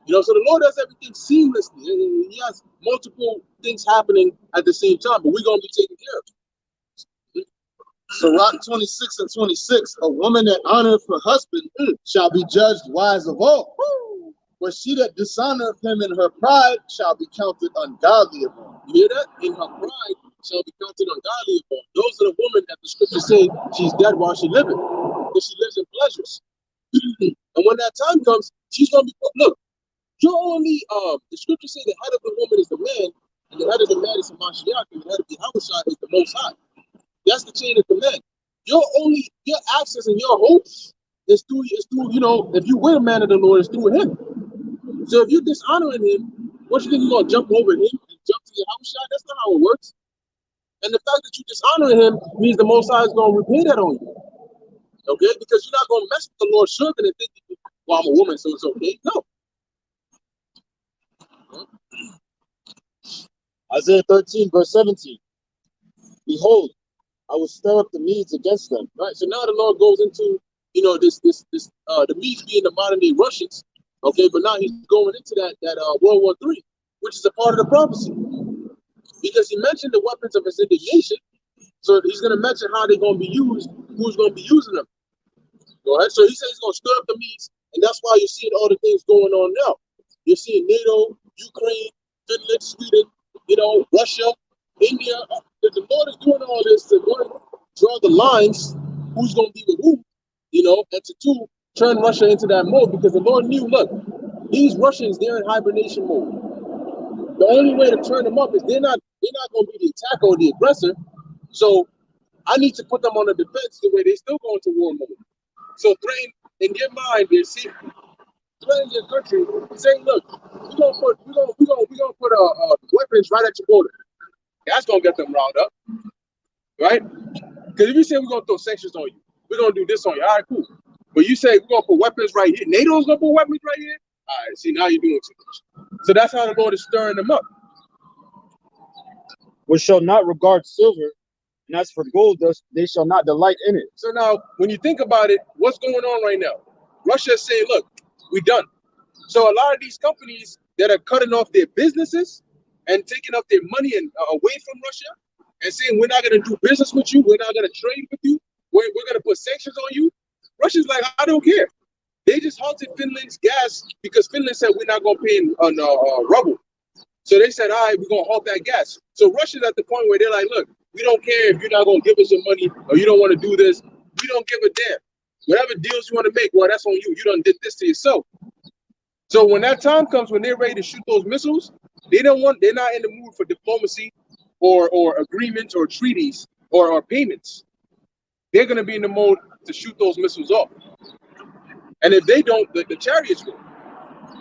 You know, so the Lord does everything seamlessly. He has multiple things happening at the same time, but we're going to be taken care of. Sirach 26 and 26, a woman that honoreth her husband shall be judged wise of all. But she that dishonoreth him in her pride shall be counted ungodly of all. You hear that? In her pride shall be counted ungodly of all. Those are the women that the scriptures say she's dead while she's living, because she lives in pleasures. And when that time comes, she's going to be, look, you're only, the scriptures say the head of the woman is the man, and the head of the man is the Mashiach, and the head of the Yahushua is the Most High. That's the chain of command. Your access and your hope is through, you know, if you were a man of the Lord, it's through him. So if you're dishonoring him, what you think you're going to jump over him and jump to your Yahushua? That's not how it works. And the fact that you dishonoring him means the Most High is going to repay that on you. Okay? Because you're not going to mess with the Lord's servant and think, well, I'm a woman, so it's okay. No. Isaiah 13, verse 17. Behold, I will stir up the Medes against them. Right. So now the Lord goes into, you know, the Medes being the modern day Russians. Okay, but now he's going into that World War III, which is a part of the prophecy. Because he mentioned the weapons of his indignation. So he's going to mention how they're going to be used, who's going to be using them. Go ahead. So he says he's going to stir up the Medes, and that's why you're seeing all the things going on now. You're seeing NATO, Ukraine, Finland, Sweden, you know, Russia, India. The Lord is doing all this to, one, draw the lines, who's going to be with who, you know, and to two, turn Russia into that mode, because the Lord knew, look, these Russians, they're in hibernation mode. The only way to turn them up is they're not going to be the attacker or the aggressor. So I need to put them on the defense the way they still go into war mode. So threaten in your mind, they're threatening your country, saying, look, we're gonna put weapons right at your border. That's gonna get them riled up, right? Because if you say we're gonna throw sanctions on you, we're gonna do this on you, all right, cool. But you say we're gonna put weapons right here, NATO's gonna put weapons right here. All right, see, now you're doing too much. So that's how the Lord is stirring them up. Which shall not regard silver, and as for gold, they shall not delight in it. So now, when you think about it, what's going on right now? Russia is saying, look, we're done. So a lot of these companies that are cutting off their businesses and taking up their money and away from Russia and saying, we're not going to do business with you, we're not going to trade with you, we're going to put sanctions on you. Russia's like, I don't care. They just halted Finland's gas because Finland said we're not going to pay on ruble. So they said, all right, we're gonna halt that gas. So Russia's at the point where they're like, look, we don't care if you're not gonna give us your money or you don't want to do this. We don't give a damn. Whatever deals you want to make, well, that's on you. You done did this to yourself. So when that time comes, when they're ready to shoot those missiles, they're not in the mood for diplomacy or agreements or treaties or payments. They're gonna be in the mode to shoot those missiles off. And if they don't, the chariots will.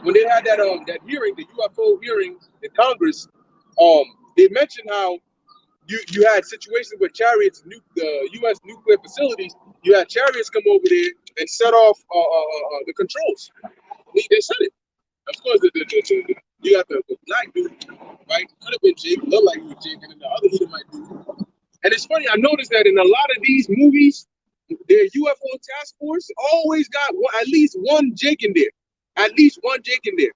When they had that hearing, the UFO hearing in Congress, they mentioned how you had situations with chariots, the U.S. nuclear facilities. You had chariots come over there and set off the controls. They said it. Of course, you got the black dude, right? Could have been Jake, looked like he was Jake, and then the other Edomite dude. And it's funny, I noticed that in a lot of these movies, their UFO task force always got at least one Jake in there. At least one Jake in there.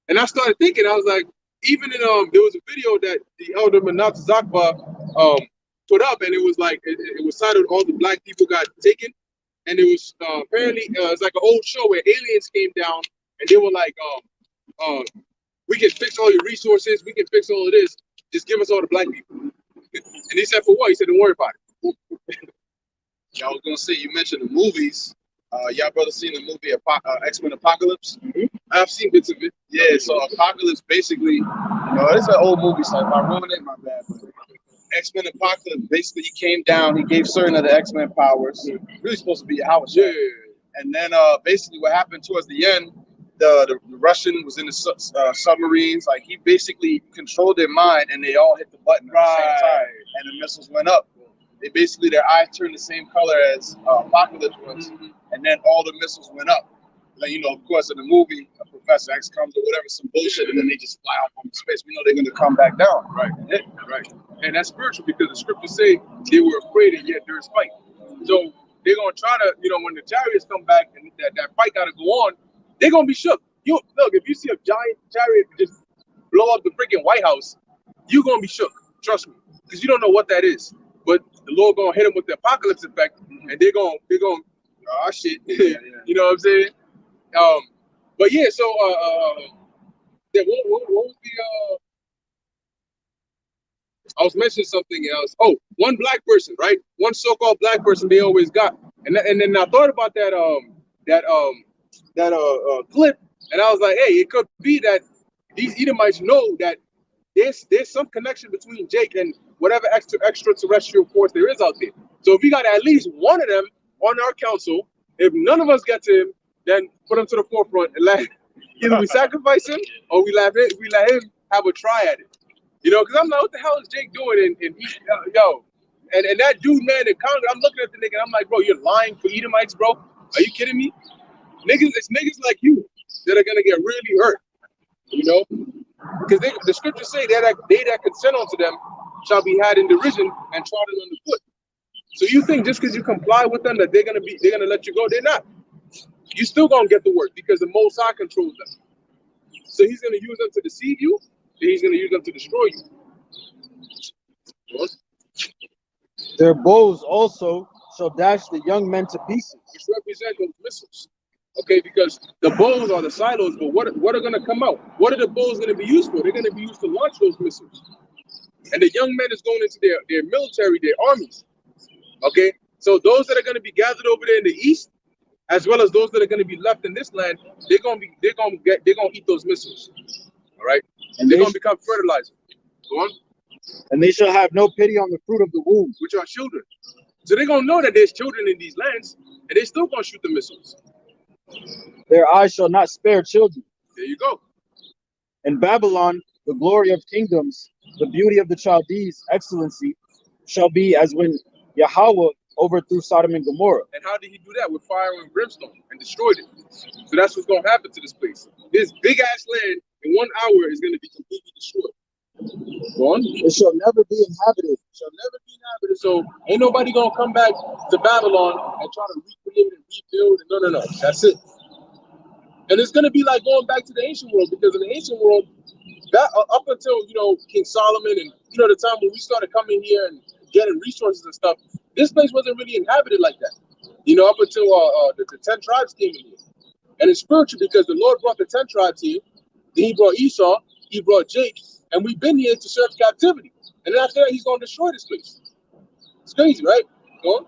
And I started thinking, I was like, even in there was a video that the elder Nyc Israelite put up, and it was like it was cited all the black people got taken, and it was apparently it's like an old show where aliens came down and they were like, we can fix all your resources, we can fix all of this, just give us all the black people. And he said, for what? He said, don't worry about it. Yeah, I was gonna say, you mentioned the movies. Y'all brothers seen the movie X-Men Apocalypse? Mm-hmm. I've seen bits of it. Yeah, so Apocalypse basically, it's an old movie, so if I ruin it, my bad. But X-Men Apocalypse, basically he came down, he gave certain of the X-Men powers. Really supposed to be a house. Yeah. And then basically what happened towards the end, the Russian was in the submarines, like he basically controlled their mind and they all hit the button at the same time and the missiles went up. They basically, their eyes turned the same color as Apocalypse was, and then all the missiles went up. Like, of course, in the movie, Professor X comes or whatever, some bullshit, and then they just fly off into space. We know they're going to come back down. Right. Right. And that's spiritual because the scriptures say they were afraid and yet there's fight. So they're going to try to, when the chariots come back and that fight got to go on, they're going to be shook. Look, if you see a giant chariot just blow up the freaking White House, you're going to be shook. Trust me. Because you don't know what that is. But the Lord gonna hit them with the apocalypse effect, and they're gonna, oh shit, you know what I'm saying? But yeah, so yeah, what was the I was mentioning something else. Oh, one black person, right? One so-called black person they always got, and then I thought about that clip, and I was like, hey, it could be that these Edomites know that there's some connection between Jake and whatever extraterrestrial force there is out there. So if we got at least one of them on our council, if none of us get to him, then put him to the forefront and either we sacrifice him or we let him have a try at it. Because I'm like, what the hell is Jake doing? And that dude, man, in Congress, I'm looking at the nigga, and I'm like, bro, you're lying for Edomites, bro? Are you kidding me? It's niggas like you that are gonna get really hurt. Because the scriptures say that they that consent unto them shall be had in derision and trodden underfoot. So you think just because you comply with them that they're gonna let you go? They're not. You still gonna get the work because the Most High controls them. So he's gonna use them to deceive you, and he's gonna use them to destroy you. Their bows also shall dash the young men to pieces. Which represent those missiles. Okay, because the bows are the silos, but what are going to come out? What are the bows going to be used for? They're going to be used to launch those missiles. And the young men is going into their military, their armies. Okay, so those that are going to be gathered over there in the east, as well as those that are going to be left in this land, they're going to eat those missiles. All right, and they're going to become fertilizer. Go on. And they shall have no pity on the fruit of the womb, which are children. So they're going to know that there's children in these lands, and they're still going to shoot the missiles. Their eyes shall not spare children. There you go. In Babylon, the glory of kingdoms, the beauty of the Chaldees, excellency, shall be as when Yahweh overthrew Sodom and Gomorrah. And how did he do that? With fire and brimstone and destroyed it. So that's what's going to happen to this place. This big ass land in 1 hour is going to be completely destroyed. Go on. It shall never be inhabited. It shall never be inhabited. So ain't nobody going to come back to Babylon and try to recreate and rebuild. No. That's it. And it's going to be like going back to the ancient world, because in the ancient world, that up until, King Solomon and, the time when we started coming here and getting resources and stuff, this place wasn't really inhabited like that. Up until the 10 tribes came in here. And it's spiritual because the Lord brought the 10 tribes here. Then he brought Esau, he brought Jake, and we've been here to serve captivity. And then after that, he's going to destroy this place. It's crazy, right? Go on.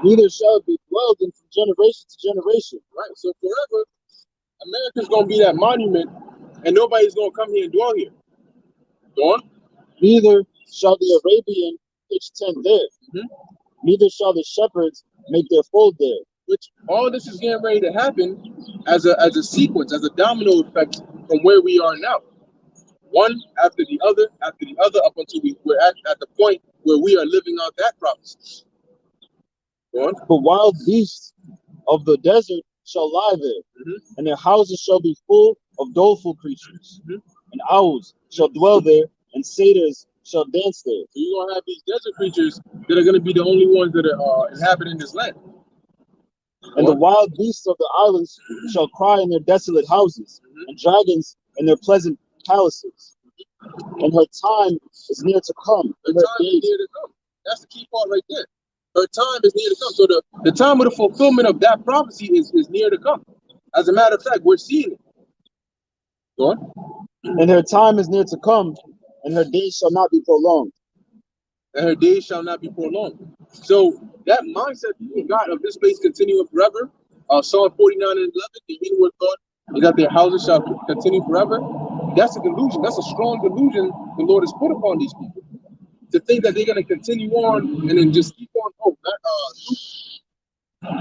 Neither shall it be dwelled in from generation to generation. Right. So forever, America's going to be that monument, and nobody's going to come here and dwell here. Go on. Neither shall the Arabian pitch tent there. Neither shall the shepherds make their fold there. Which all this is getting ready to happen as a sequence, as a domino effect from where we are now. One after the other, up until we're at the point where we are living out that prophecy. Go on. But wild beasts of the desert shall lie there, and their houses shall be full of doleful creatures. And owls shall dwell there, and satyrs shall dance there. So you're going to have these desert creatures that are going to be the only ones that are inhabiting this land. And the wild beasts of the islands shall cry in their desolate houses, and dragons in their pleasant palaces. And her time is near to come. Her time is near to come. That's the key part right there. Her time is near to come. So the time of the fulfillment of that prophecy is near to come. As a matter of fact, we're seeing it. Go on. And her time is near to come, and her days shall not be prolonged. And her days shall not be prolonged. So that mindset we got of this place continuing forever, Psalm 49 and 11, the inward thought is that their houses shall continue forever. That's a delusion. That's a strong delusion the Lord has put upon these people. To think that they're going to continue on and then just keep on. Oh,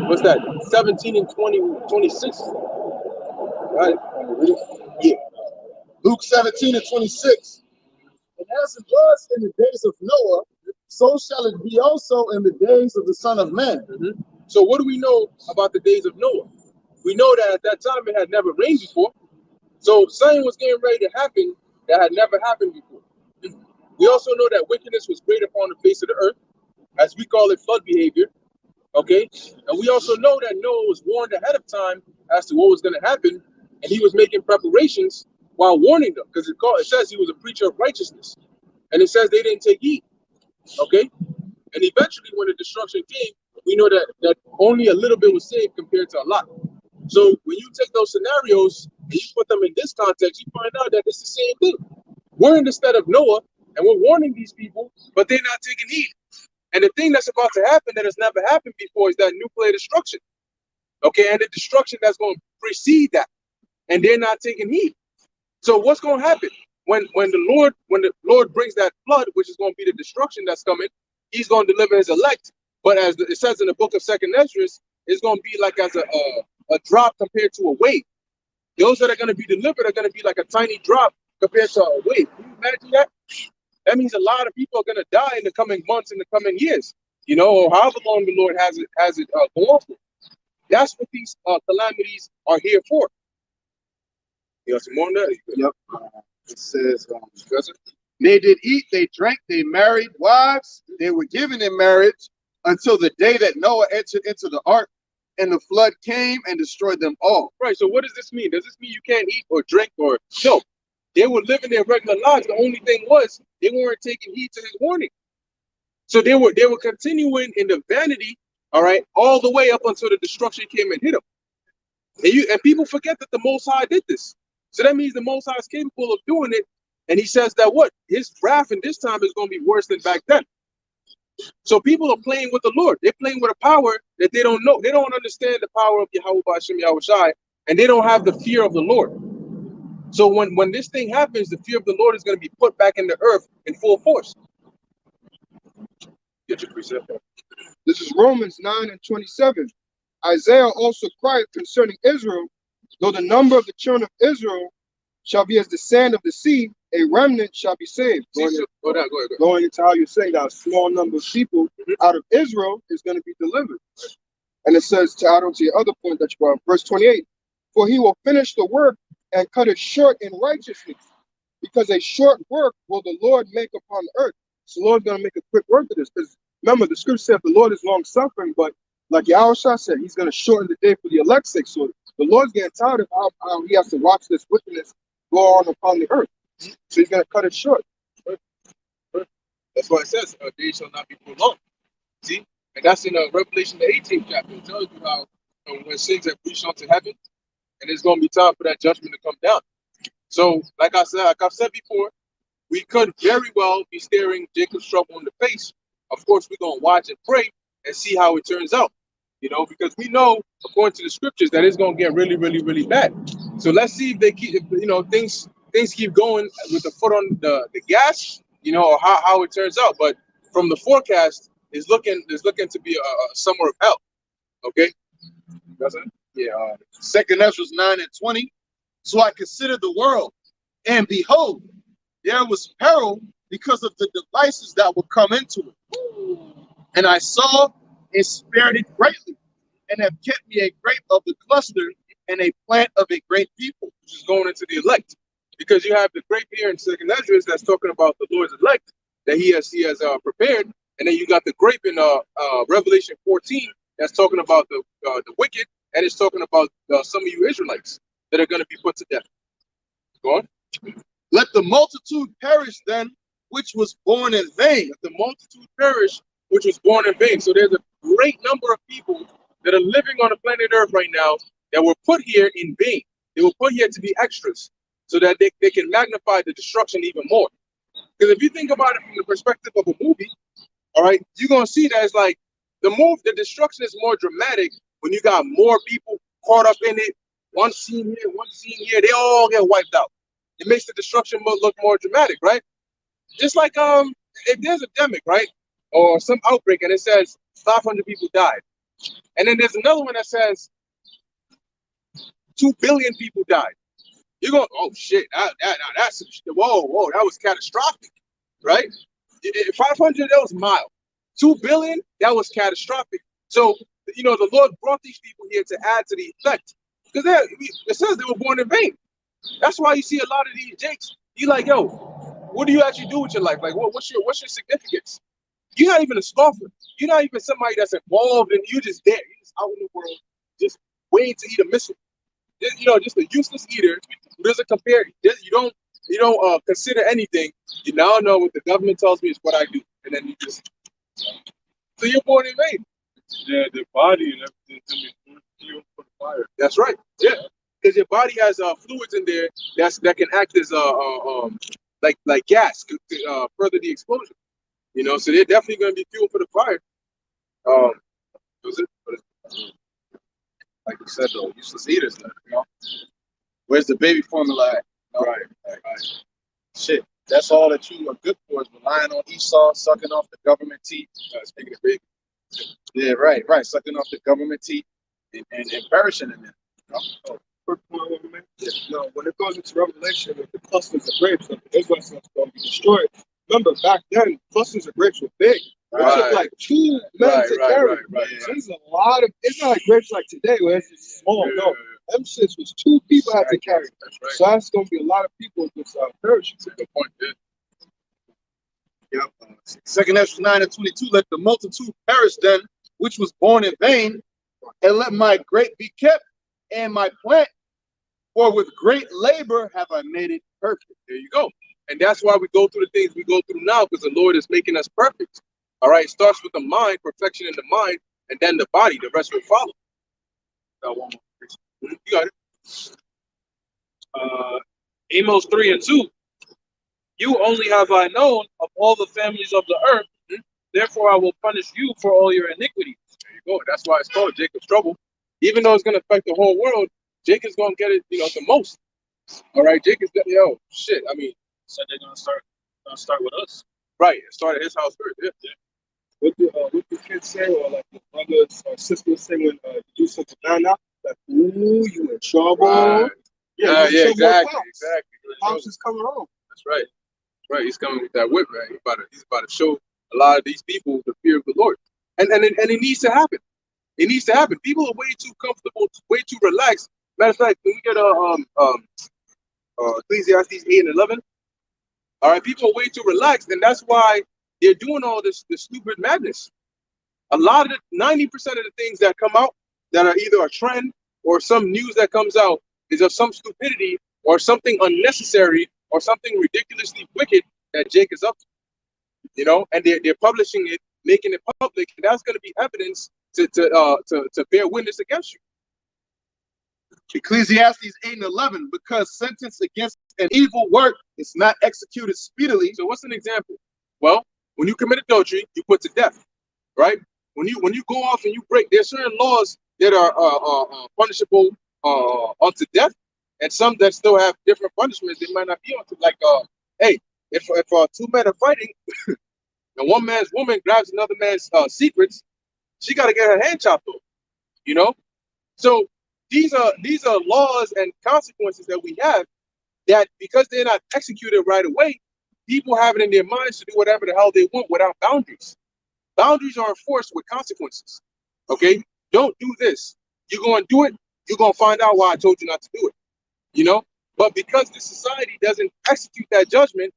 what's that? 17 and 26. Right? Yeah. Luke 17 and 26. And as it was in the days of Noah, so shall it be also in the days of the Son of Man. So what do we know about the days of Noah? We know that at that time it had never rained before. So something was getting ready to happen that had never happened before. We also know that wickedness was great upon the face of the earth, as we call it flood behavior. Okay? And we also know that Noah was warned ahead of time as to what was going to happen, and he was making preparations while warning them, because it says he was a preacher of righteousness. And it says they didn't take heed. Okay? And eventually when the destruction came, we know that only a little bit was saved compared to a lot. So when you take those scenarios and you put them in this context, you find out that it's the same thing. We're in the stead of Noah, and we're warning these people, but they're not taking heed. And the thing that's about to happen that has never happened before is that nuclear destruction. Okay, and the destruction that's going to precede that. And they're not taking heed. So what's going to happen? When the Lord brings that flood, which is going to be the destruction that's coming, he's going to deliver his elect. But as it says in the book of 2nd Ezra, it's going to be like as a drop compared to a wave. Those that are going to be delivered are going to be like a tiny drop compared to a wave. Can you imagine that? That means a lot of people are going to die in the coming months, in the coming years, or however long the Lord has it go on for. That's what these calamities are here for. You got some more on that? Yep. It says, they did eat, they drank, they married wives, they were given in marriage until the day that Noah entered into the ark, and the flood came and destroyed them all. Right. So what does this mean? Does this mean you can't eat or drink or no? They were living their regular lives. The only thing was they weren't taking heed to his warning. So they were continuing in the vanity, all right, all the way up until the destruction came and hit them. And people forget that the Most High did this. So that means the Most High is capable of doing it. And he says that what? His wrath in this time is going to be worse than back then. So people are playing with the Lord. They're playing with a power that they don't know. They don't understand the power of Yahweh B'Ashem Yahushai, and they don't have the fear of the Lord. So when this thing happens, the fear of the Lord is going to be put back in the earth in full force. Get your precept. This is Romans 9 and 27. Isaiah also cried concerning Israel, though the number of the children of Israel shall be as the sand of the sea, a remnant shall be saved. Going into how you're saying that a small number of people out of Israel is going to be delivered. And it says, to add on to your other point that you brought, verse 28, for he will finish the work and cut it short in righteousness, because a short work will the Lord make upon the earth. So the Lord's going to make a quick work of this. Because remember, the scripture said the Lord is long suffering, but like Yahushua said, he's going to shorten the day for the elect's sake. So the Lord's getting tired of how he has to watch this wickedness go on upon the earth. So he's going to cut it short. That's why it says, a day shall not be prolonged. See? And that's in Revelation, the 18th chapter. It tells you how when sins have reached unto heaven, and it's going to be time for that judgment to come down. So, like I've said before, we could very well be staring Jacob's trouble in the face. Of course, we're going to watch and pray and see how it turns out, you know, because we know, according to the scriptures, that it's going to get really, really, really bad. So let's see if they keep, you know, things keep going with the foot on the gas, you know, or how it turns out. But from the forecast, is looking to be a summer of hell. Okay? That's it? Yeah. 2 Ezra 9:20. So I considered the world, and behold, there was peril because of the devices that would come into it. And I saw and spared it greatly, and have kept me a grape of the cluster and a plant of a great people. Which is going into the elect. Because you have the grape here in 2 Ezra that's talking about the Lord's elect that he has prepared. And then you got the grape in Revelation 14 that's talking about the wicked, and it's talking about some of you Israelites that are going to be put to death. Go on. Let the multitude perish then, which was born in vain. Let the multitude perish, which was born in vain. So there's a great number of people that are living on the planet Earth right now that were put here in vain. They were put here to be extras so that they can magnify the destruction even more. Because if you think about it from the perspective of a movie, all right, you're going to see that it's like the destruction is more dramatic when you got more people caught up in it. One scene here, they all get wiped out. It makes the destruction look more dramatic, right? Just like if there's a demic, right, or some outbreak, and it says 500 people died, and then there's another one that says 2 billion people died. You're going, oh shit, that's whoa, that was catastrophic, right? 500, that was mild. 2 billion, that was catastrophic. So, you know, the Lord brought these people here to add to the effect. Because it says they were born in vain. That's why you see a lot of these jakes. You like, yo, what do you actually do with your life? Like, what's your significance? You're not even a scoffer. You're not even somebody that's involved, and you're just there. You're just out in the world, just waiting to eat a missile. You know, just a useless eater who doesn't compare. You don't consider anything. You now know what the government tells me is what I do, and then you just. So you're born in vain. Yeah, the body and everything can be fuel for the fire. That's right. Yeah, because your body has fluids in there that can act as like gas to further the explosion. You know, so they're definitely going to be fuel for the fire. Was it? Like you said, though, useless eaters. You know, where's the baby formula at? You know? Right. Shit, that's all that you are good for is relying on Esau, sucking off the government teeth. Speaking of baby. Yeah, right. Sucking off the government teeth and perishing in there. You know? Quick point, man. Yeah. No, when it goes into Revelation with the clusters of grapes, like the Israelites are going to be destroyed. Remember, back then, clusters of grapes were big. It took like 2 men to carry. Right. So there's a lot of. It's not like grapes like today where it's just small. Yeah, no, them shits was 2 people had to carry. That's right. So that's going to be a lot of people just perishing. Good point. Yeah. Yep. 2 Ezra 9:22. Let the multitude perish then, which was born in vain, and let my grape be kept and my plant, for with great labor have I made it perfect. There you go. And that's why we go through the things we go through now, because the Lord is making us perfect. All right, it starts with the mind, perfection in the mind, and then the body. The rest will follow. Got one more. You got it. Amos 3:2. You only have I known of all the families of the earth. Therefore, I will punish you for all your iniquities. There you go. That's why it's called Jacob's trouble. Even though it's going to affect the whole world, Jacob's going to get it, you know, the most. All right, Jacob's shit. I mean, Said they're gonna start with us. right. It started his house first. Yeah. What the kids say, or like the brothers or sisters say when you do something bad now? Like, ooh, you in trouble. Right. Yeah, Exactly. Pops is coming home. That's right. Right. He's coming with that whip, man. He's about to show a lot of these people the fear of the Lord. And it needs to happen. It needs to happen. People are way too comfortable, way too relaxed. Matter of fact, can we get Ecclesiastes 8:11? All right, people are way too relaxed, and that's why they're doing all this stupid madness. A lot of 90% of the things that come out that are either a trend or some news that comes out is of some stupidity or something unnecessary or something ridiculously wicked that Jake is up to. You know, and they're publishing it, making it public, and that's going to be evidence to bear witness against you. Ecclesiastes 8:11, because sentence against an evil work is not executed speedily. So what's an example? Well, when you commit adultery, you put to death, right? When you go off and you break, there's certain laws that are punishable unto death, and some that still have different punishments. They might not be unto, like hey, if two men are fighting and one man's woman grabs another man's secrets, she got to get her hand chopped off. You know, so these are laws and consequences that we have, that because they're not executed right away, people have it in their minds to do whatever the hell they want without boundaries. Boundaries are enforced with consequences. Okay, don't do this. You're going to do it. You're going to find out why I told you not to do it. You know, but because the society doesn't execute that judgment,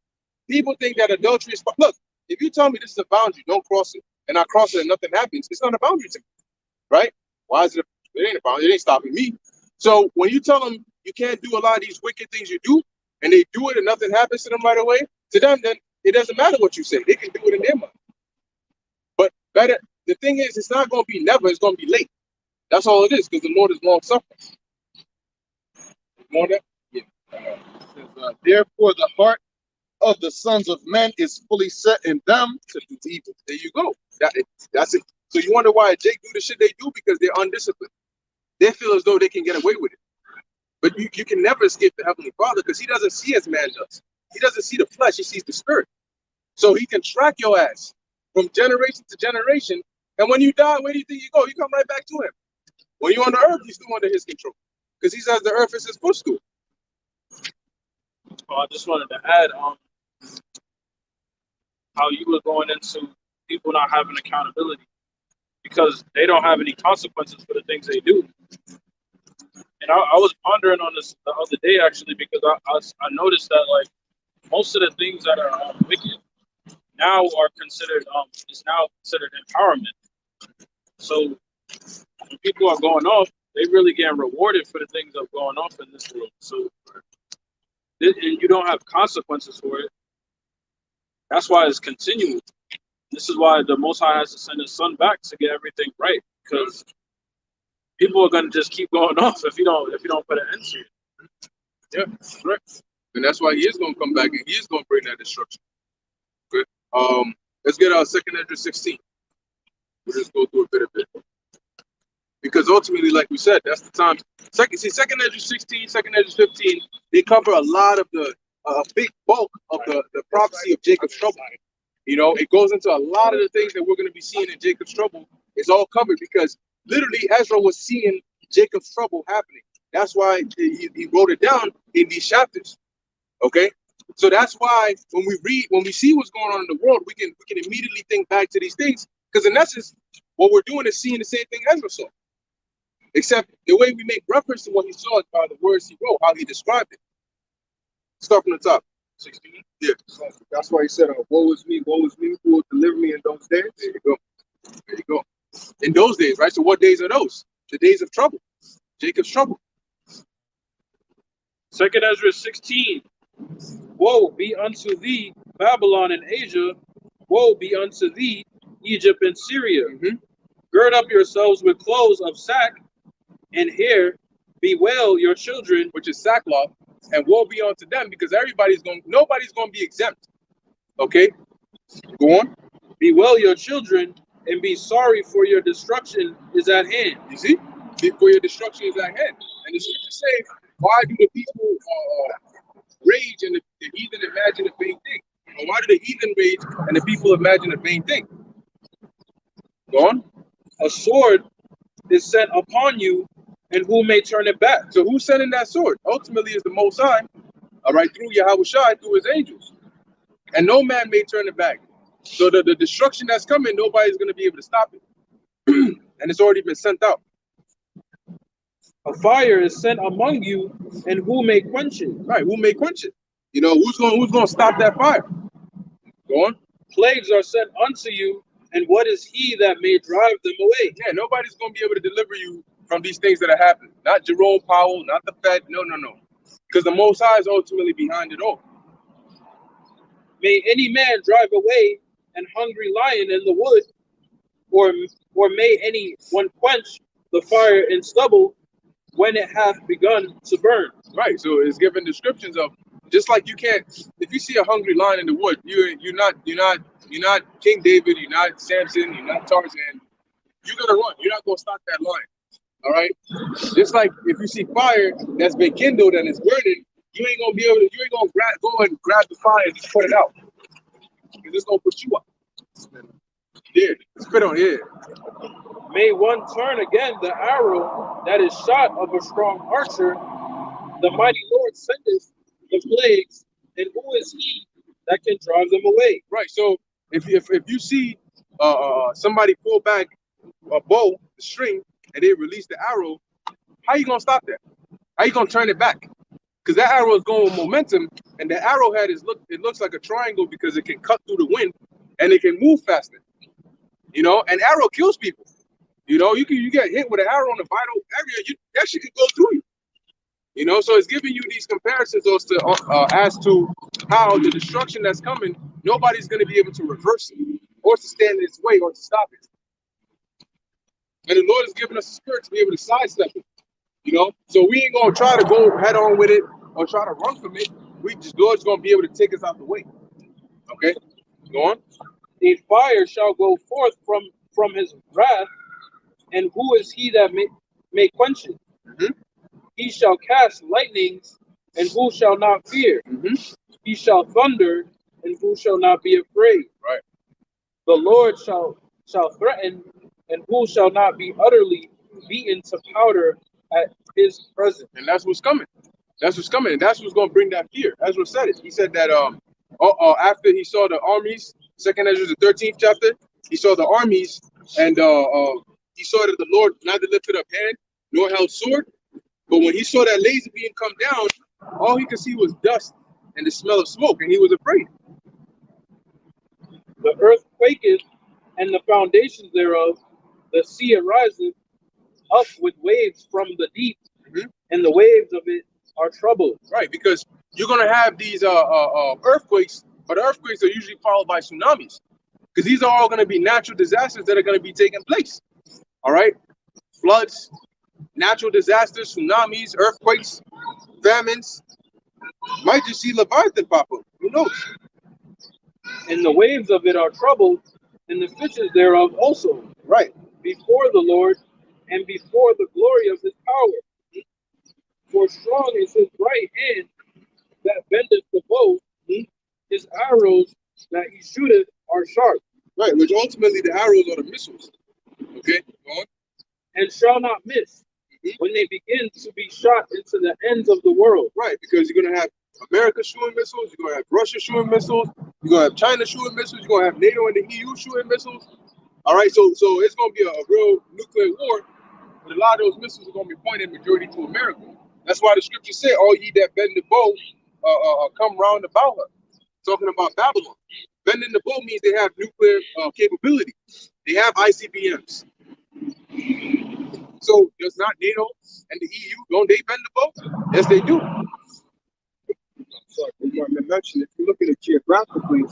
people think that adultery is. Look, if you tell me this is a boundary, don't cross it, and I cross it and nothing happens, it's not a boundary to me, right? Why is it? It ain't a boundary. It ain't stopping me. So when you tell them you can't do a lot of these wicked things you do, and they do it and nothing happens to them right away, to them, then it doesn't matter what you say. They can do it in their mind. But better, the thing is, it's not going to be never. It's going to be late. That's all it is, because the Lord is long suffering. More than yeah. Therefore, the heart of the sons of men is fully set in them to do evil. There you go. That's it. So you wonder why Jake do the shit they do? Because they're undisciplined. They feel as though they can get away with it. But you can never escape the Heavenly Father, because he doesn't see as man does. He doesn't see the flesh, he sees the spirit. So he can track your ass from generation to generation. And when you die, where do you think you go? You come right back to him. When you're on the earth, you're still under his control, because he says the earth is his footstool. I just wanted to add how you were going into people not having accountability because they don't have any consequences for the things they do. And I was pondering on this the other day, actually, because I noticed that, like, most of the things that are wicked now are considered is now considered empowerment. So when people are going off, they really getting rewarded for the things that are going off in this world. So and you don't have consequences for it. That's why it's continual. This is why the Most High has to send his son back to get everything right, because people are going to just keep going off if you don't put an end to it. Yeah, correct. And that's why he is going to come back and he is going to bring that destruction. Okay. Let's get our 2 Esdras 16. We'll just go through a bit of it. Because ultimately, like we said, that's the time. 2 Esdras 16, 2 Esdras 15, they cover a lot of the big bulk of the prophecy of Jacob's trouble. You know, it goes into a lot of the things that we're going to be seeing in Jacob's trouble. It's all covered because literally Ezra was seeing Jacob's trouble happening. That's why he wrote it down in these chapters. Okay, so that's why when we see what's going on in the world, we can immediately think back to these things, because in essence, what we're doing is seeing the same thing Ezra saw, except the way we make reference to what he saw is by the words he wrote, how he described it. Start from the top. 16. Yeah. That's why he said, woe is me, who will deliver me in those days. There you go. There you go. In those days, right? So what days are those? The days of trouble. Jacob's trouble. 2 Esdras 16. Woe be unto thee, Babylon and Asia. Woe be unto thee, Egypt and Syria. Gird up yourselves with clothes of sack and hair. Bewail your children, which is sackcloth, and woe be unto them, because nobody's going to be exempt. Okay, go on. Bewail your children and be sorry, for your destruction is at hand. You see, for your destruction is at hand. And the scriptures say, why do the people rage and the heathen imagine a vain thing? Or why do the heathen rage and the people imagine a vain thing? Go on. A sword is sent upon you, and who may turn it back? So who's sending that sword? Ultimately is the Most High, all right, through Yahushua, through his angels. And no man may turn it back. So the destruction that's coming, nobody's going to be able to stop it. And it's already been sent out. A fire is sent among you, and who may quench it? Right, who may quench it? You know, who's going to stop that fire? Go on. Plagues are sent unto you, and what is he that may drive them away? Yeah, nobody's going to be able to deliver you from these things that are happening. Not Jerome Powell, not the Fed. No. Because the Most High is ultimately behind it all. May any man drive away an hungry lion in the wood, or may any one quench the fire in stubble. when it hath begun to burn. Right. So it's given descriptions of, just like you can't, if you see a hungry lion in the wood, you're not King David, you're not Samson, you're not Tarzan. You're gonna run. You're not gonna stop that lion. All right. Just like if you see fire that's been kindled and it's burning, you ain't gonna go and grab the fire and just put it out. Because it's gonna put you up. Yeah, spit on it. May one turn again the arrow that is shot of a strong archer. The mighty Lord sendeth the plagues, and who is he that can drive them away? Right. So if you see somebody pull back a bow, the string, and they release the arrow, how you gonna stop that? How you gonna turn it back? Because that arrow is going with momentum, and the arrowhead it looks like a triangle because it can cut through the wind and it can move faster. You know, an arrow kills people. You know, you get hit with an arrow in a vital area, that shit could go through you. You know, so it's giving you these comparisons as to how the destruction that's coming, nobody's going to be able to reverse it or to stand in its way or to stop it. And the Lord is giving us a spirit to be able to sidestep it. You know, so we ain't going to try to go head on with it or try to run from it. Lord's going to be able to take us out the way. Okay, go on. A fire shall go forth from his wrath, and who is he that may quench it? Mm-hmm. He shall cast lightnings, and who shall not fear? Mm-hmm. He shall thunder, and who shall not be afraid? Right. The Lord shall threaten, and who shall not be utterly beaten to powder at his presence? And that's what's coming. That's what's coming. And that's what's going to bring that fear. Ezra said it. He said that after he saw the armies, 2nd Ezra, the 13th chapter, he saw the armies, and he saw that the Lord neither lifted up hand nor held sword. But when he saw that laser beam come down, all he could see was dust and the smell of smoke, and he was afraid. The earth quaketh, and the foundations thereof, the sea ariseth up with waves from the deep, and the waves of it are troubled. Right, because you're going to have these earthquakes, but earthquakes are usually followed by tsunamis, because these are all going to be natural disasters that are going to be taking place. All right, floods, natural disasters, tsunamis, earthquakes, famines. Might just see Leviathan pop up. Who knows? And the waves of it are troubled, and the fishes thereof also. Right. Before the Lord, and before the glory of his power. For strong is his right hand that bendeth the bow. His arrows that he shooteth are sharp. Right, which ultimately the arrows are the missiles. Okay, go on. And shall not miss when they begin to be shot into the ends of the world. Right, because you're going to have America shooting missiles, you're going to have Russia shooting missiles, you're going to have China shooting missiles, you're going to have NATO and the EU shooting missiles. All right, so it's going to be a real nuclear war, but a lot of those missiles are going to be pointed majority to America. That's why the scripture said, all ye that bend the bow, come round about her. Talking about Babylon. Bending the bow means they have nuclear capability. They have ICBMs. So does not NATO and the EU, don't they bend the bow? Yes, they do. Sorry, I want to mention, if you look at it geographically,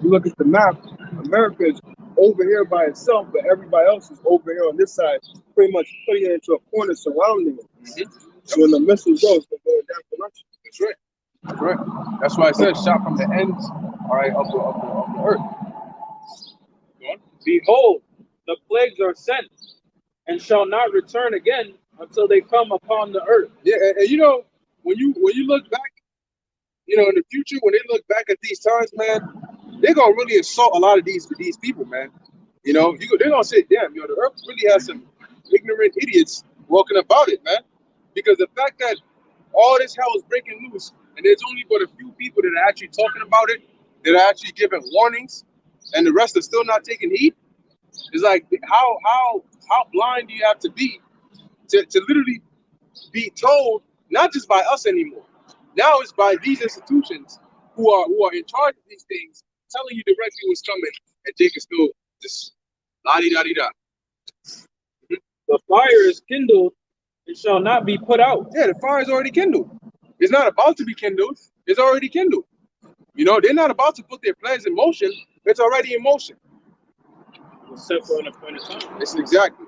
you look at the map, America is over here by itself, but everybody else is over here on this side, pretty much putting it into a corner surrounding it. So when the missiles go, it's going to go in that direction. That's right. That's right. That's why I said shot from the ends, all right, of the earth. Go on. Behold, the plagues are sent, and shall not return again until they come upon the earth. Yeah, and you know, when you look back, you know, in the future, when they look back at these times, man, they're gonna really assault a lot of these people, man. You know, they're gonna say, damn, you know, the earth really has some ignorant idiots walking about it, man. Because the fact that all this hell is breaking loose, and there's only but a few people that are actually talking about it, that are actually giving warnings, and the rest are still not taking heed. It's like, how blind do you have to be to literally be told, not just by us anymore. Now it's by these institutions who are in charge of these things, telling you directly what's coming, and Jake is still just la-di-da-di-da. The fire is kindled and shall not be put out. Yeah, the fire is already kindled. It's not about to be kindled. It's already kindled. You know, they're not about to put their plans in motion. It's already in motion. It's set for an appointed time. It's exactly.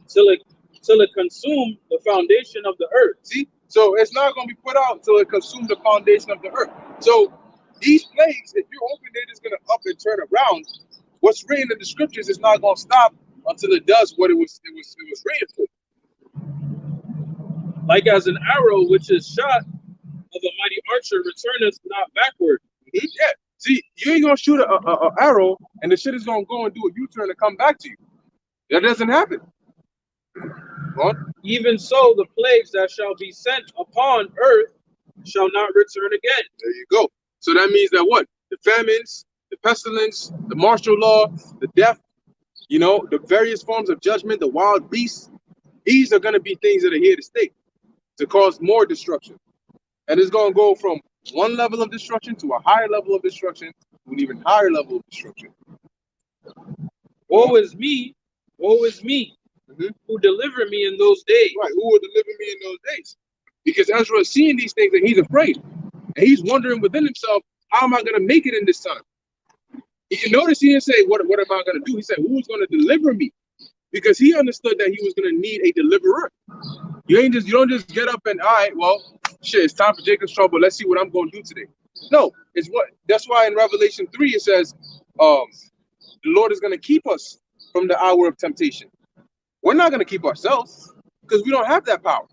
Till it till it consume the foundation of the earth. See? So it's not going to be put out until it consumes the foundation of the earth. So these plagues, if you're hoping they're just going to up and turn around, what's written in the scriptures is not going to stop until it does what it was written for. Like as an arrow which is shot of a mighty archer returneth not backward. Yeah. See, you ain't going to shoot an arrow and the shit is going to go and do a U-turn and come back to you. That doesn't happen. What? Even so, the plagues that shall be sent upon earth shall not return again. There you go. So that means that what? The famines, the pestilence, the martial law, the death, you know, the various forms of judgment, the wild beasts, these are going to be things that are here to stay, to cause more destruction. And it's going to go from one level of destruction to a higher level of destruction to an even higher level of destruction. Woe is me, who delivered me in those days. Right, who will deliver me in those days? Because Ezra is seeing these things and he's afraid. And he's wondering within himself, how am I going to make it in this time? You notice he didn't say, what am I going to do? He said, who's going to deliver me? Because he understood that he was going to need a deliverer. You don't just get up and, all right, well, shit, it's time for Jacob's trouble. Let's see what I'm going to do today. No, that's why in Revelation 3 it says, the Lord is going to keep us from the hour of temptation. We're not going to keep ourselves because we don't have that power.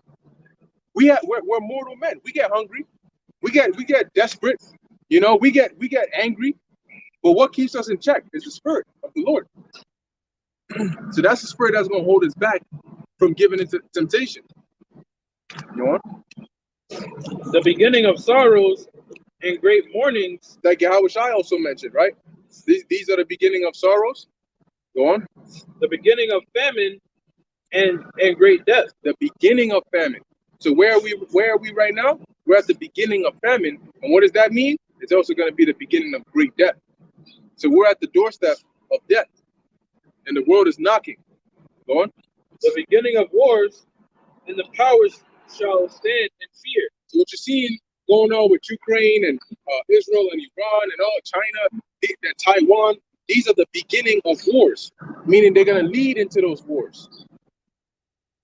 We're mortal men. We get hungry. We get desperate. You know, we get angry. But what keeps us in check is the spirit of the Lord. So that's the spirit that's going to hold us back from giving into temptation. You know what? The beginning of sorrows and great mournings. Like Yahushua also mentioned, right? These are the beginning of sorrows. Go on. The beginning of famine and great death. The beginning of famine. So where are we right now? We're at the beginning of famine. And what does that mean? It's also going to be the beginning of great death. So we're at the doorstep of death. And the world is knocking. Go on. The beginning of wars, and the powers shall stand in fear. So what you're seeing going on with Ukraine and Israel and Iran and all China, and Taiwan, these are the beginning of wars, meaning they're going to lead into those wars.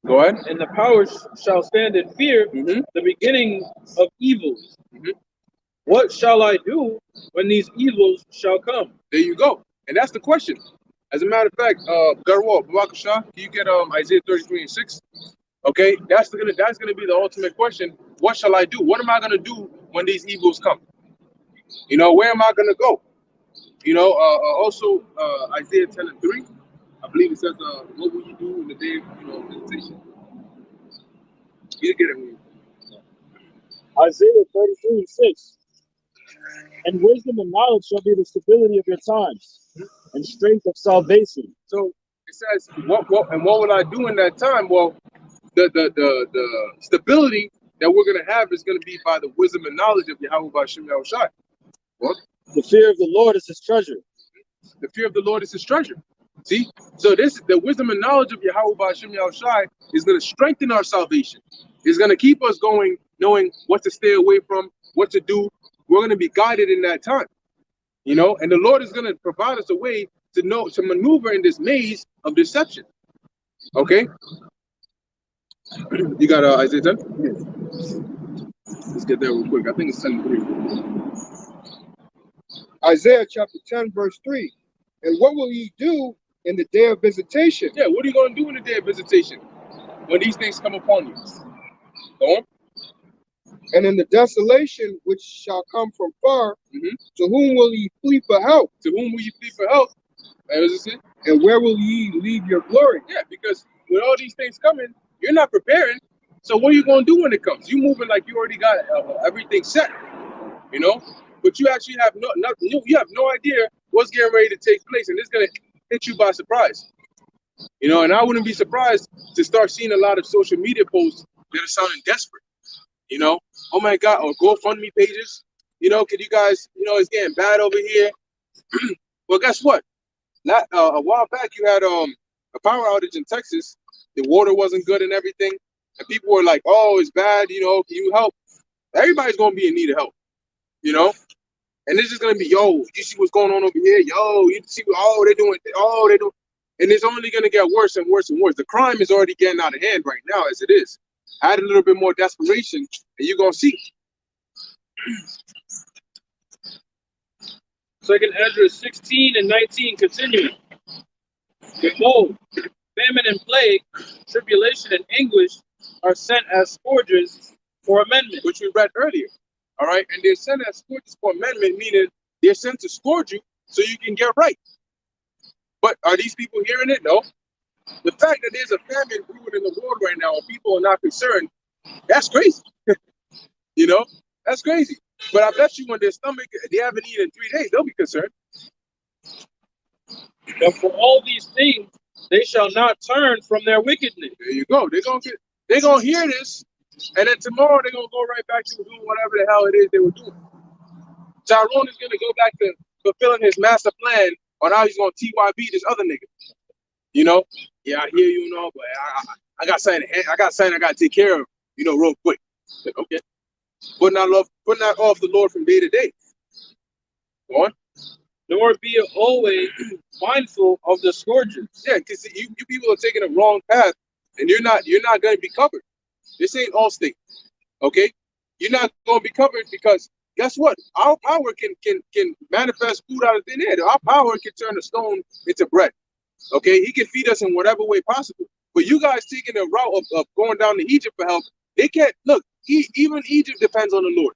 Go ahead. And the powers shall stand in fear, the beginning of evils. What shall I do when these evils shall come? There you go. And that's the question. As a matter of fact, Garwal, Babakasha, can you get Isaiah 33:6? Okay, that's gonna be the ultimate question. What shall I do? What am I gonna do when these evils come? You know, where am I gonna go? You know, also Isaiah 10:3, I believe it says, what will you do in the day of visitation? You get it. Isaiah 33:6. And wisdom and knowledge shall be the stability of your times, and strength of salvation. So it says, what will I do in that time? Well, the stability that we're gonna have is gonna be by the wisdom and knowledge of Yahweh B'Shem Yahushai. What? The fear of the Lord is his treasure. The fear of the Lord is his treasure. See? So the wisdom and knowledge of Yahweh B'Shem Yahushai is gonna strengthen our salvation. It's gonna keep us going, knowing what to stay away from, what to do. We're going to be guided in that time, you know, and the Lord is going to provide us a way to maneuver in this maze of deception. Okay, you got Isaiah 10? Yes. Let's get there real quick. I think it's 10:3. Isaiah chapter 10, verse 3. And what will ye do in the day of visitation? Yeah, what are you going to do in the day of visitation when these things come upon you? Go on. And in the desolation which shall come from far, to whom will ye flee for help? To whom will you flee for help? What does it say? And where will ye leave your glory? Yeah, because with all these things coming, you're not preparing. So what are you going to do when it comes? You moving like you already got everything set, you know? But you actually have no idea what's getting ready to take place, and it's going to hit you by surprise. You know, and I wouldn't be surprised to start seeing a lot of social media posts that are sounding desperate. You know, oh my God, or GoFundMe pages. You know, could you guys, you know, it's getting bad over here. Well, guess what? A while back, you had a power outage in Texas. The water wasn't good and everything. And people were like, oh, it's bad. You know, can you help? Everybody's going to be in need of help, you know? And it's just going to be, yo, you see what's going on over here? Yo, you see, they're doing. And it's only going to get worse and worse and worse. The crime is already getting out of hand right now as it is. Add a little bit more desperation, and you're going to see. 2nd Ezra 16 and 19 continuing. Behold, famine and plague, tribulation and anguish are sent as scourges for amendment. Which we read earlier. All right? And they're sent as scourges for amendment, meaning they're sent to scourge you so you can get right. But are these people hearing it? No. The fact that there's a famine brewing in the world right now and people are not concerned, that's crazy. You know? That's crazy. But I bet you when their stomach, they haven't eaten in 3 days, they'll be concerned. But for all these things, they shall not turn from their wickedness. There you go. They're gonna hear this, and then tomorrow they're gonna go right back to doing whatever the hell it is they were doing. Tyrone is gonna go back to fulfilling his master plan on how he's gonna TYB this other nigga. You know? Yeah, I hear you, but I got something I gotta take care of, real quick. Like, okay. Putting that off the Lord from day to day. Go on. Nor be always mindful of the scourges. Yeah, because you people are taking a wrong path, and you're not going to be covered. This ain't all state, okay? You're not going to be covered because guess what? Our power can manifest food out of thin air. Our power can turn a stone into bread, okay? He can feed us in whatever way possible. But you guys taking the route of going down to Egypt for help, they can't look. Even Egypt depends on the Lord.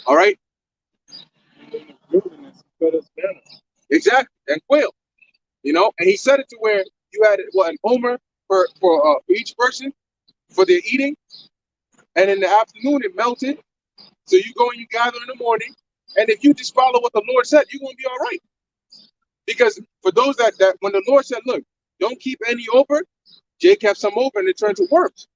All right. Exactly, and quail, and he said it to where you had an omer for each person for their eating, and in the afternoon it melted. So you go and you gather in the morning, and if you just follow what the Lord said, you're gonna be all right. Because for those that when the Lord said, look, don't keep any over, Jay kept some over and it turned to worms.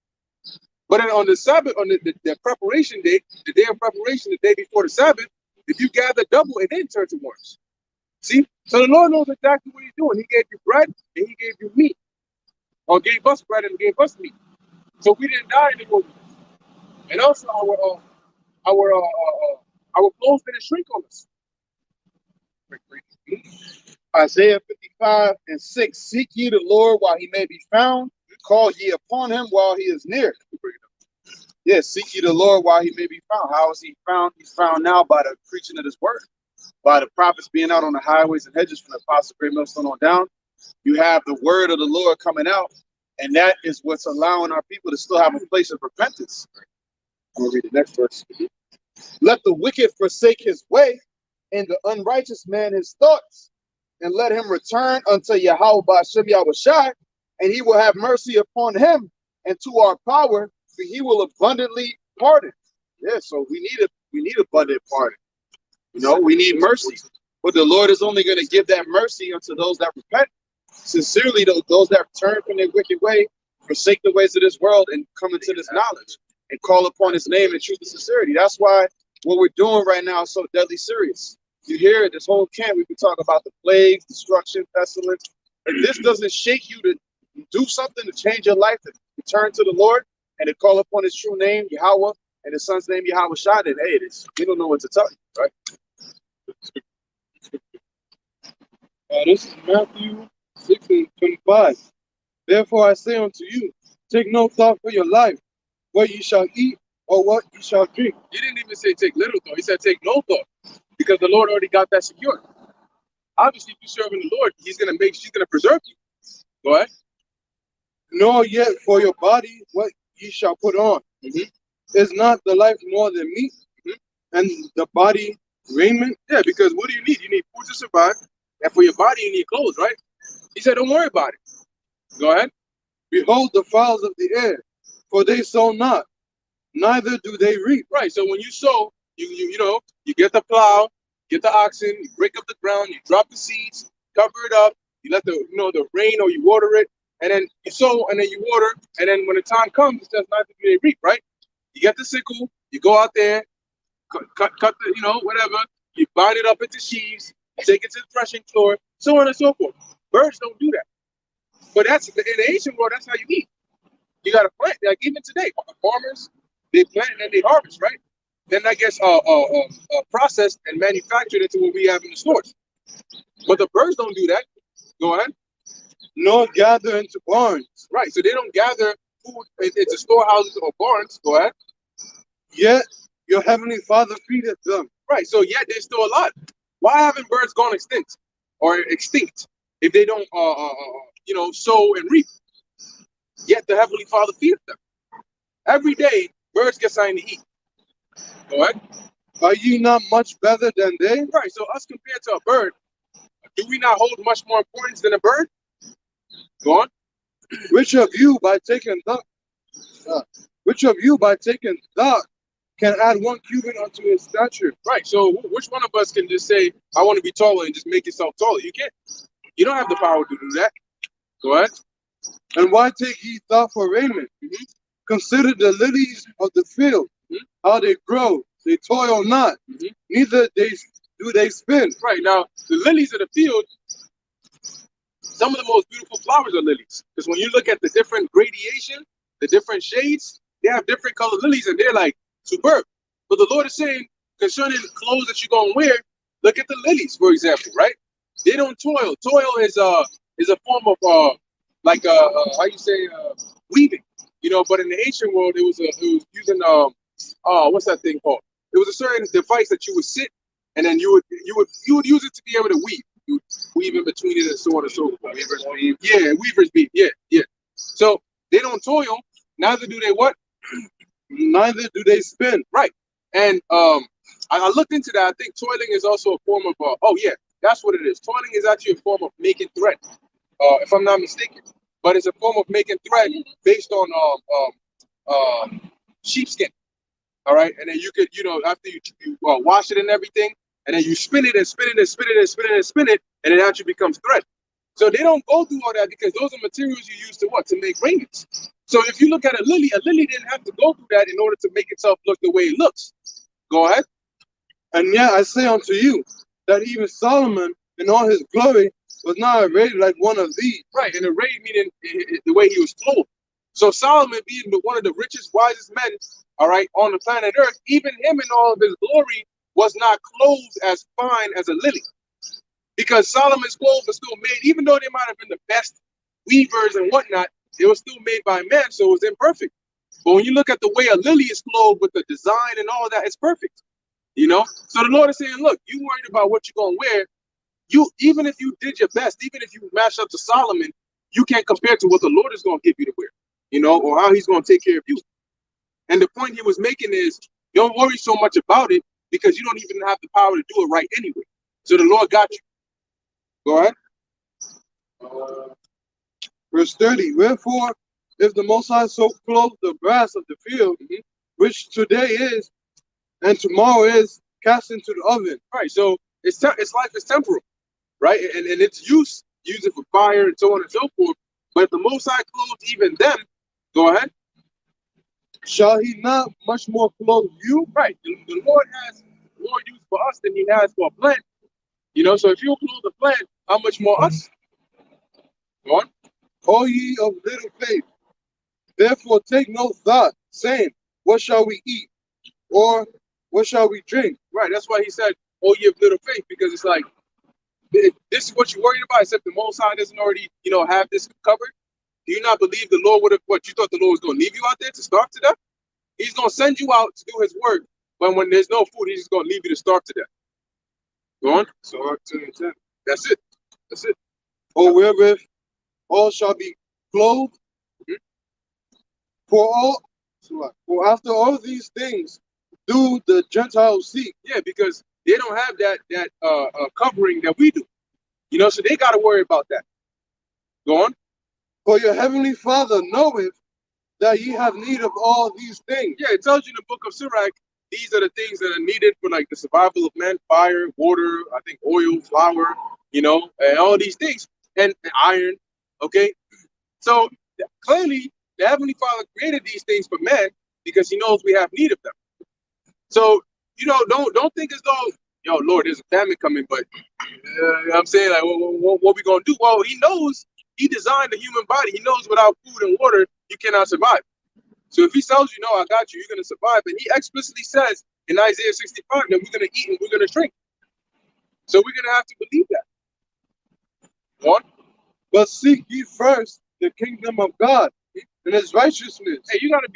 But then on the Sabbath, on the preparation day, the day of preparation, the day before the Sabbath, if you gather double, it then turns to worms. See? So the Lord knows exactly what he's doing. He gave you bread and he gave you meat. Or gave us bread and gave us meat. So we didn't die in the wilderness. And also our clothes didn't shrink on us. Isaiah 55:6. Seek ye the Lord while he may be found. Call ye upon him while he is near. Yes, seek ye the Lord while he may be found. How is he found? He's found now by the preaching of his word, by the prophets being out on the highways and hedges from the Apostle Great Millstone on down. You have the word of the Lord coming out, and that is what's allowing our people to still have a place of repentance. I'm going to read the next verse. Let the wicked forsake his way, and the unrighteous man his thoughts, and let him return unto Yahweh Ba'ashem Yahushai, and he will have mercy upon him and to our power, for he will abundantly pardon. Yeah, so we need abundant pardon. We need mercy. But the Lord is only going to give that mercy unto those that repent sincerely, those that turn from their wicked way, forsake the ways of this world, and come into this knowledge and call upon his name in truth and sincerity. That's why what we're doing right now is so deadly serious. You hear it, this whole camp, we can talk about the plagues, destruction, pestilence. If this doesn't shake you to do something to change your life, to return to the Lord and to call upon his true name, Yahweh, and his son's name, Yahweh Shai, then hey, we don't know what to tell you, right? This is Matthew 6:25. Therefore I say unto you, take no thought for your life, what you shall eat or what you shall drink. He didn't even say take little thought. He said take no thought, because the Lord already got that secured. Obviously, if you're serving the Lord, he's gonna preserve you. Go ahead. Nor yet for your body what ye shall put on. Is not the life more than meat, and the body raiment? Yeah, because what do you need? You need food to survive, and for your body you need clothes, right? He said, don't worry about it. Go ahead. Behold the fowls of the air, for they sow not, neither do they reap. Right. So when you sow, you get the plow, get the oxen, you break up the ground, you drop the seeds, cover it up, you let the rain, or you water it, and then you sow, and then you water, and then when the time comes, it says neither do they reap, right? You get the sickle, you go out there, cut the, whatever, you bind it up into sheaves, take it to the threshing floor, so on and so forth. Birds don't do that. But that's in the ancient world, that's how you eat. You got to plant, like even today, farmers, they plant and then they harvest, right? Then that gets processed and manufactured into what we have in the stores. But the birds don't do that. Go ahead. nor gather into barns. Right. So they don't gather food into storehouses or barns. Go ahead. Yet your heavenly Father feedeth them. Right. So yet they're still alive. Why haven't birds gone extinct if they don't sow and reap? Yet the heavenly Father feedeth them. Every day birds get something to eat. Go ahead. Are ye not much better than they? Right. So us compared to a bird, do we not hold much more importance than a bird? Go on. Which of you by taking thought can add 1 cubit unto his stature? Right. So which one of us can just say, I want to be taller and just make yourself taller? You can't. You don't have the power to do that. Go ahead. And why take ye thought for raiment? Consider the lilies of the field, how they grow. They toil not, neither do they spin. Right. Now, the lilies of the field, some of the most beautiful flowers are lilies. Because when you look at the different gradation, the different shades, they have different colored lilies and they're like superb. But the Lord is saying, concerning the clothes that you're going to wear, look at the lilies, for example, right? They don't toil. Toil is a form of weaving, but in the ancient world it was using what's that thing called? It was a certain device that you would sit and then you would use it to be able to weave. You would weave in between it and so on and so forth. Weaver's beam. Yeah, weaver's beam. Yeah. So they don't toil, neither do they what? Neither do they spin. Right. And I looked into that. I think toiling is also a form of that's what it is. Toiling is actually a form of making thread, if I'm not mistaken. But it's a form of making thread based on sheepskin. All right, and then you could, after you wash it and everything, and then you spin it and spin it and spin it and spin it and spin it, and it actually becomes thread. So they don't go through all that because those are materials you use to what? To make raiments. So if you look at a lily didn't have to go through that in order to make itself look the way it looks. Go ahead. And yet I say unto you that even Solomon in all his glory was not arrayed like one of these. Right, and arrayed meaning the way he was clothed. So Solomon being one of the richest, wisest men, all right, on the planet Earth, even him in all of his glory was not clothed as fine as a lily. Because Solomon's clothes were still made, even though they might have been the best weavers and whatnot, they were still made by man, so it was imperfect. But when you look at the way a lily is clothed with the design and all of that, it's perfect. So the Lord is saying, look, you worried about what you're going to wear. Even if you did your best, even if you match up to Solomon, you can't compare to what the Lord is going to give you to wear, or how he's going to take care of you. And the point he was making is, don't worry so much about it because you don't even have the power to do it right anyway. So the Lord got you. Go ahead. Verse 30, wherefore, if the Most High so clothe the grass of the field, which today is, and tomorrow is cast into the oven. Right, so its life is temporal, right? And its use it for fire and so on and so forth. But if the Most High clothed even them, go ahead. Shall he not much more clothe you? Right, the Lord has more use for us than he has for a plant. So if you clothe the plant, how much more us? Go on. O ye of little faith, therefore take no thought, saying, what shall we eat? Or what shall we drink? Right, that's why he said, oh, ye of little faith, because it's like, this is what you're worried about, except the Most High doesn't already, have this covered. Do you not believe the Lord would have, you thought the Lord was going to leave you out there to starve to death? He's going to send you out to do his work, but when there's no food, he's just going to leave you to starve to death. Go on. So that's it. Or wherewith all shall be clothed. For after all these things do the Gentiles seek. Yeah, because they don't have that covering that we do. So they got to worry about that. Go on. For your heavenly Father knoweth that ye have need of all these things. Yeah, it tells you in the book of Sirach, these are the things that are needed for like the survival of man: fire, water, I think oil, flour, and all these things, and iron. Okay, so clearly the Heavenly Father created these things for man because he knows we have need of them. So don't think as though, Lord, there's a famine coming, but I'm saying like, what we gonna do? Well, he knows. He designed the human body. He knows without food and water you cannot survive. So if he tells you, no, I got you, you're going to survive. And he explicitly says in Isaiah 65 that we're going to eat and we're going to drink. So we're going to have to believe that. One. But seek ye first the kingdom of God and his righteousness. Hey, you gotta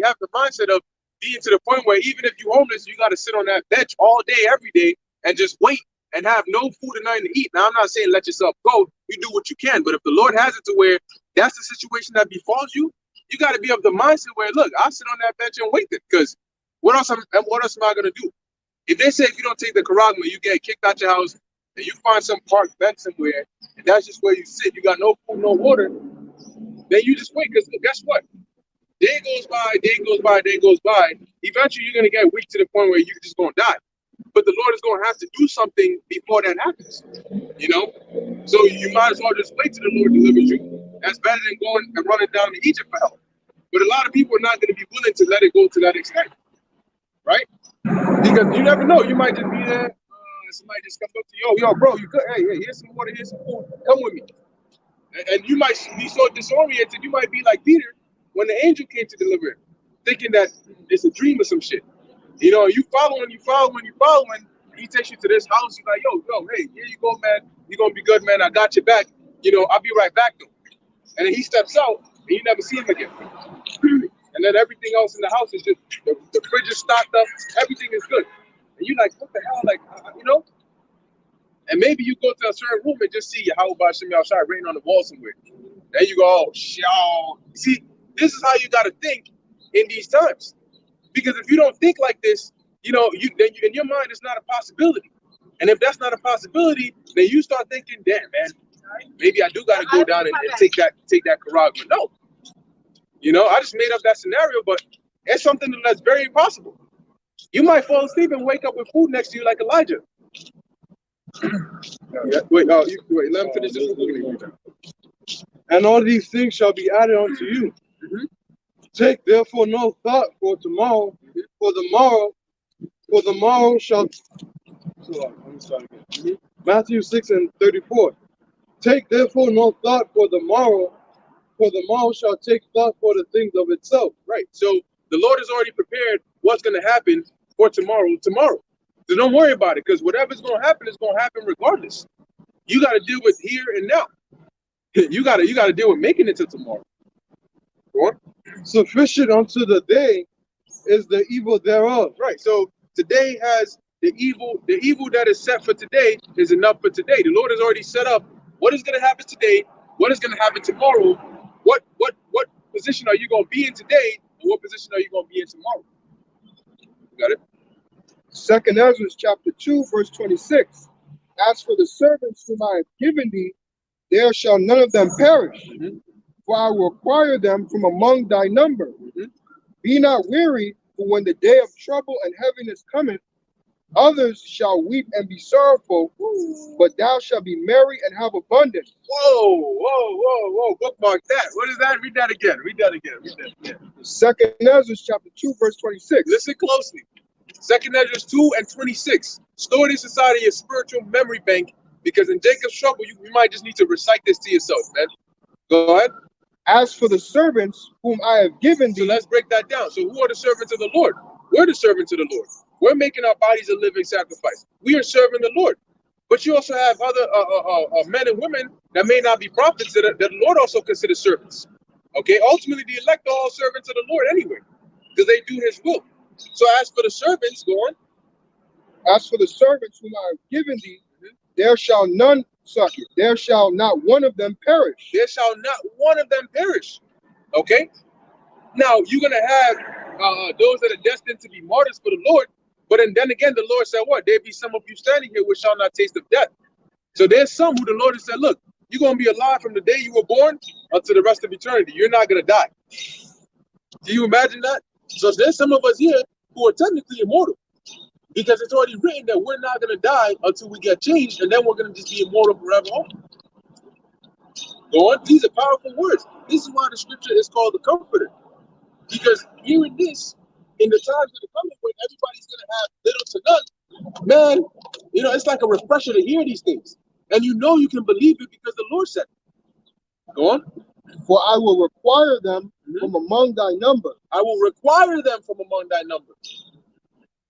have the mindset of being to the point where even if you're homeless, you gotta sit on that bench all day, every day, and just wait and have no food and nothing to eat. Now, I'm not saying let yourself go. You do what you can, but if the Lord has it to where that's the situation that befalls you, you gotta be of the mindset where, look, I'll sit on that bench and wait it, because what else am I gonna do? If they say if you don't take the charagma, you get kicked out your house, and you find some park bench somewhere, and that's just where you sit, you got no food, no water, then you just wait, because guess what? Day goes by, day goes by, day goes by. Eventually, you're gonna get weak to the point where you're just gonna die. But the Lord is gonna have to do something before that happens. You know, so you might as well just wait till the Lord delivers you. That's better than going and running down to Egypt for help. But a lot of people are not gonna be willing to let it go to that extent, right? Because you never know. You might just be there. Somebody just comes up to you, yo, bro, you good? Hey, here's some water, here's some food. Come with me. And you might be so disoriented. You might be like Peter when the angel came to deliver him, thinking that it's a dream or some shit. You know, you following, and he takes you to this house. He's like, yo, hey, here you go, man. You're gonna be good, man. I got your back. You know, I'll be right back though. And then he steps out, and you never see him again. And then everything else in the house is just the fridge is stocked up. Everything is good. And you're like, what the hell? Like, you know? And maybe you go to a certain room and just see Yahweh Shem Yahshai written on the wall somewhere. Then you go, oh, shit. See, this is how you got to think in these times. Because if you don't think like this, you know, then in your mind, it's not a possibility. And if that's not a possibility, then you start thinking, damn, man, maybe I do got to go down and take that charagma. No. You know, I just made up that scenario, but it's something that's very impossible. You might fall asleep and wake up with food next to you like Elijah. Wait, let me finish this. And all these things shall be added unto you. Take therefore no thought for tomorrow, for the morrow shall. Matthew 6:34. Take therefore no thought for the morrow shall take thought for the things of itself. Right. So the Lord has already prepared what's going to happen for tomorrow. So don't worry about it, because whatever's going to happen is going to happen regardless. You got to deal with here and now. You got to deal with making it to tomorrow. Go on. Sufficient unto the day is the evil thereof. Right. So today has the evil that is set for today is enough for today. The Lord has already set up what is going to happen today, what is going to happen tomorrow, what position are you going to be in today, and what position are you going to be in tomorrow. You got it? 2 Ezra chapter 2, verse 26. As for the servants whom I have given thee, there shall none of them perish, for I will acquire them from among thy number. Be not weary, for when the day of trouble and heaviness cometh, others shall weep and be sorrowful, but thou shalt be merry and have abundance. Whoa. Bookmark that. What is that? Read that again. 2 Ezra chapter 2, verse 26. Listen closely. 2 Ezra 2 and 26. Store this inside of your spiritual memory bank, because in Jacob's trouble, you might just need to recite this to yourself, man. Go ahead. As for the servants whom I have given thee. So let's break that down. So who are the servants of the Lord? We're the servants of the Lord. We're making our bodies a living sacrifice. We are serving the Lord. But you also have other men and women that may not be prophets that the Lord also considers servants. Okay, ultimately the elect are all servants of the Lord anyway, because they do his will. So as for the servants, go on. As for the servants whom I have given thee, there shall not one of them perish. There shall not one of them perish. Okay? Now, you're going to have those that are destined to be martyrs for the Lord, but then again, the Lord said what? There be some of you standing here which shall not taste of death. So there's some who the Lord has said, look, you're going to be alive from the day you were born until the rest of eternity. You're not going to die. Can you imagine that? So there's some of us here who are technically immortal, because it's already written that we're not going to die until we get changed, and then we're going to just be immortal forever on. Go on. These are powerful words. This is why the scripture is called the Comforter, because hearing this in the times that are coming when everybody's going to have little to none, man, you know, it's like a refresher to hear these things. And you know you can believe it because the Lord said it. Go on. For I will require them from among thy number. I will require them from among thy number.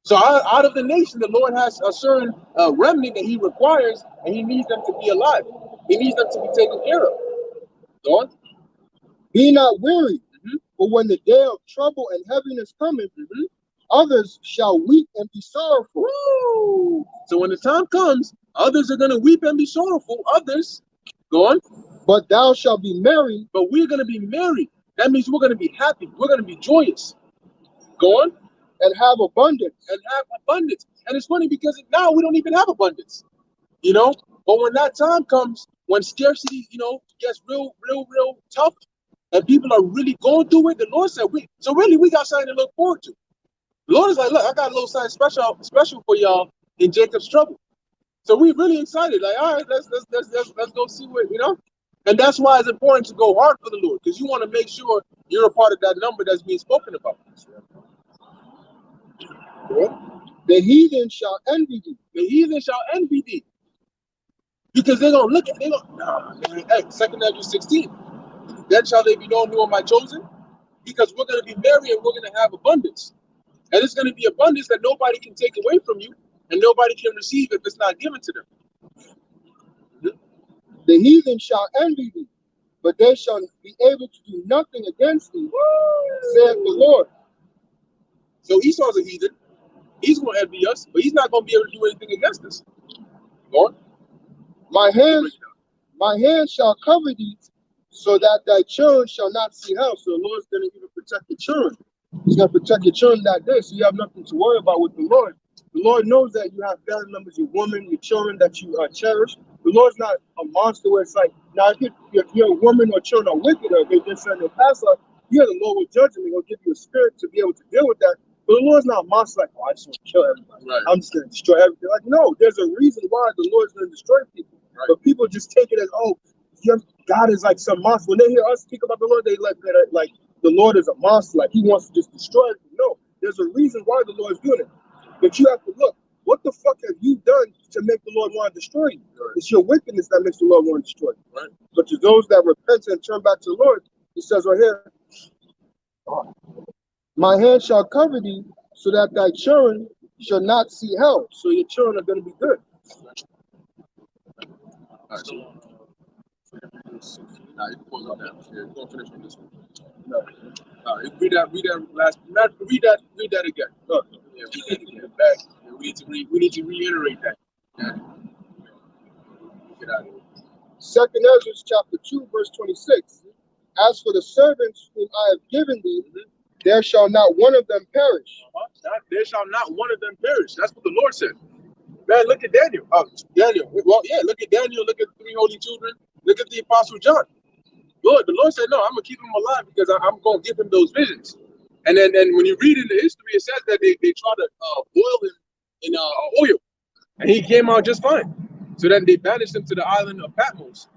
So out of the nation, the Lord has a certain remnant that he requires, and he needs them to be alive. He needs them to be taken care of. Go on. Be not weary, for when the day of trouble and heaviness cometh, others shall weep and be sorrowful. Woo! So when the time comes, others are going to weep and be sorrowful. Others, go on. But thou shalt be merry. But we're going to be merry. That means we're going to be happy. We're going to be joyous. Go on. And have abundance. And have abundance. And it's funny because now we don't even have abundance. You know? But when that time comes, when scarcity, you know, gets real tough, and people are really going through it, the Lord said, we got something to look forward to. The Lord is like, look, I got a little something special for y'all in Jacob's trouble. So we're really excited. Like, all right, let's go see what, you know? And that's why it's important to go hard for the Lord, because you want to make sure you're a part of that number that's being spoken about. The heathen shall envy thee. The heathen shall envy thee. Because they're going to look at, hey, 2 Samuel 16. Then shall they be known who are my chosen? Because we're going to be merry and we're going to have abundance. And it's going to be abundance that nobody can take away from you and nobody can receive if it's not given to them. The heathen shall envy thee, but they shall be able to do nothing against thee, saith the Lord. So Esau's a heathen. He's going to envy us, but he's not going to be able to do anything against us. Go on. My hand shall cover thee, so that thy children shall not see hell. So the Lord's going to even protect the children. He's going to protect your children that day, so you have nothing to worry about with the Lord. The Lord knows that you have family members, your woman, your children that you cherish. The Lord's not a monster where it's like, now if your woman or children are wicked or they just send their past life, yeah, the Lord will judge them and he'll give you a spirit to be able to deal with that. But the Lord's not a monster like, oh, I just want to kill everybody. Right. I'm just going to destroy everything. Like, no, there's a reason why the Lord's going to destroy people. Right. But people just take it as, oh, God is like some monster. When they hear us speak about the Lord, they like the Lord is a monster, like he wants to just destroy it. No, there's a reason why the Lord's doing it. But you have to look, what the fuck have you done to make the Lord want to destroy you? Right. It's your wickedness that makes the Lord want to destroy you. Right. But to those that repent and turn back to the Lord, he says right here, my hand shall cover thee, so that thy children shall not see hell. So your children are going to be good. All right, so nah, you can pause on that. Yeah, we're gonna finish with this one. No. Read that again. No. Yeah, we need to get back. We need to reiterate that. Yeah. Get out of here. 2 Ezra chapter 2, verse 26. As for the servants whom I have given thee, there shall not one of them perish. There shall not one of them perish. That's what the Lord said. Man, look at Daniel. Daniel. Well, yeah, look at Daniel. Look at the 3 holy children. Look at the Apostle John. The Lord said, no, I'm going to keep him alive because I'm going to give him those visions. And then when you read in the history, it says that they try to boil him in oil. And he came out just fine. So then they banished him to the island of Patmos.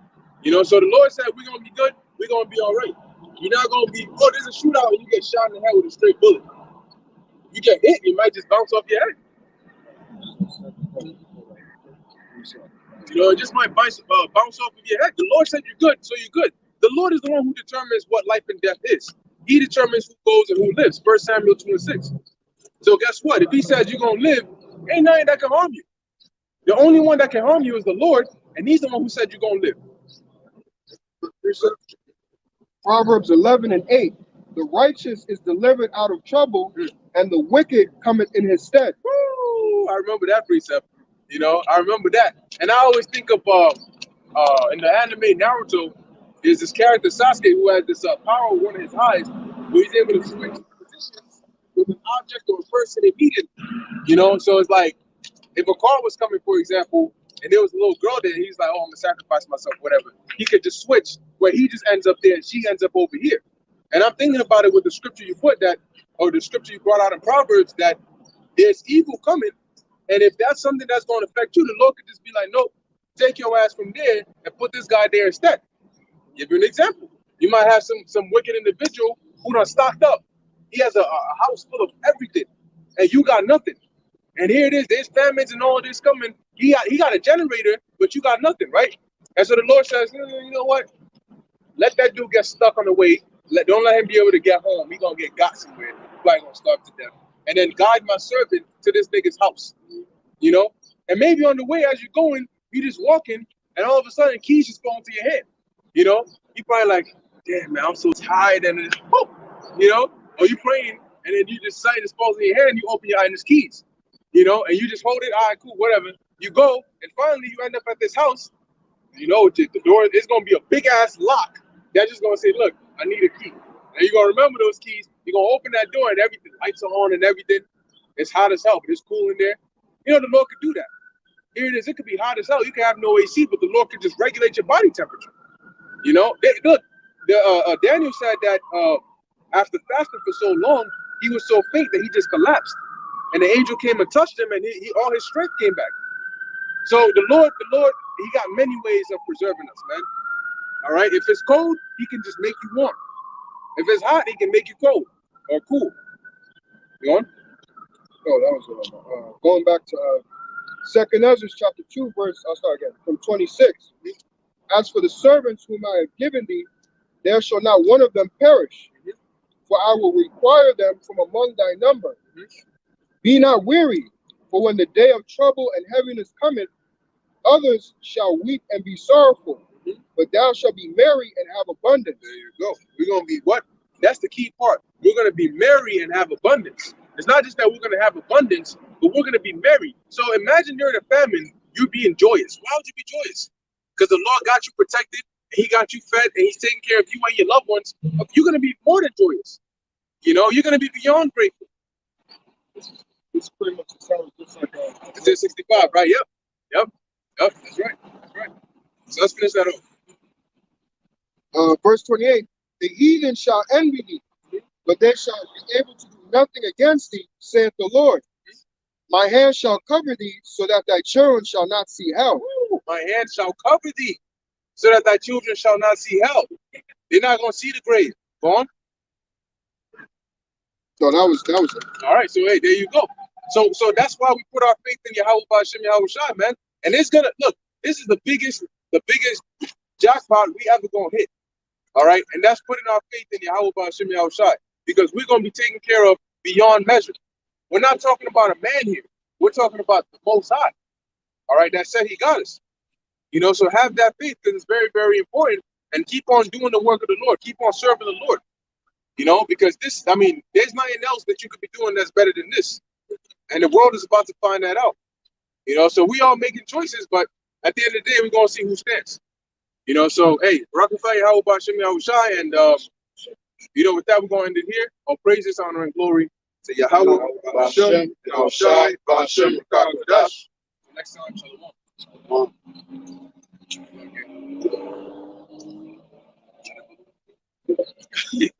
You know, so the Lord said, we're going to be good. We're going to be all right. You're not going to be, there's a shootout and you get shot in the head with a straight bullet. You get hit, you might just bounce off your head. You know, it just might bounce off of your head. The Lord said you're good, so you're good. The Lord is the one who determines what life and death is. He determines who goes and who lives. 1 Samuel 26. So guess what? If he says you're going to live, ain't nothing that can harm you. The only one that can harm you is the Lord, and he's the one who said you're going to live. Proverbs 11 and 8. The righteous is delivered out of trouble, and the wicked cometh in his stead. Woo! I remember that precept. You know, I remember that. And I always think of in the anime Naruto, there's this character Sasuke who has this power with one of his eyes, where he's able to switch positions with an object or a person immediately. You know, so it's like if a car was coming, for example, and there was a little girl there, and he's like, oh, I'm gonna sacrifice myself, whatever. He could just switch where he just ends up there and she ends up over here. And I'm thinking about it with the scripture you put that, or the scripture you brought out in Proverbs, that there's evil coming. And if that's something that's going to affect you, the Lord could just be like, nope, take your ass from there and put this guy there instead. Give you an example. You might have some wicked individual who done stocked up. He has a house full of everything, and you got nothing. And here it is, there's famines and all this coming. He got a generator, but you got nothing, right? And so the Lord says, you know what? Let that dude get stuck on the way. Don't let him be able to get home. He gonna get got somewhere. He's probably gonna starve to death. And then guide my servant to this nigga's house. You know? And maybe on the way as you're going, you just walking, and all of a sudden keys just go into your hand. You know, you probably like, damn man, I'm so tired, and then, whoop, you know, or you praying, and then you just sight is falls in your hand, and you open your eye and it's keys. You know, and you just hold it, all right, cool, whatever. You go, and finally you end up at this house. You know, the door is gonna be a big ass lock. That's just gonna say, look, I need a key. And you're gonna remember those keys. You're gonna open that door and everything, lights are on and everything. It's hot as hell, but it's cool in there. You know, the Lord could do that. Here it is, it could be hot as hell. You can have no AC, but the Lord could just regulate your body temperature. You know, look, Daniel said that after fasting for so long, he was so faint that he just collapsed. And the angel came and touched him, and all his strength came back. So the Lord, he got many ways of preserving us, man. All right, if it's cold, he can just make you warm. If it's hot, he can make you cold or cool. You on? Oh, that was going back to 2nd Ezra chapter 2, verse, I'll start again, from 26. As for the servants whom I have given thee, there shall not one of them perish, for I will require them from among thy number. Be not weary, for when the day of trouble and heaviness cometh, others shall weep and be sorrowful, but thou shalt be merry and have abundance. There you go. We're going to be what? That's the key part. We're going to be merry and have abundance. It's not just that we're going to have abundance, but we're going to be merry. So imagine during a famine, you're being joyous. Why would you be joyous? Because the Lord got you protected, and he got you fed, and he's taking care of you and your loved ones. You're going to be more than joyous. You know, you're going to be beyond grateful. This pretty much sounds just like Isaiah 65, right? Yep. That's right. So let's finish that off. verse 28. The heathen shall envy thee, but they shall be able to do nothing against thee, saith the Lord. My hand shall cover thee, so that thy children shall not see hell. My hand shall cover thee, so that thy children shall not see hell. They're not going to see the grave. Go on. So that was it. All right, so hey, there you go. So that's why we put our faith in Yahweh B'Shem Yahweh Shai, man. And it's gonna look. This is the biggest jackpot we ever gonna hit. All right, and that's putting our faith in Yahweh B'Shem Yahweh Shai, because we're gonna be taken care of beyond measure. We're not talking about a man here. We're talking about the Most High. All right, that said he got us. You know, so have that faith, because it's very, very important, and keep on doing the work of the Lord. Keep on serving the Lord. You know, because this, I mean, there's nothing else that you could be doing that's better than this. And the world is about to find that out. You know, so we all making choices, but at the end of the day, we're going to see who stands. You know, so, hey, Rockefeller, Yahweh B'Shem Yahweh Shai, and, you know, with that, we're going to end it here. All praises, honor, and glory to Yahweh B'Shem Yahweh Shai, B'Shem Kadash. Next time, Shalom.